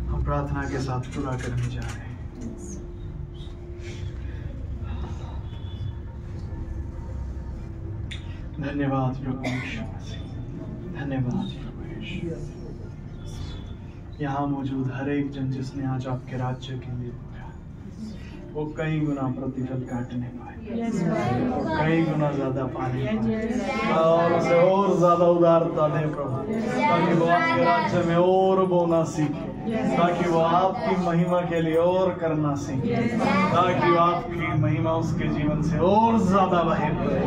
हम प्रार्थना के साथ पूरा करने जा रहे हैं। धन्यवाद प्रभु यीशु मसीह, धन्यवाद प्रभु यीशु। यहाँ मौजूद हर एक जन जिसने आज आपके राज्य के लिए बोया, वो कई गुना प्रतिफल काटने पाए, वो कई गुना ज्यादा पाने पाए और उसे और ज्यादा उदारता दे प्रभु, ताकि वो आपके राज्य में और बोना सीखे, ताकि वो आपकी महिमा के लिए और करना सीखे, ताकि वो आपकी महिमा उसके जीवन से और ज्यादा बाहर पड़े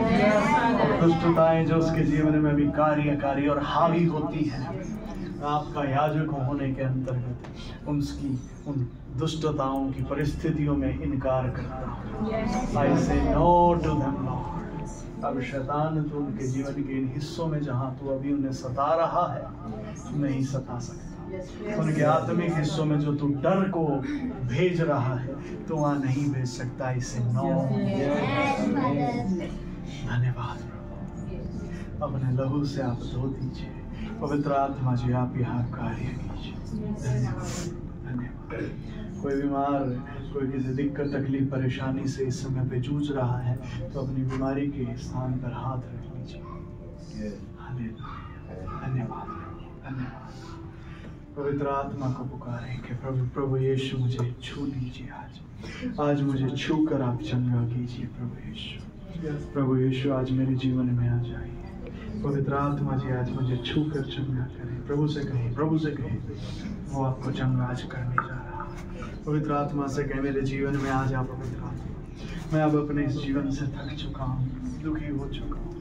और दुष्टताएं जो उसके जीवन में भी कार्यकारी और हावी होती हैं, आपका याजक होने के अंतर्गत उसकी उन दुष्टताओं की परिस्थितियों में इनकार करता हूँ। I say no to them, Lord। अब शैतान तो उनके जीवन के इन हिस्सों में जहाँ तू अभी उन्हें सता रहा है नहीं सता सकता। उनके आत्मिक हिस्सों में जो तू डर को भेज रहा है तो वहाँ नहीं भेज सकता। इसे नो। धन्यवाद प्रभु, अपने लहू से आप धो दीजिए। पवित्र आत्मा जी आप यहाँ कार्य कीजिए। धन्यवाद, धन्यवाद। कोई बीमार, कोई किसी दिक्कत तकलीफ परेशानी से इस समय पे जूझ रहा है तो अपनी बीमारी के स्थान पर हाथ रख लीजिए। धन्यवाद, धन्यवाद। पवित्र आत्मा को पुकारें कि प्रभु यीशु मुझे छू लीजिए। आज मुझे छू कर आप चंगा कीजिए। प्रभु यीशु आज मेरे जीवन में आ जाइए। पवित्र आत्मा जी आज मुझे छू कर चंगा करें। प्रभु से कहें वो आपको चंगा आज करने जा रहा है। पवित्र आत्मा से कहें मेरे जीवन में आ जा। पवित्र आत्मा, मैं अब अपने इस जीवन से थक चुका हूँ, दुखी हो चुका हूँ,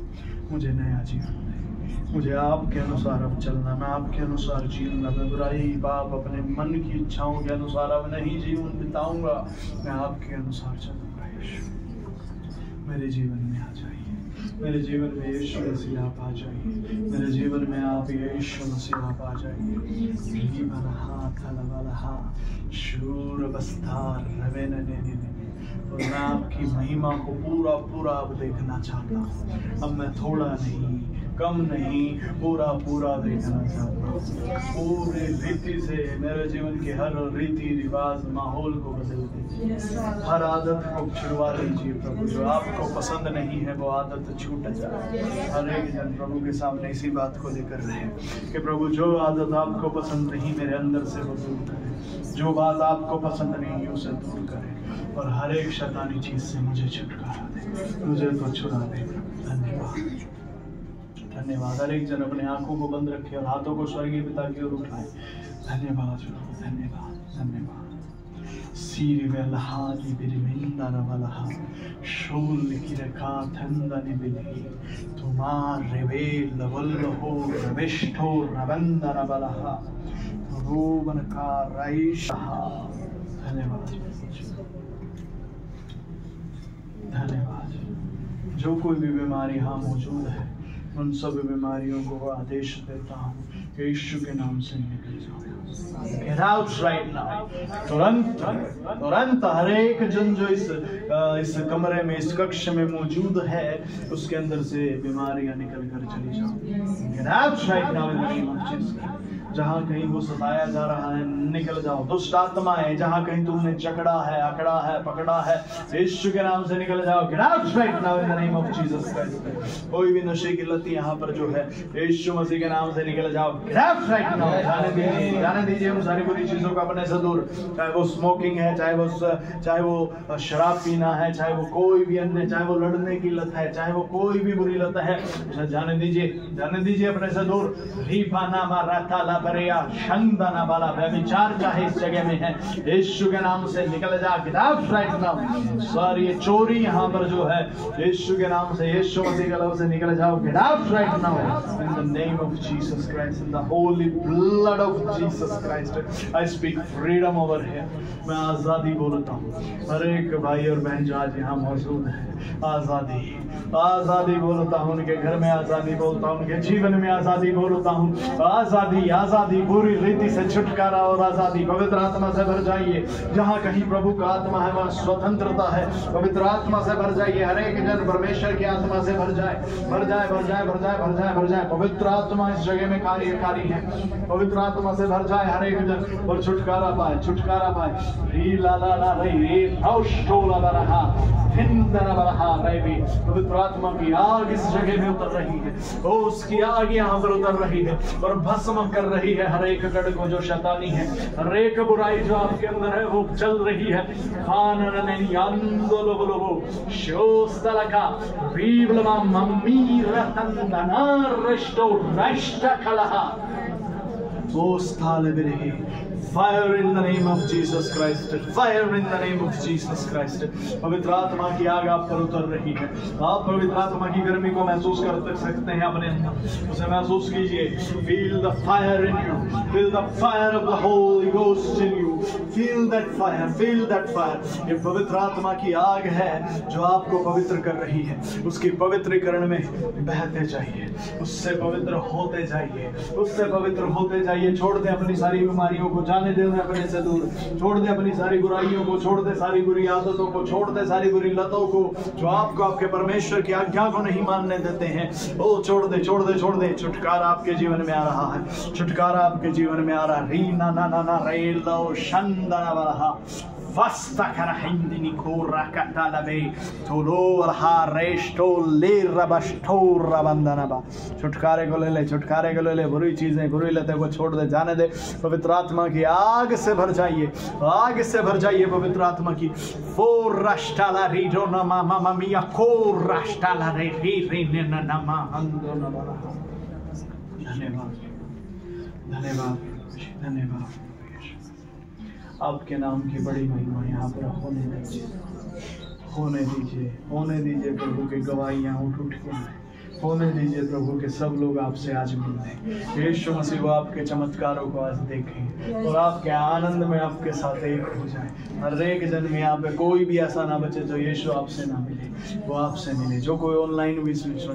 मुझे नया जीवन दे। मुझे आपके अनुसार अब चलना, मैं आपके अनुसार जीऊंगा। मैं बुराई पाप अपने मन की इच्छाओं के अनुसार अब नहीं जीवन बिताऊंगा, मैं आपके अनुसार चलूंगा। यीशु मेरे जीवन में आ जाइए। मेरे जीवन में यीशु मसीह आप आ जाइए। मेरे जीवन में आप यीशु मसीह आप आ जाइए। और मैं आपकी महिमा को पूरा पूरा अब देखना चाहता हूँ। अब मैं थोड़ा नहीं, कम नहीं, पूरा पूरा देखना चाहता हूँ। पूरी रीति से मेरे जीवन के हर रीति रिवाज माहौल को बदल दीजिए। हर आदत को छुड़वा दीजिए प्रभु। जो आपको पसंद नहीं है वो आदत छूट जाए। हर एक जन प्रभु के सामने इसी बात को लेकर रहे कि प्रभु जो आदत आपको पसंद नहीं मेरे अंदर से वो दूर करें, जो बात आपको पसंद नहीं उसे दूर करें और हर एक शैतानी चीज से मुझे छुटकारा दे, मुझे तो छुड़ा दे। धन्यवाद, धन्यवाद। हर एक जन अपने आंखों को बंद रखे और हाथों को स्वर्गीय पिता की ओर उठाए। धन्यवाद, धन्यवाद, धन्यवाद। सीरी वेलहादी बिरमिंदा नवलहा शूल की रखा थंदनी बिली तुम्हार रेवेल लवल्लो रविष्ठो रवंदा नवलहा रूबन का राइशहा। धन्यवाद, धन्यवाद। जो कोई भी बीमारी यहाँ मौजूद है उन सब बीमारियों को आदेश देता हूँ यीशु के नाम से निकल जाओ। Get out right now। तुरंत हर एक जन जो इस कमरे में, इस कक्ष में मौजूद है उसके अंदर से बीमारियां निकल कर चली जाओ। Get out right now in the name of Jesus। जहाँ कहीं वो सताया जा रहा है निकल जाओ। दुष्ट आत्माएं जहाँ कहीं तुमने जकड़ा है, अकड़ा है, पकड़ा है, यीशु के नाम से निकल जाओ। Get out right now in the name of Jesus Christ। कोई भी नशे की लत यहाँ पर जो है यीशु मसीह के नाम से निकल जाओ। Get out right now। जाने दीजिए उन सारी बुरी चीजों को अपने से दूर। चाहे वो स्मोकिंग है, चाहे वो शराब पीना है, चाहे वो कोई भी अन्य, चाहे वो लड़ने की लत है, चाहे वो कोई भी बुरी लत है, जाने दीजिए अपने से दूर। रीफाना माराता बरेया शंदना वाला व्यभिचार चाहे इस जगह में है यीशु के नाम से निकल जा। Get out right now। सारी ये चोरी यहाँ पर जो है यीशु के नाम से, यीशु मसीह के नाम से निकल जाओ। Get out right now in the name of Jesus Christ, in the holy blood of Jesus Christ I speak freedom over here। मैं आजादी बोलता हूँ हर एक भाई और बहन जो आज यहाँ मौजूद है। आजादी बोलता हूँ, उनके घर में आजादी बोलता हूँ, उनके जीवन में आजादी बोलता हूँ। आजादी आजादी, बुरी रीति से छुटकारा और आजादी पवित्र आत्मा से भर जाइए। जहाँ कहीं प्रभु का आत्मा है वहाँ स्वतंत्रता है। पवित्र आत्मा से भर जाइए। हर एक जन परमेश्वर की आत्मा से भर जाए, भर जाए, भर जाए, भर जाए, भर जाए, भर जाए। पवित्र आत्मा इस जगह में कार्यकारी है। पवित्र आत्मा से भर जाए हर एक जन और छुटकारा पाए, छुटकारा पाए। री ला ला ला रे औष्टोला बरहा हिंदरा बरहा रे भी। पवित्र आत्मा की आग इस जगह में उतर रही है। ओ उसकी आग यहाँ पर उतर रही है और भस्म कर रही है हर एक गढ़ को जो शैतानी है, हर एक बुराई जो आपके अंदर है वो चल रही है। खानननी आंदोलोलोबो शोस्तलका बीबलमा मम्मी रतंदना रष्टो रष्टकलहा ओ स्थाले बिरहे। Fire in the name of Jesus Christ. Fire in the name of Jesus Christ. पवित्र आत्मा की आग आप पर उतर रही है। आप पवित्र आत्मा की गर्मी को महसूस कर सकते हैं अपने अंदर, उसे महसूस कीजिए। Feel the fire in you. Feel the fire of the Holy Ghost in you. Feel that fire. Feel that fire. ये पवित्र आत्मा की आग है जो आपको पवित्र कर रही है। उसकी पवित्रीकरण में बहते जाइए, उससे पवित्र होते जाइए, उससे पवित्र होते जाइए। छोड़ दे अपनी सारी बीमारियों को, जाने दे अपने से दूर। छोड़ दे अपनी सारी बुराइयों को, छोड़ दे सारी बुरी आदतों को, छोड़ दे सारी बुरी लतों को जो आपको आपके परमेश्वर की आज्ञा को नहीं मानने देते हैं। ओ छोड़ दे, छोड़ दे, छोड़ दे। छुटकारा आपके जीवन में आ रहा है, छुटकारा आपके जीवन में आ रहा है। री ना ना ना ना रे लो शंदना बरहा वस्ता करहिंदिनी कोरा कटालबे तोलो रहा रेस्टो ले रबस्टो रबंदनबा। छुटकारे को ले ले, छुटकारे को ले ले। बुरी चीजें, बुरी लतें को छोड़ दे, जाने दे। पवित्र आत्मा की आग से भर जाइए, आग से भर जाइए पवित्र आत्मा की। फोर राष्ट्राला रीडो नमा मामा मिया कोर राष्ट्राला रे री री ने नमा अंदो नबा। धन्यवाद, धन्यवाद, धन्यवाद। आपके नाम की बड़ी महिमा यहाँ पर होने दीजिए, होने दीजिए, होने दीजिए। प्रभु की गवाहियाँ उठ उठ के आए, होने दीजिए प्रभु के सब लोग आपसे आज मिलने। यीशु मसीह वो आपके चमत्कारों को आज देखें और आपके आनंद में आपके साथ एक हो जाए। हर एक जन में यहाँ पे कोई भी ऐसा ना बचे जो यीशु आपसे ना मिले, वो आपसे मिले। जो कोई ऑनलाइन भी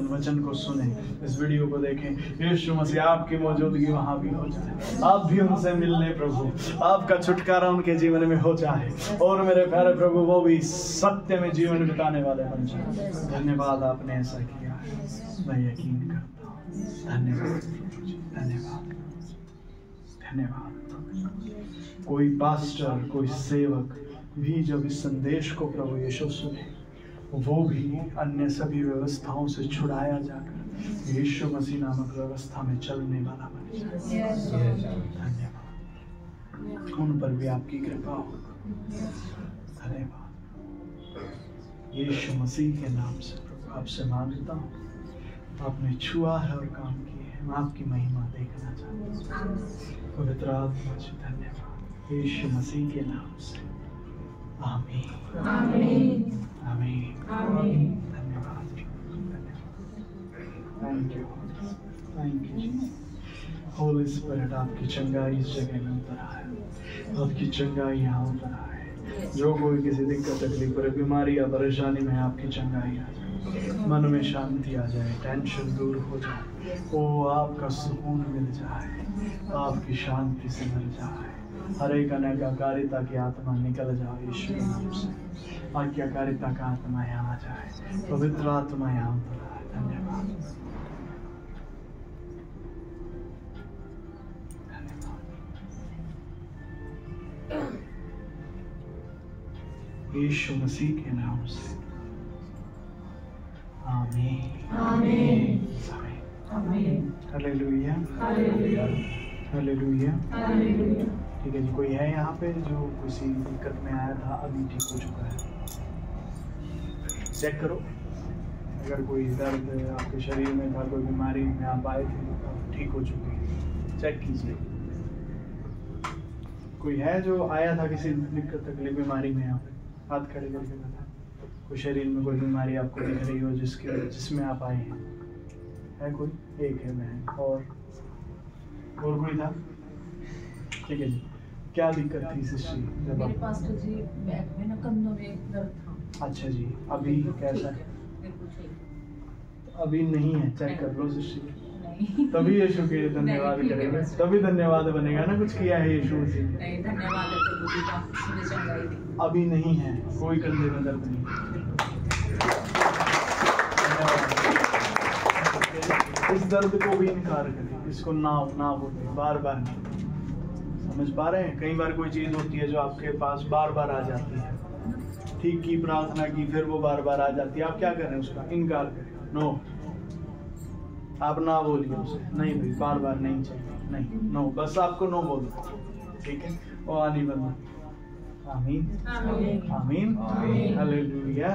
वचन को सुने, इस वीडियो को देखें, यीशु मसीह आपकी मौजूदगी वहाँ भी हो जाए। आप भी उनसे मिलने प्रभु, आपका छुटकारा उनके जीवन में हो जाए और मेरे प्यारे प्रभु वो भी सत्य में जीवन बिताने वाले बन जाए। धन्यवाद, आपने ऐसा किया, मैं यकीन करता हूँ। धन्यवाद, धन्यवाद, धन्यवाद। कोई पास्टर, कोई सेवक भी जब इस संदेश को प्रभु यीशु सुने, वो भी अन्य सभी व्यवस्थाओं से छुड़ाया जाकर यीशु मसीह नामक व्यवस्था में चलने वाला बन जाए। धन्यवाद, उन पर भी आपकी कृपा हो। धन्यवाद, यीशु मसीह के नाम से प्रभु आपसे मांगता हूँ। आपने छुआ है और काम किए हैं, मैं आपकी महिमा देखना चाहता हूँ। पवित्र आत्मा जी धन्यवाद, यीशु मसीह के नाम से आमीन, आमीन, आमीन, आमीन। धन्यवाद, thank you, thank you. Holi spirit, आपकी चंगाई इस जगह में उतर आए, आपकी चंगाई यहाँ उतर आए। जो कोई किसी दिक्कत तकलीफ और बीमारी या परेशानी में, आपकी चंगाई आ जाए, मन में शांति आ जाए, टेंशन दूर हो जाए, ओ आपका सुकून मिल जाए, आपकी शांति से मिल जाए। हर एक अनाज्ञाकारिता की आत्मा निकल जाए यीशु के नाम से। आज्ञाकारिता का आत्मा यहाँ आ जाए, पवित्र आत्मा यहाँ पर आए। धन्यवाद, यीशु मसीह के नाम से आमीन, आमीन, आमीन। Hallelujah, hallelujah, hallelujah, hallelujah. ठीक है जी, कोई है यहाँ पे जो किसी दिक्कत में आया था, अभी ठीक हो चुका है? चेक करो, अगर कोई दर्द आपके शरीर में था, कोई बीमारी में आप आए थे, तो ठीक हो चुकी है, चेक कीजिए। कोई है जो आया था किसी दिक्कत तकलीफ बीमारी में, यहाँ पे हाथ खड़े करके बता। कोई शरीर में कोई बीमारी आपको दिख रही हो जिसमें आप आए हैं? है कोई? एक है बहन, और कोई था? ठीक है जी, क्या दिक्कत थी सिस्टर? जब मेरे पास्टर जी बैक में ना कंधों में दर्द था। अच्छा जी, अभी कैसा है? अभी नहीं है, चेक कर लो सिस्टर। नहीं। तभी यीशु के लिए धन्यवाद नहीं, ठीक है, करेंगे, बस। तभी धन्यवाद बनेगा ना, कुछ किया है यीशु मसीह ने। नहीं, धन्यवाद है प्रभु जी का, मुझे चंगाई दी। अभी नहीं है, कोई कंधे में दर्द नहीं। धन्यवाद। इस दर्द को भी इनकार करें, इसको ना बोले, बार बार नहीं। समझ पा रहे हैं? कई बार कोई चीज होती है जो आपके पास बार बार आ जाती है, ठीक की, प्रार्थना की, फिर वो बार बार आ जाती है, आप क्या करें? उसका इनकार करें। नो, आप ना बोलिए उसे, नहीं भाई बार बार नहीं चाहिए, नहीं, नो, बस आपको नो बोलना, ठीक है? वो आनी बंद। आमीन आमीन हालेलुया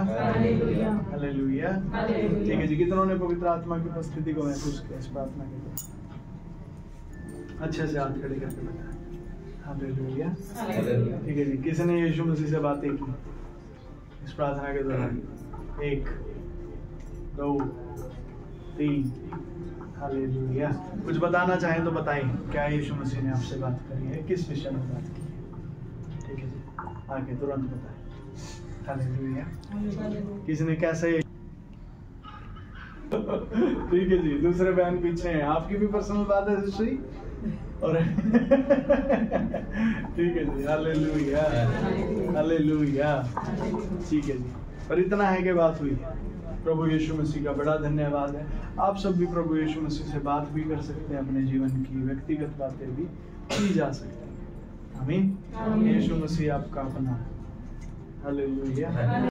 हालेलुया। ठीक है जी, कितनों ने पवित्र आत्मा की उपस्थिति को महसूस किया इस प्रार्थना के लिए? अच्छे से हाथ खड़े करके बताएं हालेलुया। ठीक है जी, किसने यीशु मसीह से बातें की इस प्रार्थना के दौरान? 1 2 3 हालेलुया। कुछ बताना चाहें तो बताएं, क्या यीशु मसीह ने आपसे बात करी है, किस विषय में बात की है? ठीक है जी, आगे तुरंत बताएं हालेलुया। किसने कैसे? ठीक है जी, दूसरे बहन पीछे हैं, आपकी भी पर्सनल बात है सुश्री? और ठीक है जी, हालेलुया हालेलुया। ठीक है जी, पर इतना है कि बात हुई। प्रभु यीशु मसीह का बड़ा धन्यवाद है। आप सब भी प्रभु यीशु मसीह से बात भी कर सकते हैं, अपने जीवन की व्यक्तिगत बातें भी की जा सकती हैं। आमीन। यीशु मसीह आपका अपना। हालेलुया।